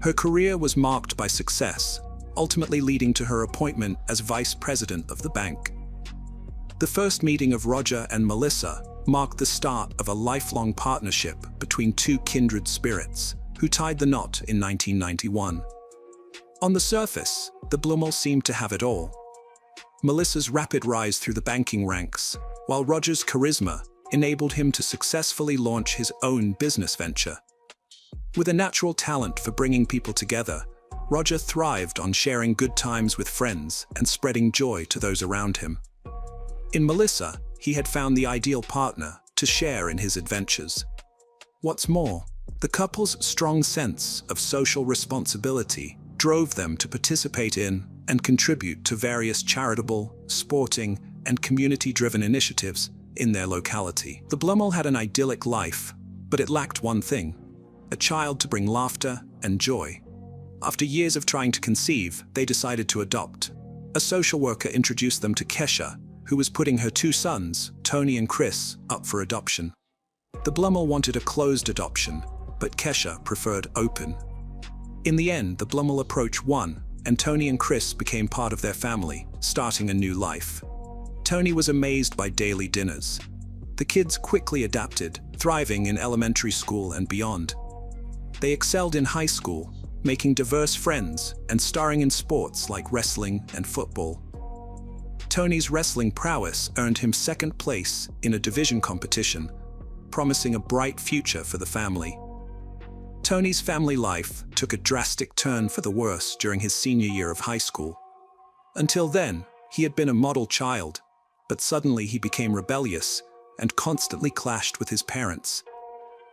Her career was marked by success, ultimately leading to her appointment as vice president of the bank. The first meeting of Roger and Melissa marked the start of a lifelong partnership between 2 kindred spirits, who tied the knot in 1991. On the surface, the Blumels seemed to have it all. Melissa's rapid rise through the banking ranks, while Roger's charisma enabled him to successfully launch his own business venture. With a natural talent for bringing people together, Roger thrived on sharing good times with friends and spreading joy to those around him. In Melissa, he had found the ideal partner to share in his adventures. What's more, the couple's strong sense of social responsibility drove them to participate in and contribute to various charitable, sporting, and community-driven initiatives in their locality. The Blummel had an idyllic life, but it lacked one thing: a child to bring laughter and joy. After years of trying to conceive, they decided to adopt. A social worker introduced them to Kesha, who was putting her two sons, Tony and Chris, up for adoption. The Blummel wanted a closed adoption, but Kesha preferred open. In the end, the Blummel approach won, and Tony and Chris became part of their family, starting a new life. Tony was amazed by daily dinners. The kids quickly adapted, thriving in elementary school and beyond. They excelled in high school, making diverse friends and starring in sports like wrestling and football. Tony's wrestling prowess earned him second place in a division competition, promising a bright future for the family. Tony's family life took a drastic turn for the worse during his senior year of high school. Until then, he had been a model child, but suddenly he became rebellious and constantly clashed with his parents,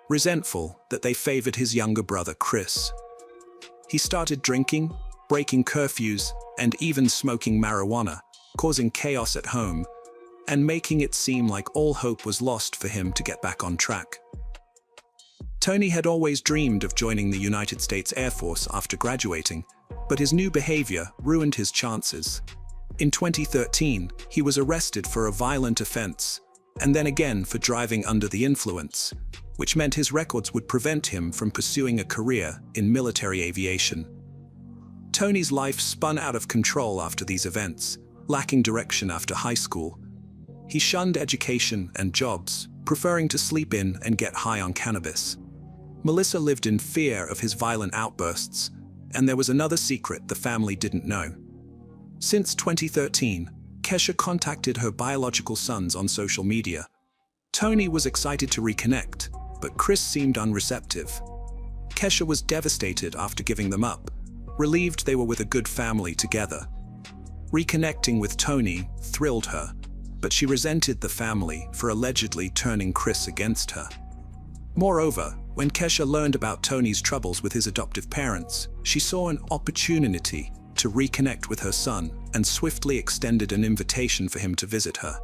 resentful that they favored his younger brother, Chris. He started drinking, breaking curfews, and even smoking marijuana, causing chaos at home and making it seem like all hope was lost for him to get back on track. Tony had always dreamed of joining the United States Air Force after graduating, but his new behavior ruined his chances. In 2013, he was arrested for a violent offense, and then again for driving under the influence, which meant his records would prevent him from pursuing a career in military aviation. Tony's life spun out of control after these events, lacking direction after high school. He shunned education and jobs, preferring to sleep in and get high on cannabis. Melissa lived in fear of his violent outbursts, and there was another secret the family didn't know. Since 2013, Kesha contacted her biological sons on social media. Tony was excited to reconnect, but Chris seemed unreceptive. Kesha was devastated after giving them up, relieved they were with a good family together. Reconnecting with Tony thrilled her, but she resented the family for allegedly turning Chris against her. Moreover, when Kesha learned about Tony's troubles with his adoptive parents, she saw an opportunity to reconnect with her son and swiftly extended an invitation for him to visit her.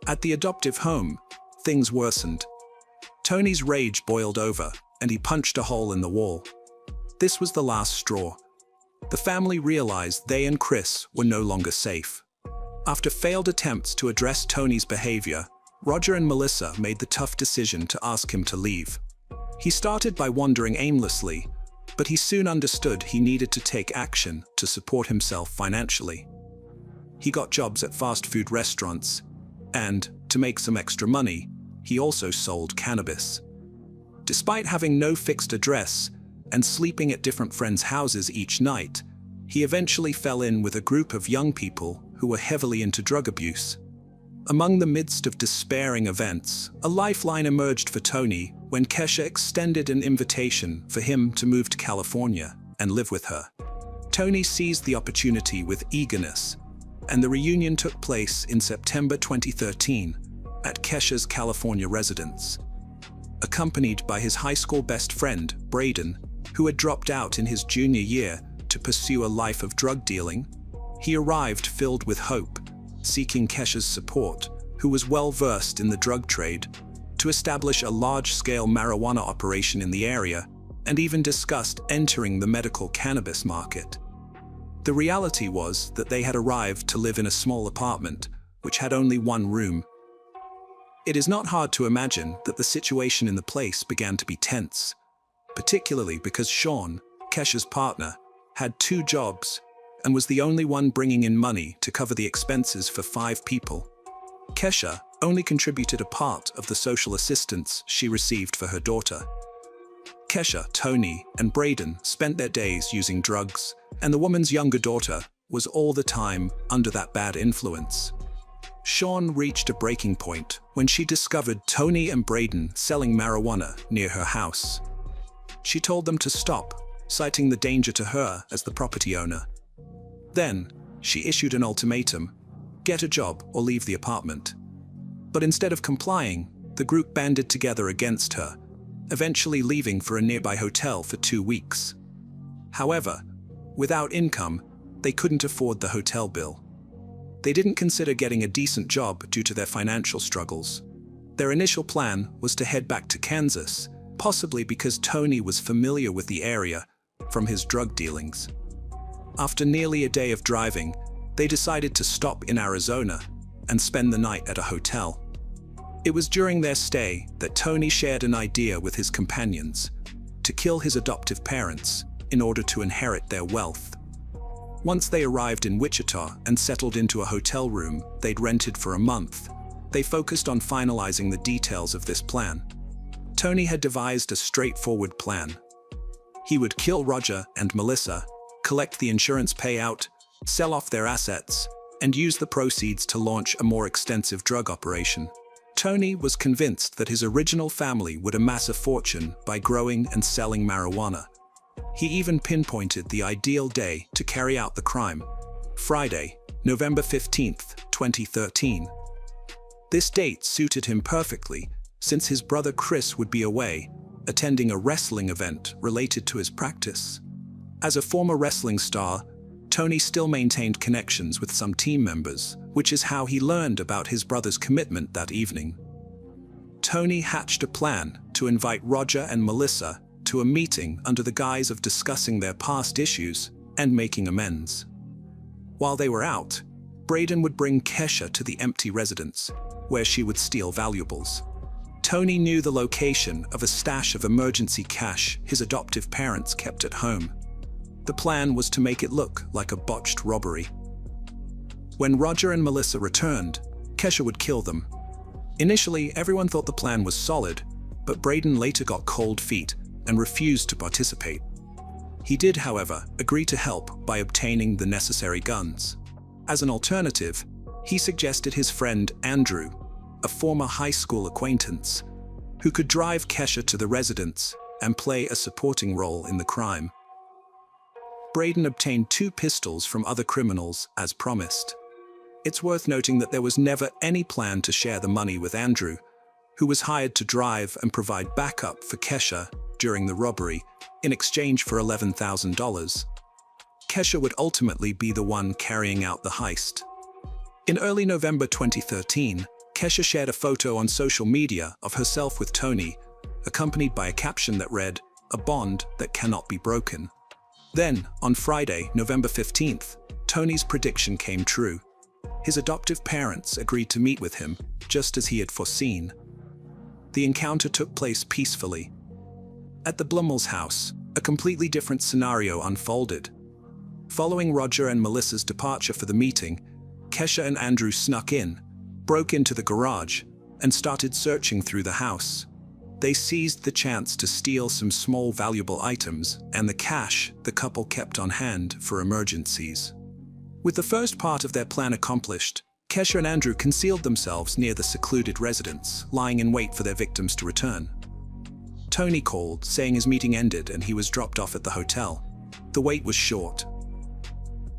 At the adoptive home, things worsened. Tony's rage boiled over, and he punched a hole in the wall. This was the last straw. The family realized they and Chris were no longer safe. After failed attempts to address Tony's behavior, Roger and Melissa made the tough decision to ask him to leave. He started by wandering aimlessly, but he soon understood he needed to take action to support himself financially. He got jobs at fast food restaurants, and, to make some extra money, he also sold cannabis. Despite having no fixed address and sleeping at different friends' houses each night, he eventually fell in with a group of young people who were heavily into drug abuse. Among the midst of despairing events, a lifeline emerged for Tony when Kesha extended an invitation for him to move to California and live with her. Tony seized the opportunity with eagerness, and the reunion took place in September 2013 at Kesha's California residence. Accompanied by his high school best friend, Braden, who had dropped out in his junior year to pursue a life of drug dealing, he arrived filled with hope, seeking Kesha's support, who was well-versed in the drug trade, to establish a large-scale marijuana operation in the area, and even discussed entering the medical cannabis market. The reality was that they had arrived to live in a small apartment, which had only one room. It is not hard to imagine that the situation in the place began to be tense, particularly because Sean, Kesha's partner, had 2 jobs and was the only one bringing in money to cover the expenses for 5 people. Kesha only contributed a part of the social assistance she received for her daughter. Kesha, Tony, and Braden spent their days using drugs, and the woman's younger daughter was all the time under that bad influence. Sean reached a breaking point when she discovered Tony and Braden selling marijuana near her house. She told them to stop, citing the danger to her as the property owner. Then, she issued an ultimatum: get a job or leave the apartment. But instead of complying, the group banded together against her, eventually leaving for a nearby hotel for 2 weeks. However, without income, they couldn't afford the hotel bill. They didn't consider getting a decent job due to their financial struggles. Their initial plan was to head back to Kansas, possibly because Tony was familiar with the area from his drug dealings. After nearly a day of driving, they decided to stop in Arizona and spend the night at a hotel. It was during their stay that Tony shared an idea with his companions to kill his adoptive parents in order to inherit their wealth. Once they arrived in Wichita and settled into a hotel room they'd rented for a month, they focused on finalizing the details of this plan. Tony had devised a straightforward plan. He would kill Roger and Melissa, collect the insurance payout, sell off their assets, and use the proceeds to launch a more extensive drug operation. Tony was convinced that his original family would amass a fortune by growing and selling marijuana. He even pinpointed the ideal day to carry out the crime: Friday, November 15th, 2013. This date suited him perfectly, since his brother Chris would be away, attending a wrestling event related to his practice. As a former wrestling star, Tony still maintained connections with some team members, which is how he learned about his brother's commitment that evening. Tony hatched a plan to invite Roger and Melissa to a meeting under the guise of discussing their past issues and making amends. While they were out, Braden would bring Kesha to the empty residence, where she would steal valuables. Tony knew the location of a stash of emergency cash his adoptive parents kept at home. The plan was to make it look like a botched robbery. When Roger and Melissa returned, Kesha would kill them. Initially, everyone thought the plan was solid, but Braden later got cold feet and refused to participate. He did, however, agree to help by obtaining the necessary guns. As an alternative, he suggested his friend Andrew, a former high school acquaintance, who could drive Kesha to the residence and play a supporting role in the crime. Braden obtained 2 pistols from other criminals as promised. It's worth noting that there was never any plan to share the money with Andrew, who was hired to drive and provide backup for Kesha during the robbery in exchange for $11,000. Kesha would ultimately be the one carrying out the heist. In early November 2013, Kesha shared a photo on social media of herself with Tony, accompanied by a caption that read, "A bond that cannot be broken." Then, on Friday, November 15th, Tony's prediction came true. His adoptive parents agreed to meet with him, just as he had foreseen. The encounter took place peacefully. At the Blummel's house, a completely different scenario unfolded. Following Roger and Melissa's departure for the meeting, Kesha and Andrew snuck in, broke into the garage, and started searching through the house. They seized the chance to steal some small valuable items and the cash the couple kept on hand for emergencies. With the first part of their plan accomplished, Kesha and Andrew concealed themselves near the secluded residence, lying in wait for their victims to return. Tony called, saying his meeting ended and he was dropped off at the hotel. The wait was short.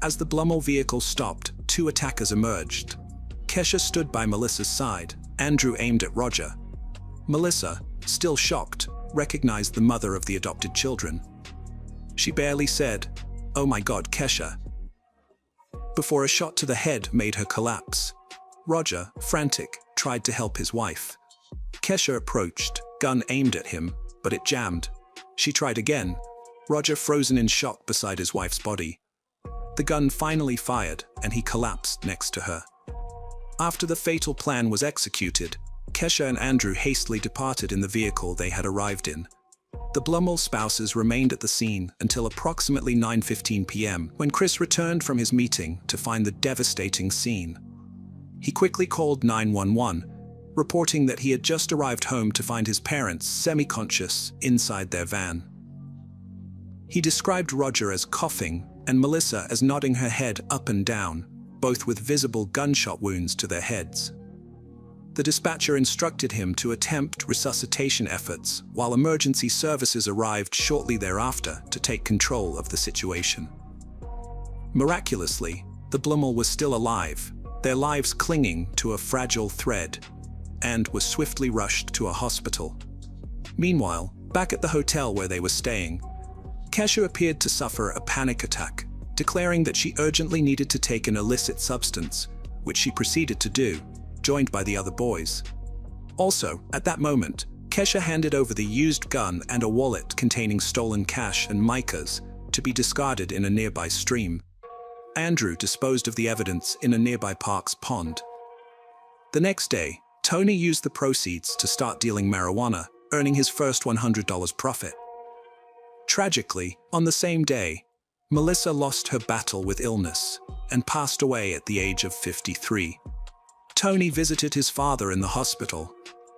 As the Blummel vehicle stopped, 2 attackers emerged. Kesha stood by Melissa's side. Andrew aimed at Roger. Melissa, still shocked, recognized the mother of the adopted children. She barely said, "Oh my God, Kesha," before a shot to the head made her collapse. Roger, frantic, tried to help his wife. Kesha approached, gun aimed at him, but it jammed. She tried again, Roger frozen in shock beside his wife's body. The gun finally fired, and he collapsed next to her. After the fatal plan was executed, Kesha and Andrew hastily departed in the vehicle they had arrived in. The Blummel spouses remained at the scene until approximately 9:15 p.m. when Chris returned from his meeting to find the devastating scene. He quickly called 911, reporting that he had just arrived home to find his parents semi-conscious inside their van. He described Roger as coughing and Melissa as nodding her head up and down, both with visible gunshot wounds to their heads. The dispatcher instructed him to attempt resuscitation efforts while emergency services arrived shortly thereafter to take control of the situation. Miraculously, the Blummel was still alive, their lives clinging to a fragile thread. and were swiftly rushed to a hospital. Meanwhile, back at the hotel where they were staying, Kesha appeared to suffer a panic attack, declaring that she urgently needed to take an illicit substance, which she proceeded to do, joined by the other boys. Also, at that moment, Kesha handed over the used gun and a wallet containing stolen cash and micas to be discarded in a nearby stream. Andrew disposed of the evidence in a nearby park's pond. The next day, Tony used the proceeds to start dealing marijuana, earning his first $100 profit. Tragically, on the same day, Melissa lost her battle with illness and passed away at the age of 53. Tony visited his father in the hospital,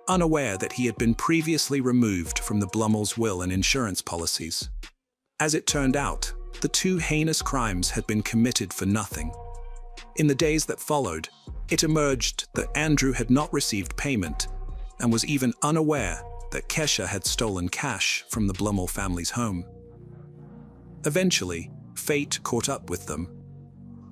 unaware that he had been previously removed from the Blummells' will and insurance policies. As it turned out, the two heinous crimes had been committed for nothing. In the days that followed, it emerged that Andrew had not received payment and was even unaware that Kesha had stolen cash from the Blummel family's home. Eventually, fate caught up with them.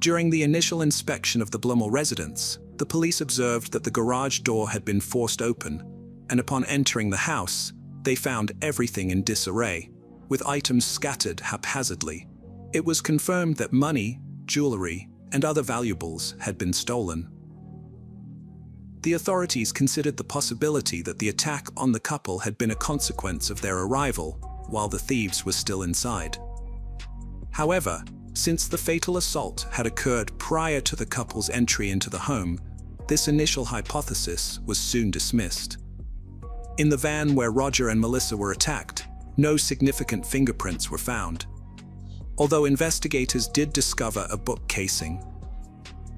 During the initial inspection of the Blummel residence, the police observed that the garage door had been forced open, and upon entering the house, they found everything in disarray, with items scattered haphazardly. It was confirmed that money, jewelry, and other valuables had been stolen. The authorities considered the possibility that the attack on the couple had been a consequence of their arrival while the thieves were still inside. However, since the fatal assault had occurred prior to the couple's entry into the home, this initial hypothesis was soon dismissed. In the van where Roger and Melissa were attacked, no significant fingerprints were found, although investigators did discover a book casing.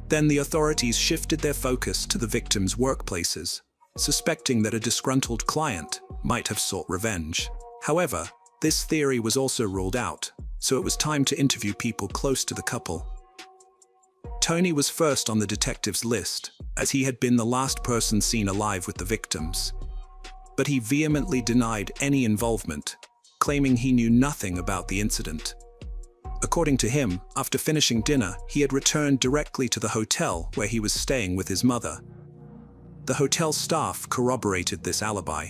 Then the authorities shifted their focus to the victims' workplaces, suspecting that a disgruntled client might have sought revenge. However, this theory was also ruled out, so it was time to interview people close to the couple. Tony was first on the detective's list, as he had been the last person seen alive with the victims. But he vehemently denied any involvement, claiming he knew nothing about the incident. According to him, after finishing dinner, he had returned directly to the hotel where he was staying with his mother. The hotel staff corroborated this alibi.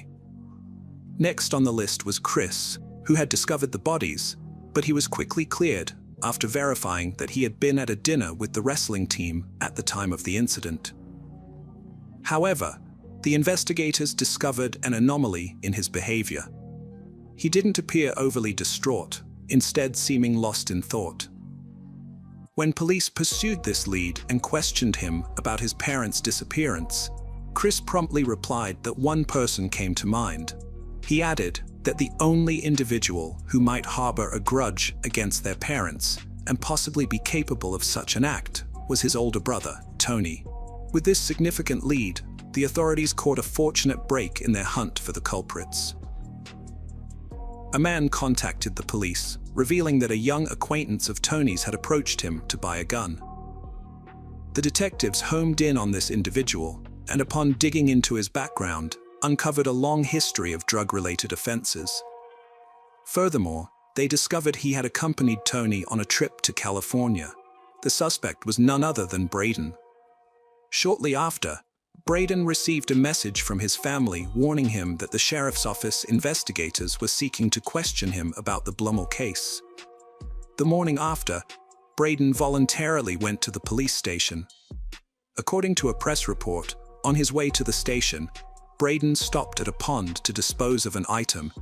Next on the list was Chris, who had discovered the bodies, but he was quickly cleared after verifying that he had been at a dinner with the wrestling team at the time of the incident. However, the investigators discovered an anomaly in his behavior. He didn't appear overly distraught, instead seeming lost in thought. When police pursued this lead and questioned him about his parents' disappearance, Chris promptly replied that one person came to mind. He added that the only individual who might harbor a grudge against their parents and possibly be capable of such an act was his older brother, Tony. With this significant lead, the authorities caught a fortunate break in their hunt for the culprits. A man contacted the police, revealing that a young acquaintance of Tony's had approached him to buy a gun. The detectives homed in on this individual, and upon digging into his background, uncovered a long history of drug-related offenses. Furthermore, they discovered he had accompanied Tony on a trip to California. The suspect was none other than Braden. Shortly after, Braden received a message from his family warning him that the sheriff's office investigators were seeking to question him about the Blummel case. The morning after, Braden voluntarily went to the police station. According to a press report, on his way to the station, Braden stopped at a pond to dispose of an item,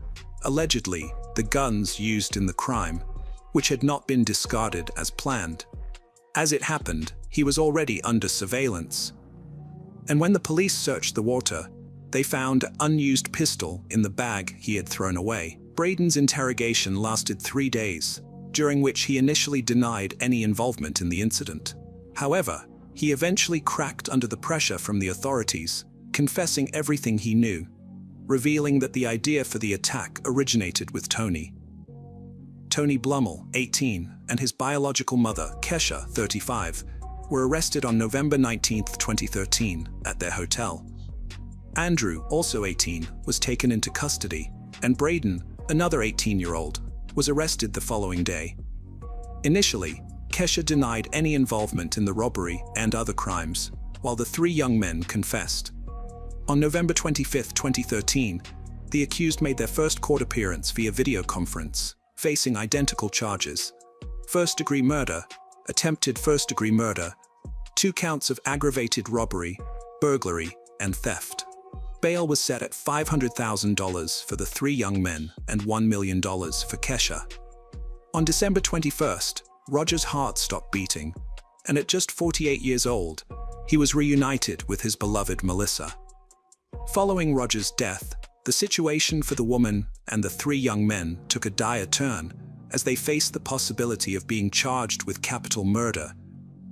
allegedly the guns used in the crime, which had not been discarded as planned. As it happened, he was already under surveillance. And when the police searched the water, they found an unused pistol in the bag he had thrown away. Braden's interrogation lasted 3 days, during which he initially denied any involvement in the incident. However, he eventually cracked under the pressure from the authorities, confessing everything he knew, revealing that the idea for the attack originated with Tony. Tony Blummel, 18, and his biological mother, Kesha, 35, were arrested on November 19, 2013, at their hotel. Andrew, also 18, was taken into custody, and Braden, another 18-year-old, was arrested the following day. Initially, Kesha denied any involvement in the robbery and other crimes, while the 3 young men confessed. On November 25, 2013, the accused made their first court appearance via video conference, facing identical charges: first-degree murder, attempted first-degree murder, 2 counts of aggravated robbery, burglary, and theft. Bail was set at $500,000 for the 3 young men and $1 million for Kesha. On December 21st, Roger's heart stopped beating, and at just 48 years old, he was reunited with his beloved Melissa. Following Roger's death, the situation for the woman and the 3 young men took a dire turn as they faced the possibility of being charged with capital murder,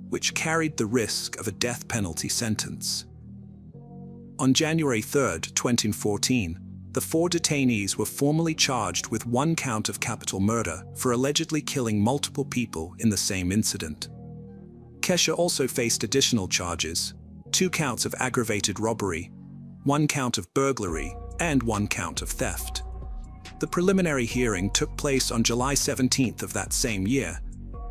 which carried the risk of a death penalty sentence. On January 3, 2014, the 4 detainees were formally charged with 1 count of capital murder for allegedly killing multiple people in the same incident. Kesha also faced additional charges: 2 counts of aggravated robbery, 1 count of burglary, and 1 count of theft. The preliminary hearing took place on July 17th of that same year,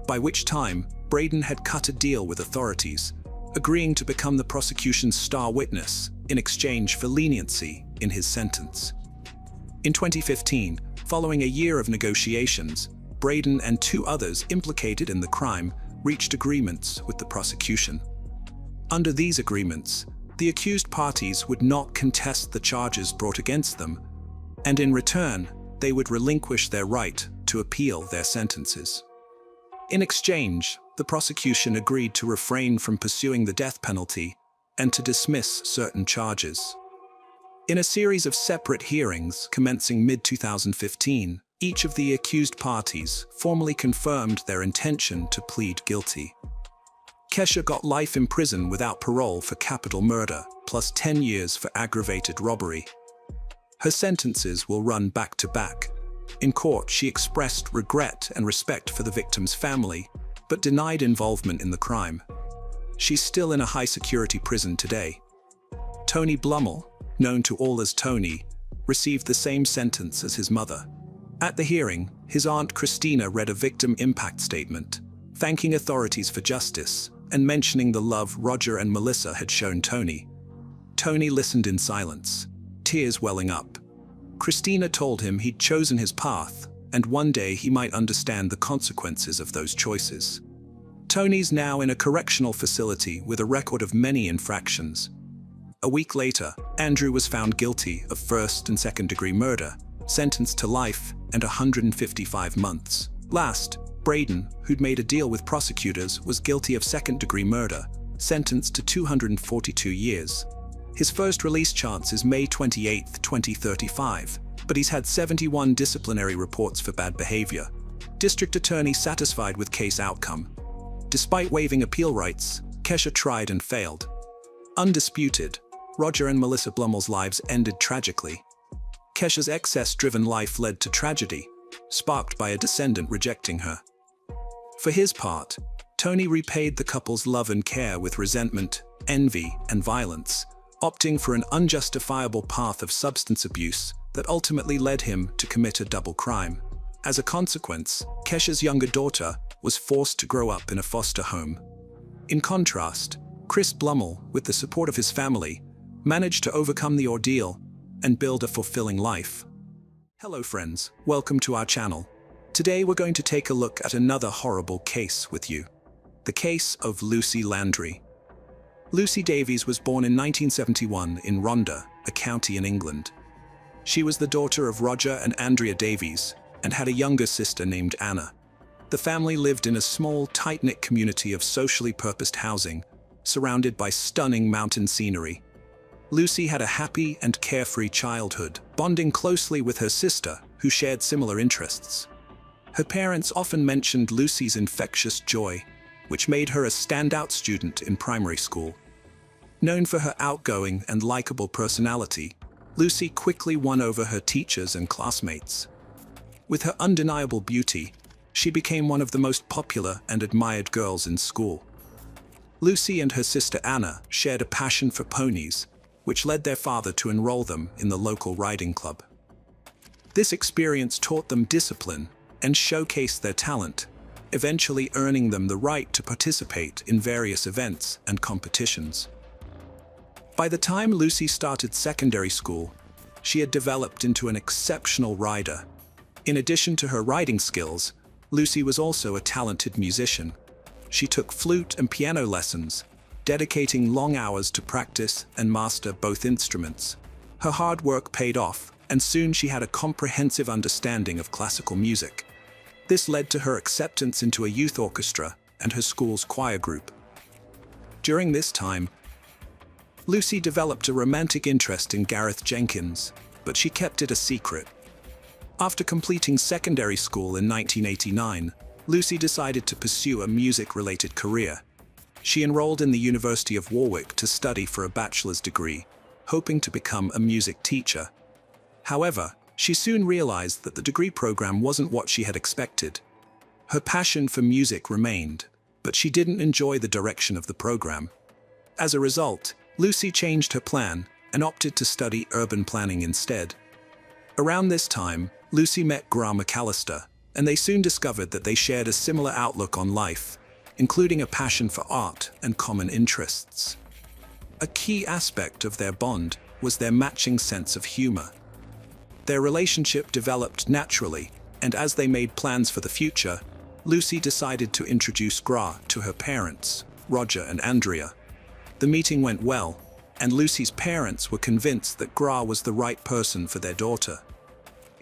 by which time Braden had cut a deal with authorities, agreeing to become the prosecution's star witness in exchange for leniency in his sentence. In 2015, following a year of negotiations, Braden and 2 others implicated in the crime reached agreements with the prosecution. Under these agreements, the accused parties would not contest the charges brought against them, and in return, they would relinquish their right to appeal their sentences. In exchange, the prosecution agreed to refrain from pursuing the death penalty and to dismiss certain charges. In a series of separate hearings commencing mid-2015, each of the accused parties formally confirmed their intention to plead guilty. Kesha got life in prison without parole for capital murder, plus 10 years for aggravated robbery. Her sentences will run back to back. In court, she expressed regret and respect for the victim's family, but denied involvement in the crime. She's still in a high-security prison today. Tony Blummel, known to all as Tony, received the same sentence as his mother. At the hearing, his aunt Christina read a victim impact statement, thanking authorities for justice and mentioning the love Roger and Melissa had shown Tony. Tony listened in silence, tears welling up. Christina told him he'd chosen his path, and one day he might understand the consequences of those choices. Tony's now in a correctional facility with a record of many infractions. A week later, Andrew was found guilty of first and second-degree murder, sentenced to life and 155 months. Last, Braden, who'd made a deal with prosecutors, was guilty of second-degree murder, sentenced to 242 years. His first release chance is May 28, 2035, but he's had 71 disciplinary reports for bad behavior. District Attorney satisfied with case outcome. Despite waiving appeal rights, Kesha tried and failed. Undisputed, Roger and Melissa Blummel's lives ended tragically. Kesha's excess-driven life led to tragedy, sparked by a descendant rejecting her. For his part, Tony repaid the couple's love and care with resentment, envy, and violence, opting for an unjustifiable path of substance abuse that ultimately led him to commit a double crime. As a consequence, Kesha's younger daughter was forced to grow up in a foster home. In contrast, Chris Blummel, with the support of his family, managed to overcome the ordeal and build a fulfilling life. Hello friends, welcome to our channel. Today we're going to take a look at another horrible case with you. The case of Lucy Landry. Lucy Davies was born in 1971 in Rhondda, a county in England. She was the daughter of Roger and Andrea Davies and had a younger sister named Anna. The family lived in a small, tight-knit community of socially purposed housing, surrounded by stunning mountain scenery. Lucy had a happy and carefree childhood, bonding closely with her sister, who shared similar interests. Her parents often mentioned Lucy's infectious joy, which made her a standout student in primary school. Known for her outgoing and likable personality, Lucy quickly won over her teachers and classmates. With her undeniable beauty, she became one of the most popular and admired girls in school. Lucy and her sister Anna shared a passion for ponies, which led their father to enroll them in the local riding club. This experience taught them discipline and showcased their talent, eventually earning them the right to participate in various events and competitions. By the time Lucy started secondary school, she had developed into an exceptional rider. In addition to her riding skills, Lucy was also a talented musician. She took flute and piano lessons, dedicating long hours to practice and master both instruments. Her hard work paid off, and soon she had a comprehensive understanding of classical music. This led to her acceptance into a youth orchestra and her school's choir group. During this time, Lucy developed a romantic interest in Gareth Jenkins, but she kept it a secret. After completing secondary school in 1989, Lucy decided to pursue a music-related career. She enrolled in the University of Warwick to study for a bachelor's degree, hoping to become a music teacher. However, she soon realized that the degree program wasn't what she had expected. Her passion for music remained, but she didn't enjoy the direction of the program. As a result, Lucy changed her plan and opted to study urban planning instead. Around this time, Lucy met Graham McAllister, and they soon discovered that they shared a similar outlook on life, including a passion for art and common interests. A key aspect of their bond was their matching sense of humor. Their relationship developed naturally, and as they made plans for the future, Lucy decided to introduce Graham to her parents, Roger and Andrea. The meeting went well, and Lucy's parents were convinced that Graham was the right person for their daughter.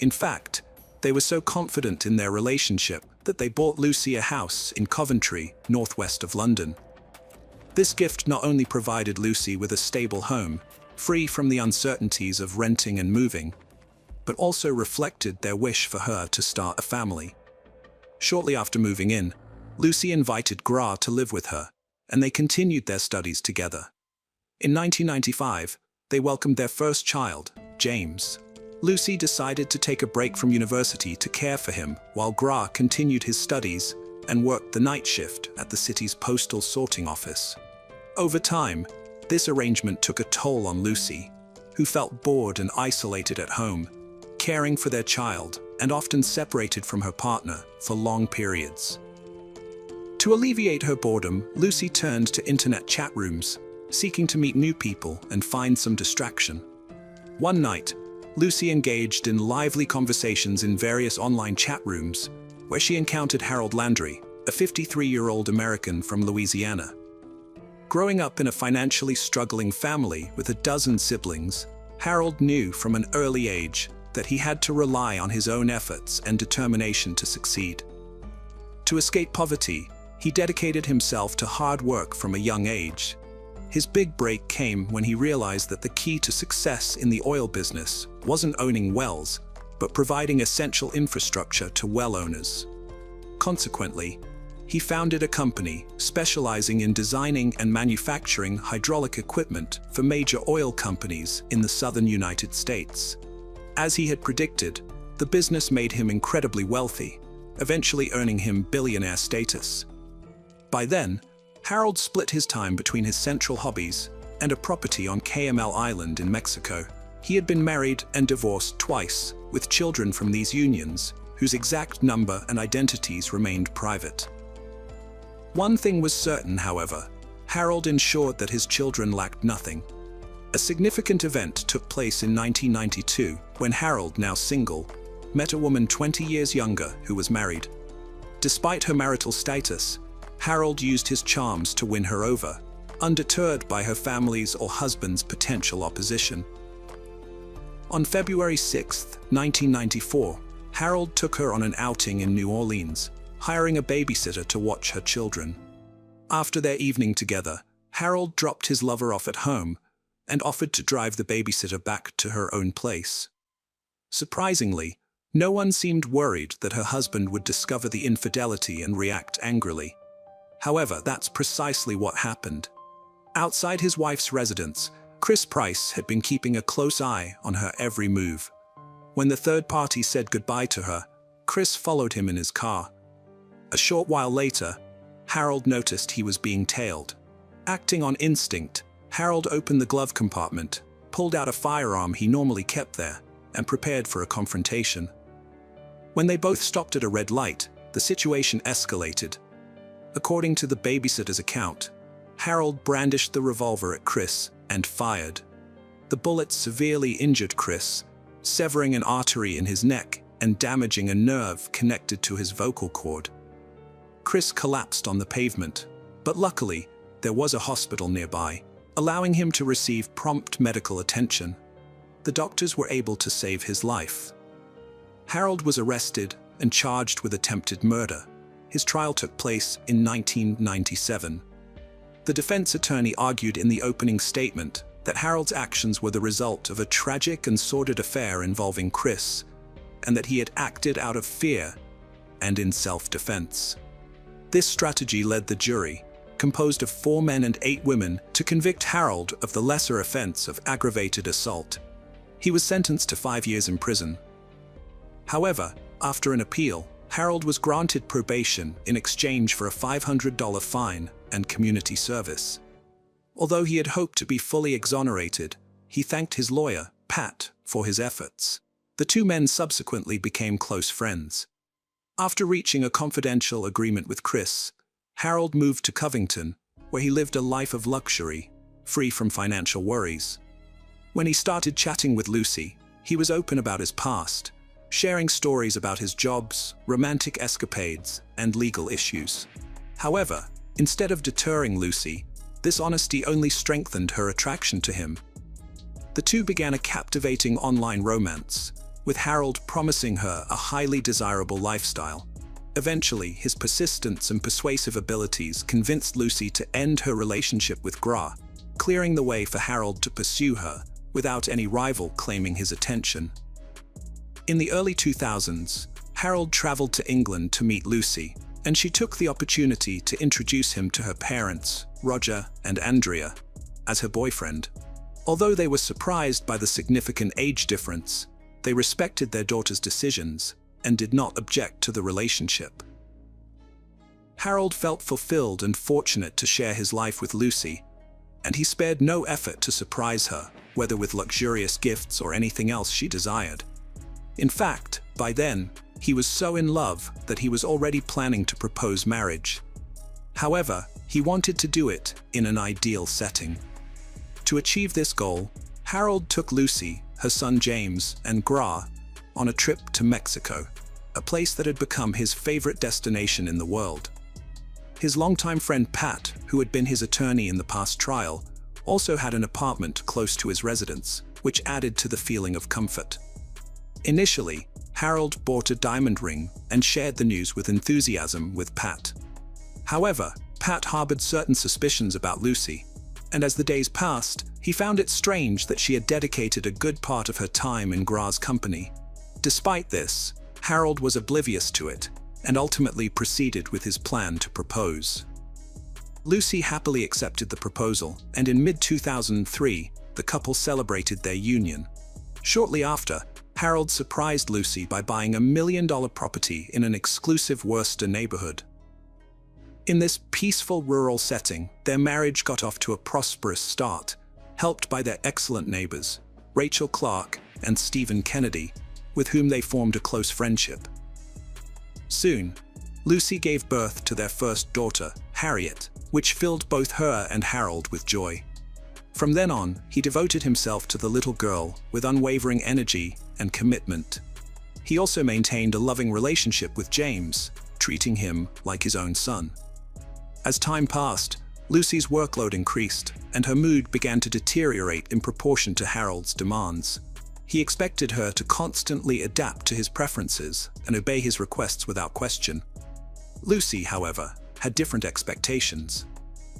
In fact, they were so confident in their relationship that they bought Lucy a house in Coventry, northwest of London. This gift not only provided Lucy with a stable home, free from the uncertainties of renting and moving, but also reflected their wish for her to start a family. Shortly after moving in, Lucy invited Graham to live with her, and they continued their studies together. In 1995, they welcomed their first child, James. Lucy decided to take a break from university to care for him while Graham continued his studies and worked the night shift at the city's postal sorting office. Over time, this arrangement took a toll on Lucy, who felt bored and isolated at home, caring for their child and often separated from her partner for long periods. To alleviate her boredom, Lucy turned to internet chat rooms, seeking to meet new people and find some distraction. One night, Lucy engaged in lively conversations in various online chat rooms, where she encountered Harold Landry, a 53-year-old American from Louisiana. Growing up in a financially struggling family with a dozen siblings, Harold knew from an early age that he had to rely on his own efforts and determination to succeed. To escape poverty, he dedicated himself to hard work from a young age. His big break came when he realized that the key to success in the oil business wasn't owning wells, but providing essential infrastructure to well owners. Consequently, he founded a company specializing in designing and manufacturing hydraulic equipment for major oil companies in the southern United States. As he had predicted, the business made him incredibly wealthy, eventually earning him billionaire status. By then, Harold split his time between his central hobbies and a property on KML Island in Mexico. He had been married and divorced twice, with children from these unions, whose exact number and identities remained private. One thing was certain, however: Harold ensured that his children lacked nothing. A significant event took place in 1992 when Harold, now single, met a woman 20 years younger who was married. Despite her marital status, Harold used his charms to win her over, undeterred by her family's or husband's potential opposition. On February 6, 1994, Harold took her on an outing in New Orleans, hiring a babysitter to watch her children. After their evening together, Harold dropped his lover off at home and offered to drive the babysitter back to her own place. Surprisingly, no one seemed worried that her husband would discover the infidelity and react angrily. However, that's precisely what happened. Outside his wife's residence, Chris Price had been keeping a close eye on her every move. When the third party said goodbye to her, Chris followed him in his car. A short while later, Harold noticed he was being tailed. Acting on instinct, Harold opened the glove compartment, pulled out a firearm he normally kept there, and prepared for a confrontation. When they both stopped at a red light, the situation escalated. According to the babysitter's account, Harold brandished the revolver at Chris and fired. The bullet severely injured Chris, severing an artery in his neck and damaging a nerve connected to his vocal cord. Chris collapsed on the pavement, but luckily, there was a hospital nearby, allowing him to receive prompt medical attention. The doctors were able to save his life. Harold was arrested and charged with attempted murder. His trial took place in 1997. The defense attorney argued in the opening statement that Harold's actions were the result of a tragic and sordid affair involving Chris, and that he had acted out of fear and in self-defense. This strategy led the jury, composed of 4 men and 8 women, to convict Harold of the lesser offense of aggravated assault. He was sentenced to 5 years in prison. However, after an appeal, Harold was granted probation in exchange for a $500 fine and community service. Although he had hoped to be fully exonerated, he thanked his lawyer, Pat, for his efforts. The 2 men subsequently became close friends. After reaching a confidential agreement with Chris, Harold moved to Covington, where he lived a life of luxury, free from financial worries. When he started chatting with Lucy, he was open about his past, sharing stories about his jobs, romantic escapades, and legal issues. However, instead of deterring Lucy, this honesty only strengthened her attraction to him. The two began a captivating online romance, with Harold promising her a highly desirable lifestyle. Eventually, his persistence and persuasive abilities convinced Lucy to end her relationship with Gra, clearing the way for Harold to pursue her without any rival claiming his attention. In the early 2000s, Harold traveled to England to meet Lucy, and she took the opportunity to introduce him to her parents, Roger and Andrea, as her boyfriend. Although they were surprised by the significant age difference, they respected their daughter's decisions and did not object to the relationship. Harold felt fulfilled and fortunate to share his life with Lucy, and he spared no effort to surprise her, whether with luxurious gifts or anything else she desired. In fact, by then, he was so in love that he was already planning to propose marriage. However, he wanted to do it in an ideal setting. To achieve this goal, Harold took Lucy, her son James, and Gra on a trip to Mexico, a place that had become his favorite destination in the world. His longtime friend Pat, who had been his attorney in the past trial, also had an apartment close to his residence, which added to the feeling of comfort. Initially, Harold bought a diamond ring and shared the news with enthusiasm with Pat. However, Pat harbored certain suspicions about Lucy, and as the days passed, he found it strange that she had dedicated a good part of her time in Gra's company. Despite this, Harold was oblivious to it, and ultimately proceeded with his plan to propose. Lucy happily accepted the proposal, and in mid-2003, the couple celebrated their union. Shortly after, Harold surprised Lucy by buying a $1 million property in an exclusive Worcester neighborhood. In this peaceful rural setting, their marriage got off to a prosperous start, helped by their excellent neighbors, Rachel Clark and Stephen Kennedy, with whom they formed a close friendship. Soon, Lucy gave birth to their first daughter, Harriet, which filled both her and Harold with joy. From then on, he devoted himself to the little girl with unwavering energy and commitment. He also maintained a loving relationship with James, treating him like his own son. As time passed, Lucy's workload increased, and her mood began to deteriorate in proportion to Harold's demands. He expected her to constantly adapt to his preferences and obey his requests without question. Lucy, however, had different expectations.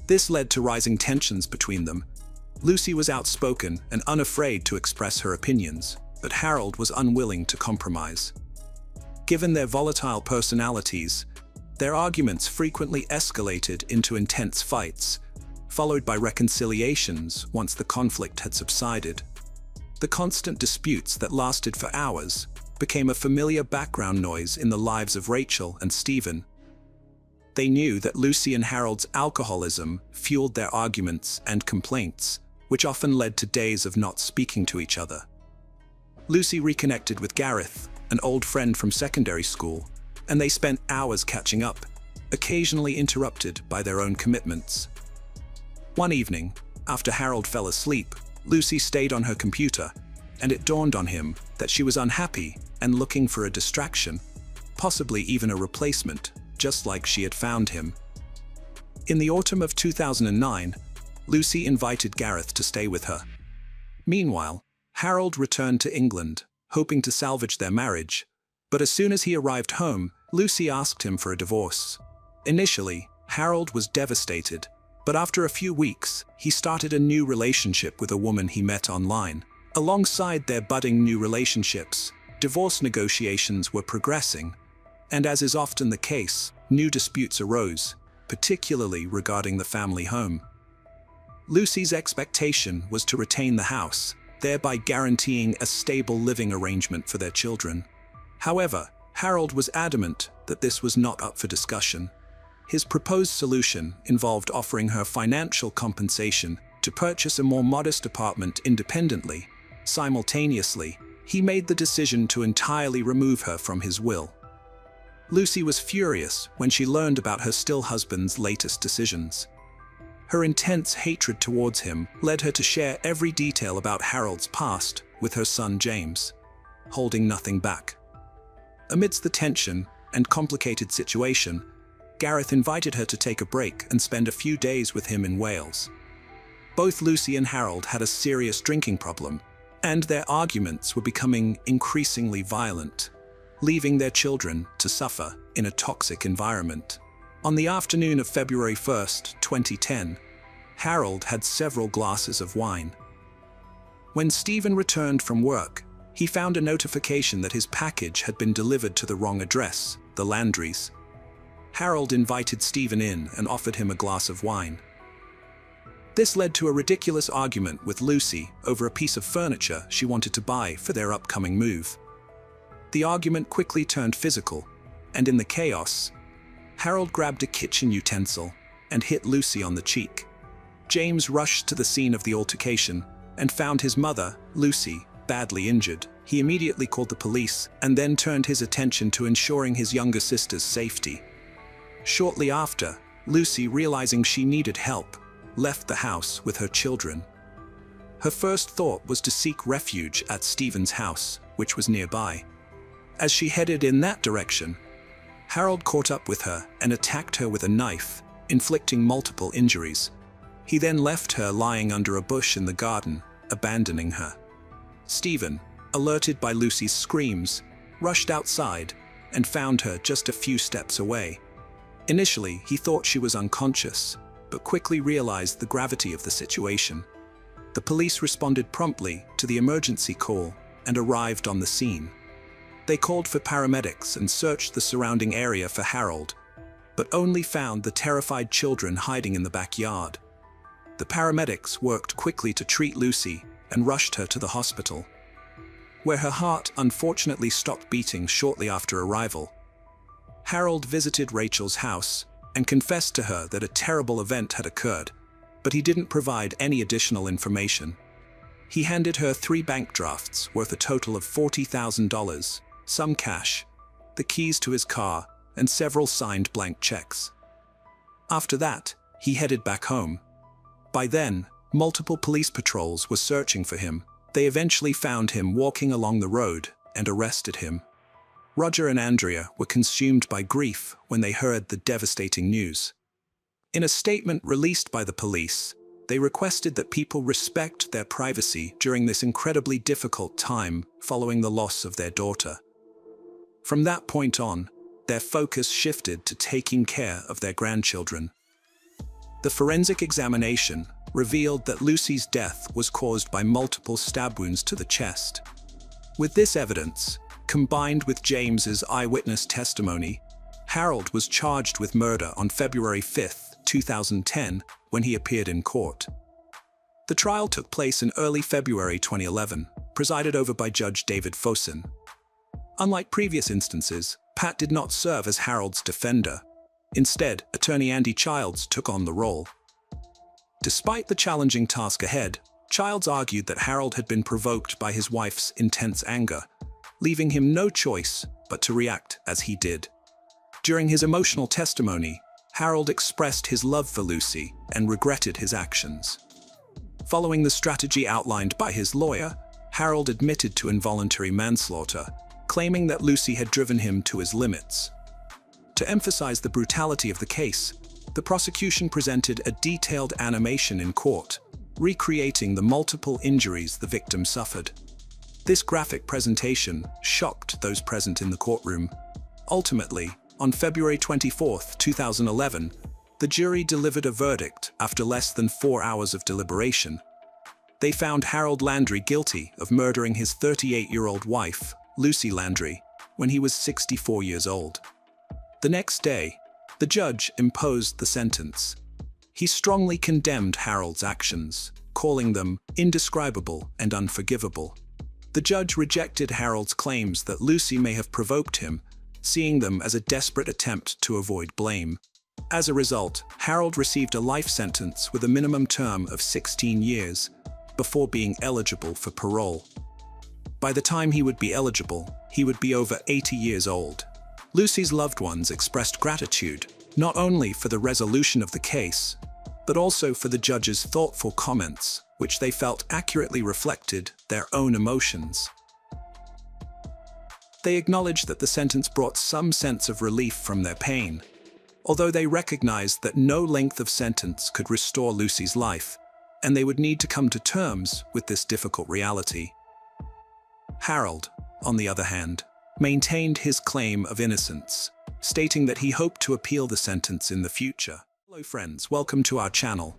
This led to rising tensions between them. Lucy was outspoken and unafraid to express her opinions, but Harold was unwilling to compromise. Given their volatile personalities, their arguments frequently escalated into intense fights, followed by reconciliations once the conflict had subsided. The constant disputes that lasted for hours became a familiar background noise in the lives of Rachel and Stephen. They knew that Lucy and Harold's alcoholism fueled their arguments and complaints, which often led to days of not speaking to each other. Lucy reconnected with Gareth, an old friend from secondary school, and they spent hours catching up, occasionally interrupted by their own commitments. One evening, After Harold fell asleep, Lucy stayed on her computer, and it dawned on him that she was unhappy and looking for a distraction, possibly even a replacement, just like she had found him. In the autumn of 2009, Lucy invited Gareth to stay with her. Meanwhile, Harold returned to England, hoping to salvage their marriage, but as soon as he arrived home, Lucy asked him for a divorce. Initially, Harold was devastated, but after a few weeks, he started a new relationship with a woman he met online. Alongside their budding new relationships, divorce negotiations were progressing, and as is often the case, new disputes arose, particularly regarding the family home. Lucy's expectation was to retain the house, thereby guaranteeing a stable living arrangement for their children. However, Harold was adamant that this was not up for discussion. His proposed solution involved offering her financial compensation to purchase a more modest apartment independently. Simultaneously, he made the decision to entirely remove her from his will. Lucy was furious when she learned about her still husband's latest decisions. Her intense hatred towards him led her to share every detail about Harold's past with her son James, holding nothing back. Amidst the tension and complicated situation, Gareth invited her to take a break and spend a few days with him in Wales. Both Lucy and Harold had a serious drinking problem, and their arguments were becoming increasingly violent, leaving their children to suffer in a toxic environment. On the afternoon of February 1st, 2010, Harold had several glasses of wine. When Stephen returned from work, he found a notification that his package had been delivered to the wrong address, the Landrys. Harold invited Stephen in and offered him a glass of wine. This led to a ridiculous argument with Lucy over a piece of furniture she wanted to buy for their upcoming move. The argument quickly turned physical, and in the chaos, Harold grabbed a kitchen utensil and hit Lucy on the cheek. James rushed to the scene of the altercation and found his mother, Lucy, badly injured. He immediately called the police and then turned his attention to ensuring his younger sister's safety. Shortly after, Lucy, realizing she needed help, left the house with her children. Her first thought was to seek refuge at Stephen's house, which was nearby. As she headed in that direction, Harold caught up with her and attacked her with a knife, inflicting multiple injuries. He then left her lying under a bush in the garden, abandoning her. Stephen, alerted by Lucy's screams, rushed outside and found her just a few steps away. Initially, he thought she was unconscious, but quickly realized the gravity of the situation. The police responded promptly to the emergency call and arrived on the scene. They called for paramedics and searched the surrounding area for Harold, but only found the terrified children hiding in the backyard. The paramedics worked quickly to treat Lucy and rushed her to the hospital, where her heart unfortunately stopped beating shortly after arrival. Harold visited Rachel's house and confessed to her that a terrible event had occurred, but he didn't provide any additional information. He handed her 3 bank drafts worth a total of $40,000, some cash, the keys to his car, and several signed blank checks. After that, he headed back home. By then, multiple police patrols were searching for him. They eventually found him walking along the road and arrested him. Roger and Andrea were consumed by grief when they heard the devastating news. In a statement released by the police, they requested that people respect their privacy during this incredibly difficult time following the loss of their daughter. From that point on, their focus shifted to taking care of their grandchildren. The forensic examination revealed that Lucy's death was caused by multiple stab wounds to the chest. With this evidence, combined with James's eyewitness testimony, Harold was charged with murder on February 5, 2010, when he appeared in court. The trial took place in early February 2011, presided over by Judge David Fosin. Unlike previous instances, Pat did not serve as Harold's defender. Instead, attorney Andy Childs took on the role. Despite the challenging task ahead, Childs argued that Harold had been provoked by his wife's intense anger, leaving him no choice but to react as he did. During his emotional testimony, Harold expressed his love for Lucy and regretted his actions. Following the strategy outlined by his lawyer, Harold admitted to involuntary manslaughter, claiming that Lucy had driven him to his limits. To emphasize the brutality of the case, the prosecution presented a detailed animation in court, recreating the multiple injuries the victim suffered. This graphic presentation shocked those present in the courtroom. Ultimately, on February 24, 2011, the jury delivered a verdict after less than 4 hours of deliberation. They found Harold Landry guilty of murdering his 38-year-old wife, Lucy Landry, when he was 64 years old. The next day, the judge imposed the sentence. He strongly condemned Harold's actions, calling them indescribable and unforgivable. The judge rejected Harold's claims that Lucy may have provoked him, seeing them as a desperate attempt to avoid blame. As a result, Harold received a life sentence with a minimum term of 16 years, before being eligible for parole. By the time he would be eligible, he would be over 80 years old. Lucy's loved ones expressed gratitude, not only for the resolution of the case, but also for the judge's thoughtful comments, which they felt accurately reflected their own emotions. They acknowledged that the sentence brought some sense of relief from their pain, although they recognized that no length of sentence could restore Lucy's life, and they would need to come to terms with this difficult reality. Harold, on the other hand, maintained his claim of innocence, stating that he hoped to appeal the sentence in the future. Hello friends, welcome to our channel.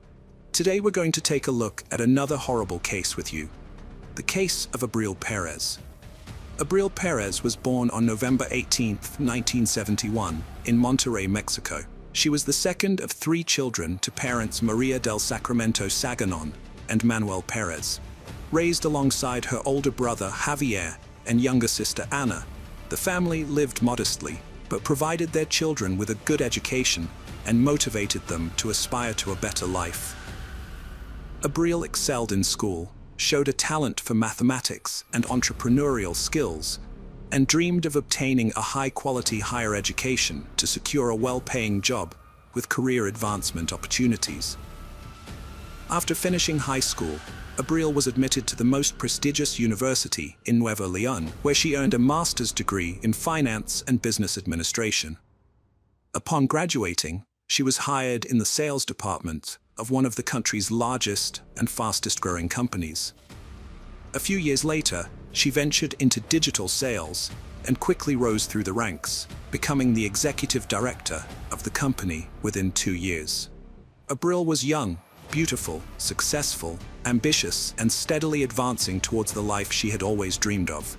Today we're going to take a look at another horrible case with you. The case of Abril Perez. Abril Perez was born on November 18, 1971, in Monterrey, Mexico. She was the second of 3 children to parents Maria del Sacramento Saganon and Manuel Perez. Raised alongside her older brother Javier and younger sister Ana, the family lived modestly, but provided their children with a good education and motivated them to aspire to a better life. Abril excelled in school, showed a talent for mathematics and entrepreneurial skills, and dreamed of obtaining a high-quality higher education to secure a well-paying job with career advancement opportunities. After finishing high school, Abril was admitted to the most prestigious university in Nuevo León, where she earned a master's degree in finance and business administration. Upon graduating, she was hired in the sales department of one of the country's largest and fastest-growing companies. A few years later, she ventured into digital sales and quickly rose through the ranks, becoming the executive director of the company within 2 years. Abril was young, beautiful, successful, ambitious, and steadily advancing towards the life she had always dreamed of.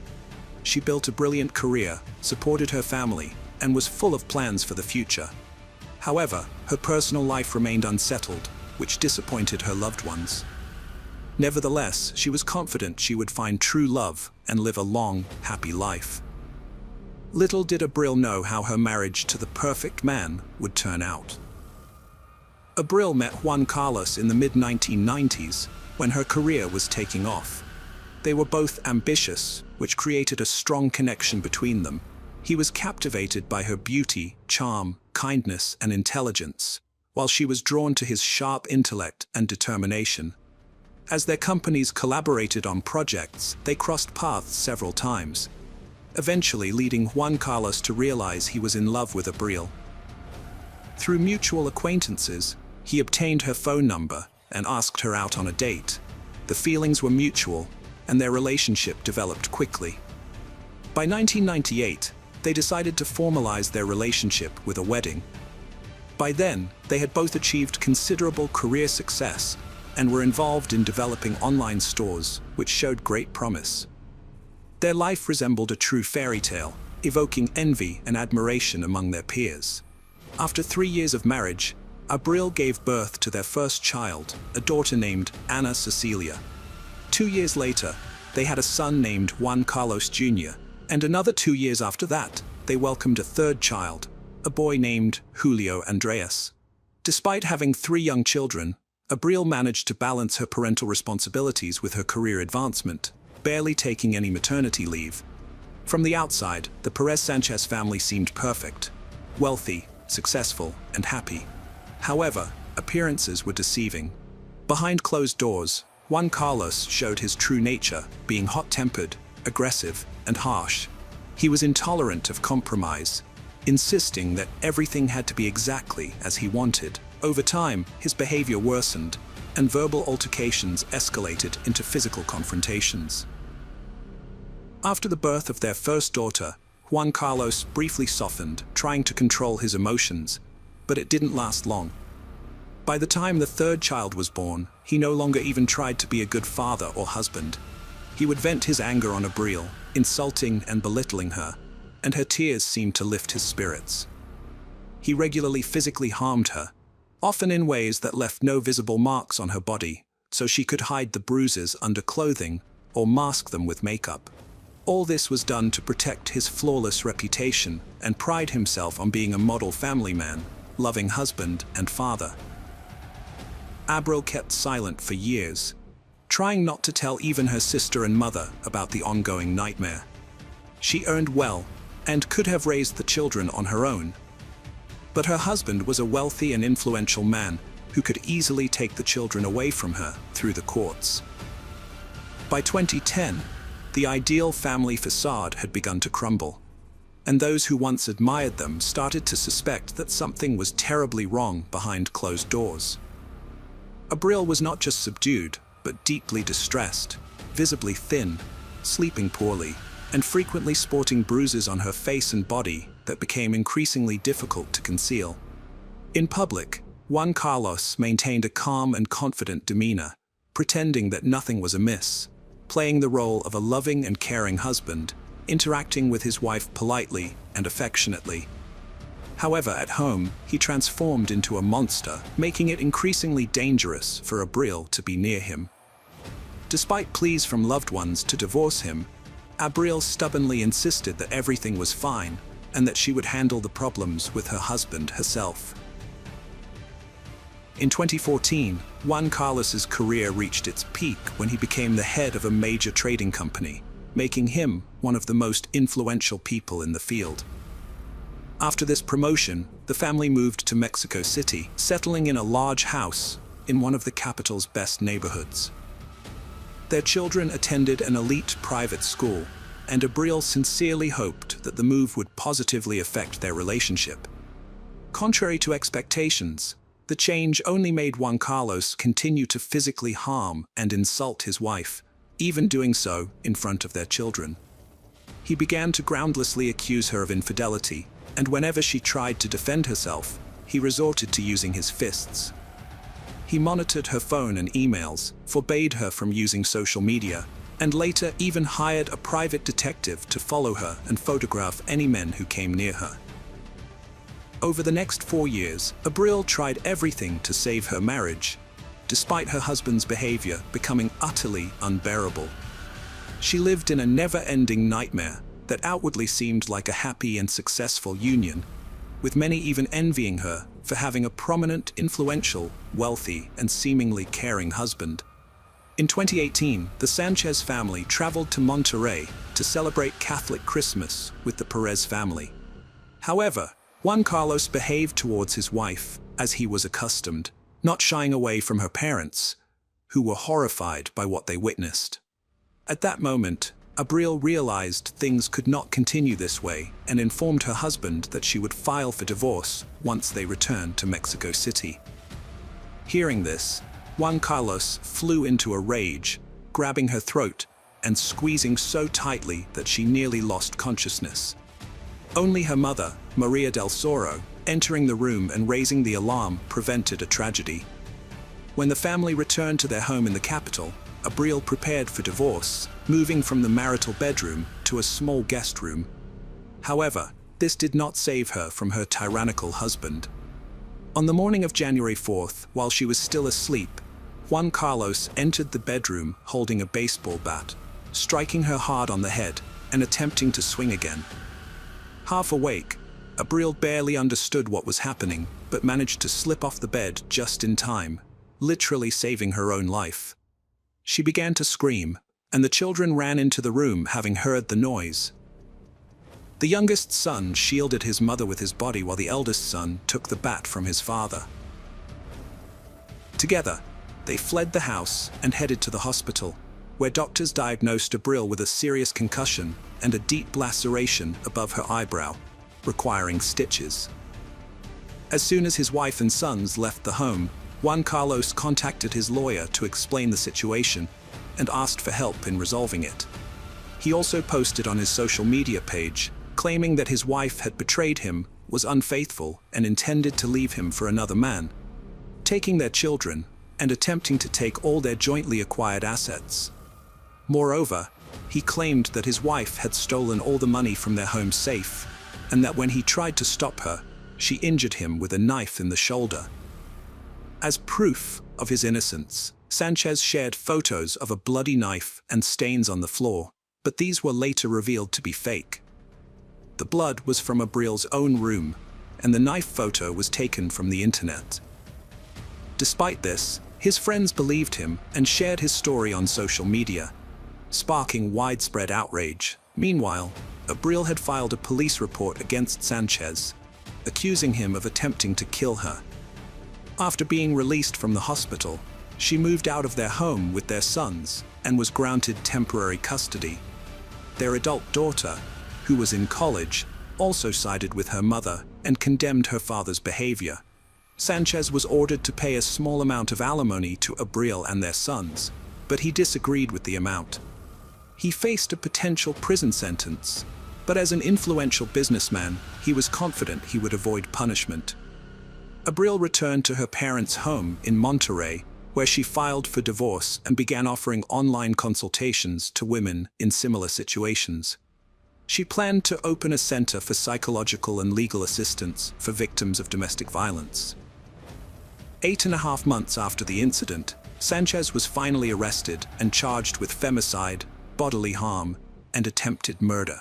She built a brilliant career, supported her family, and was full of plans for the future. However, her personal life remained unsettled, which disappointed her loved ones. Nevertheless, she was confident she would find true love and live a long, happy life. Little did Abril know how her marriage to the perfect man would turn out. Abril met Juan Carlos in the mid-1990s, when her career was taking off. They were both ambitious, which created a strong connection between them. He was captivated by her beauty, charm, kindness, and intelligence, while she was drawn to his sharp intellect and determination. As their companies collaborated on projects, they crossed paths several times, eventually leading Juan Carlos to realize he was in love with Abril. Through mutual acquaintances, he obtained her phone number and asked her out on a date. The feelings were mutual, and their relationship developed quickly. By 1998, they decided to formalize their relationship with a wedding. By then, they had both achieved considerable career success and were involved in developing online stores, which showed great promise. Their life resembled a true fairy tale, evoking envy and admiration among their peers. After 3 years of marriage, Abril gave birth to their first child, a daughter named Ana Cecilia. 2 years later, they had a son named Juan Carlos Jr., and another 2 years after that, they welcomed a third child, a boy named Julio Andreas. Despite having 3 young children, Abril managed to balance her parental responsibilities with her career advancement, barely taking any maternity leave. From the outside, the Perez Sanchez family seemed perfect, wealthy, successful, and happy. However, appearances were deceiving. Behind closed doors, Juan Carlos showed his true nature, being hot-tempered, aggressive, and harsh. He was intolerant of compromise, insisting that everything had to be exactly as he wanted. Over time, his behavior worsened, and verbal altercations escalated into physical confrontations. After the birth of their first daughter, Juan Carlos briefly softened, trying to control his emotions, but it didn't last long. By the time the third child was born, he no longer even tried to be a good father or husband. He would vent his anger on Abril, insulting and belittling her, and her tears seemed to lift his spirits. He regularly physically harmed her, often in ways that left no visible marks on her body, so she could hide the bruises under clothing or mask them with makeup. All this was done to protect his flawless reputation and pride himself on being a model family man, loving husband and father. Abril kept silent for years, trying not to tell even her sister and mother about the ongoing nightmare. She earned well and could have raised the children on her own. But her husband was a wealthy and influential man who could easily take the children away from her through the courts. By 2010, the ideal family facade had begun to crumble, and those who once admired them started to suspect that something was terribly wrong behind closed doors. Abril was not just subdued, but deeply distressed, visibly thin, sleeping poorly, and frequently sporting bruises on her face and body that became increasingly difficult to conceal. In public, Juan Carlos maintained a calm and confident demeanor, pretending that nothing was amiss, playing the role of a loving and caring husband, interacting with his wife politely and affectionately. However, at home, he transformed into a monster, making it increasingly dangerous for Abril to be near him. Despite pleas from loved ones to divorce him, Abril stubbornly insisted that everything was fine and that she would handle the problems with her husband herself. In 2014, Juan Carlos's career reached its peak when he became the head of a major trading company, making him one of the most influential people in the field. After this promotion, the family moved to Mexico City, settling in a large house in one of the capital's best neighborhoods. Their children attended an elite private school, and Abril sincerely hoped that the move would positively affect their relationship. Contrary to expectations, the change only made Juan Carlos continue to physically harm and insult his wife, even doing so in front of their children. He began to groundlessly accuse her of infidelity, and whenever she tried to defend herself, he resorted to using his fists. He monitored her phone and emails, forbade her from using social media, and later even hired a private detective to follow her and photograph any men who came near her. Over the next 4 years, Abril tried everything to save her marriage, despite her husband's behavior becoming utterly unbearable. She lived in a never-ending nightmare that outwardly seemed like a happy and successful union, with many even envying her for having a prominent, influential, wealthy, and seemingly caring husband. In 2018, the Sanchez family traveled to Monterrey to celebrate Catholic Christmas with the Perez family. However, Juan Carlos behaved towards his wife as he was accustomed, not shying away from her parents, who were horrified by what they witnessed. At that moment, Abril realized things could not continue this way and informed her husband that she would file for divorce once they returned to Mexico City. Hearing this, Juan Carlos flew into a rage, grabbing her throat and squeezing so tightly that she nearly lost consciousness. Only her mother, Maria del Soro, entering the room and raising the alarm prevented a tragedy. When the family returned to their home in the capital, Abril prepared for divorce, moving from the marital bedroom to a small guest room. However, this did not save her from her tyrannical husband. On the morning of January 4th, while she was still asleep, Juan Carlos entered the bedroom holding a baseball bat, striking her hard on the head and attempting to swing again. Half awake, Abril barely understood what was happening, but managed to slip off the bed just in time, literally saving her own life. She began to scream, and the children ran into the room having heard the noise. The youngest son shielded his mother with his body while the eldest son took the bat from his father. Together, They fled the house and headed to the hospital, where doctors diagnosed Abril with a serious concussion and a deep laceration above her eyebrow, requiring stitches. As soon as his wife and sons left the home, Juan Carlos contacted his lawyer to explain the situation and asked for help in resolving it. He also posted on his social media page, claiming that his wife had betrayed him, was unfaithful, and intended to leave him for another man, taking their children and attempting to take all their jointly acquired assets. Moreover, he claimed that his wife had stolen all the money from their home safe, and that when he tried to stop her, she injured him with a knife in the shoulder. As proof of his innocence, Sanchez shared photos of a bloody knife and stains on the floor, but these were later revealed to be fake. The blood was from Abril's own room, and the knife photo was taken from the internet. Despite this, his friends believed him and shared his story on social media, sparking widespread outrage. Meanwhile, Abril had filed a police report against Sanchez, accusing him of attempting to kill her. After being released from the hospital, she moved out of their home with their sons and was granted temporary custody. Their adult daughter, who was in college, also sided with her mother and condemned her father's behavior. Sanchez was ordered to pay a small amount of alimony to Abril and their sons, but he disagreed with the amount. He faced a potential prison sentence, but as an influential businessman, he was confident he would avoid punishment. Abril returned to her parents' home in Monterey, where she filed for divorce and began offering online consultations to women in similar situations. She planned to open a center for psychological and legal assistance for victims of domestic violence. 8.5 months after the incident, Sanchez was finally arrested and charged with femicide, bodily harm, and attempted murder.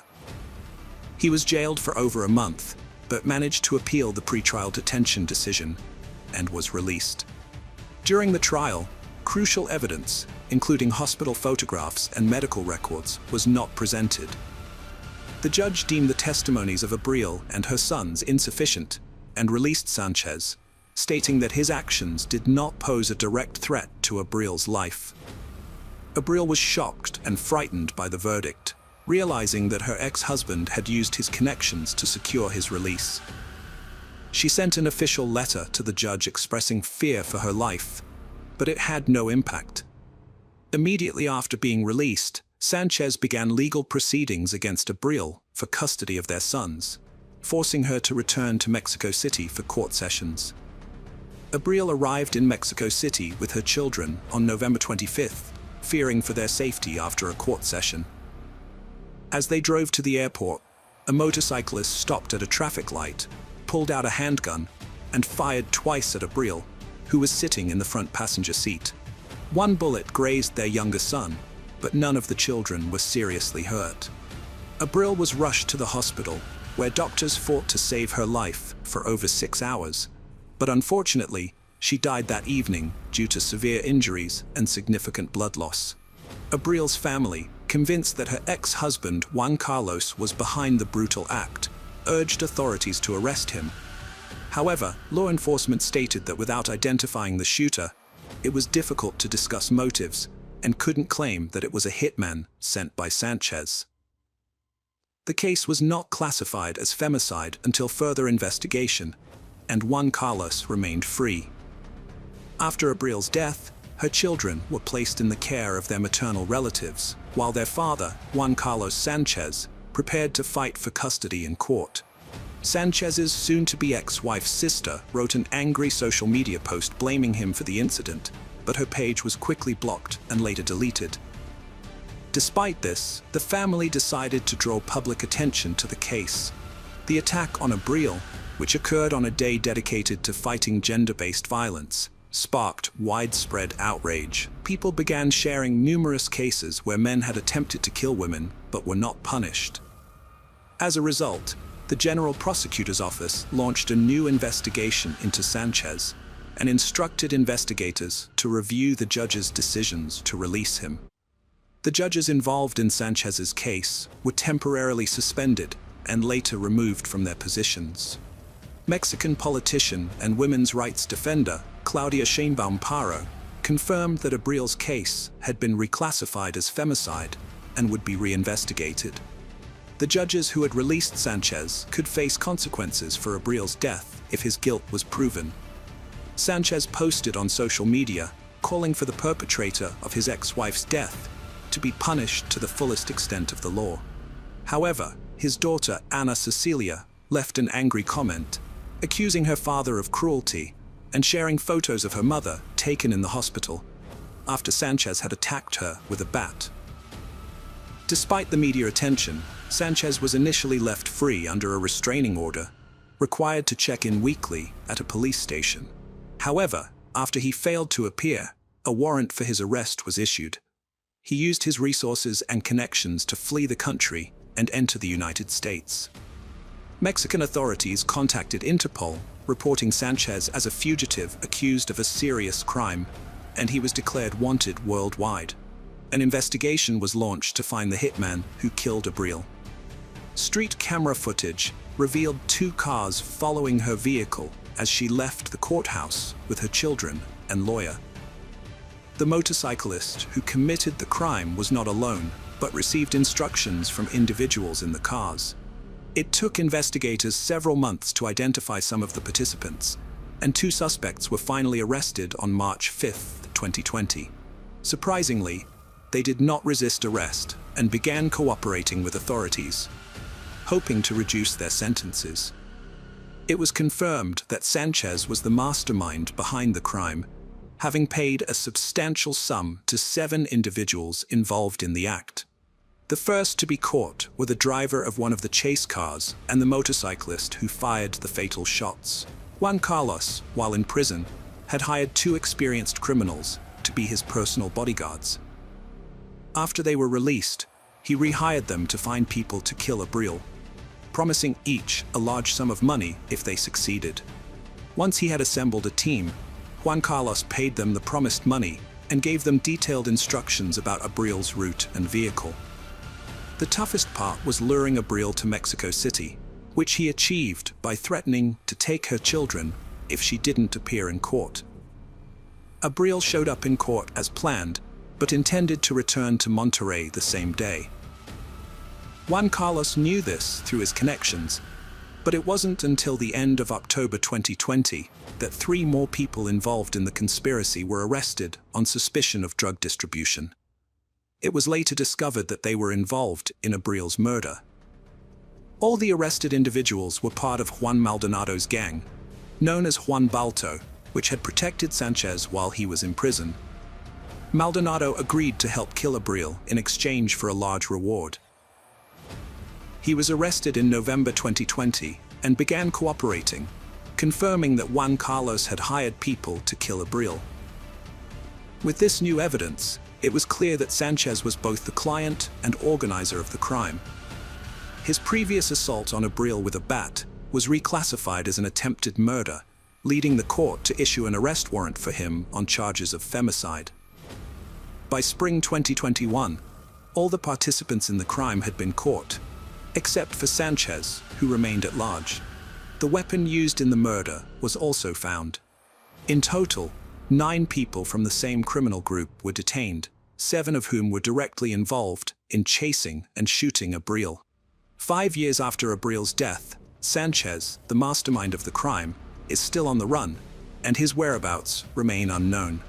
He was jailed for over a month, but managed to appeal the pretrial detention decision and was released. During the trial, crucial evidence, including hospital photographs and medical records, was not presented. The judge deemed the testimonies of Abril and her sons insufficient and released Sanchez, stating that his actions did not pose a direct threat to Abril's life. Abril was shocked and frightened by the verdict, realizing that her ex-husband had used his connections to secure his release. She sent an official letter to the judge expressing fear for her life, but it had no impact. Immediately after being released, Sanchez began legal proceedings against Abril for custody of their sons, forcing her to return to Mexico City for court sessions. Abril arrived in Mexico City with her children on November 25th, fearing for their safety after a court session. As they drove to the airport, a motorcyclist stopped at a traffic light, pulled out a handgun, and fired twice at Abril, who was sitting in the front passenger seat. One bullet grazed their younger son, but none of the children were seriously hurt. Abril was rushed to the hospital, where doctors fought to save her life for over 6 hours, but unfortunately, she died that evening due to severe injuries and significant blood loss. Abril's family, convinced that her ex-husband Juan Carlos was behind the brutal act, urged authorities to arrest him. However, law enforcement stated that without identifying the shooter, it was difficult to discuss motives and couldn't claim that it was a hitman sent by Sanchez. The case was not classified as femicide until further investigation, and Juan Carlos remained free. After Abril's death, her children were placed in the care of their maternal relatives, while their father, Juan Carlos Sanchez, prepared to fight for custody in court. Sanchez's soon-to-be ex-wife's sister wrote an angry social media post blaming him for the incident, but her page was quickly blocked and later deleted. Despite this, the family decided to draw public attention to the case. The attack on Abril, which occurred on a day dedicated to fighting gender-based violence, sparked widespread outrage. People began sharing numerous cases where men had attempted to kill women but were not punished. As a result, the General Prosecutor's Office launched a new investigation into Sanchez and instructed investigators to review the judge's decisions to release him. The judges involved in Sanchez's case were temporarily suspended and later removed from their positions. Mexican politician and women's rights defender Claudia Sheinbaum Parro confirmed that Abril's case had been reclassified as femicide and would be reinvestigated. The judges who had released Sanchez could face consequences for Abril's death if his guilt was proven. Sanchez posted on social media, calling for the perpetrator of his ex-wife's death to be punished to the fullest extent of the law. However, his daughter, Anna Cecilia, left an angry comment, accusing her father of cruelty and sharing photos of her mother taken in the hospital after Sanchez had attacked her with a bat. Despite the media attention, Sanchez was initially left free under a restraining order, required to check in weekly at a police station. However, after he failed to appear, a warrant for his arrest was issued. He used his resources and connections to flee the country and enter the United States. Mexican authorities contacted Interpol, reporting Sanchez as a fugitive accused of a serious crime, and he was declared wanted worldwide. An investigation was launched to find the hitman who killed Abril. Street camera footage revealed 2 cars following her vehicle as she left the courthouse with her children and lawyer. The motorcyclist who committed the crime was not alone, but received instructions from individuals in the cars. It took investigators several months to identify some of the participants, and 2 suspects were finally arrested on March 5, 2020. Surprisingly, they did not resist arrest and began cooperating with authorities, hoping to reduce their sentences. It was confirmed that Sanchez was the mastermind behind the crime, having paid a substantial sum to 7 individuals involved in the act. The first to be caught were the driver of one of the chase cars and the motorcyclist who fired the fatal shots. Juan Carlos, while in prison, had hired 2 experienced criminals to be his personal bodyguards. After they were released, he rehired them to find people to kill Abril, promising each a large sum of money if they succeeded. Once he had assembled a team, Juan Carlos paid them the promised money and gave them detailed instructions about Abril's route and vehicle. The toughest part was luring Abril to Mexico City, which he achieved by threatening to take her children if she didn't appear in court. Abril showed up in court as planned, but intended to return to Monterrey the same day. Juan Carlos knew this through his connections, but it wasn't until the end of October 2020 that 3 more people involved in the conspiracy were arrested on suspicion of drug distribution. It was later discovered that they were involved in Abril's murder. All the arrested individuals were part of Juan Maldonado's gang, known as Juan Balto, which had protected Sanchez while he was in prison. Maldonado agreed to help kill Abril in exchange for a large reward. He was arrested in November 2020 and began cooperating, confirming that Juan Carlos had hired people to kill Abril. With this new evidence, it was clear that Sanchez was both the client and organizer of the crime. His previous assault on Abril with a bat was reclassified as an attempted murder, leading the court to issue an arrest warrant for him on charges of femicide. By spring 2021, all the participants in the crime had been caught, except for Sanchez, who remained at large. The weapon used in the murder was also found. In total, 9 people from the same criminal group were detained, 7 of whom were directly involved in chasing and shooting Abril. 5 years after Abril's death, Sanchez, the mastermind of the crime, is still on the run, and his whereabouts remain unknown.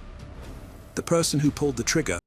The person who pulled the trigger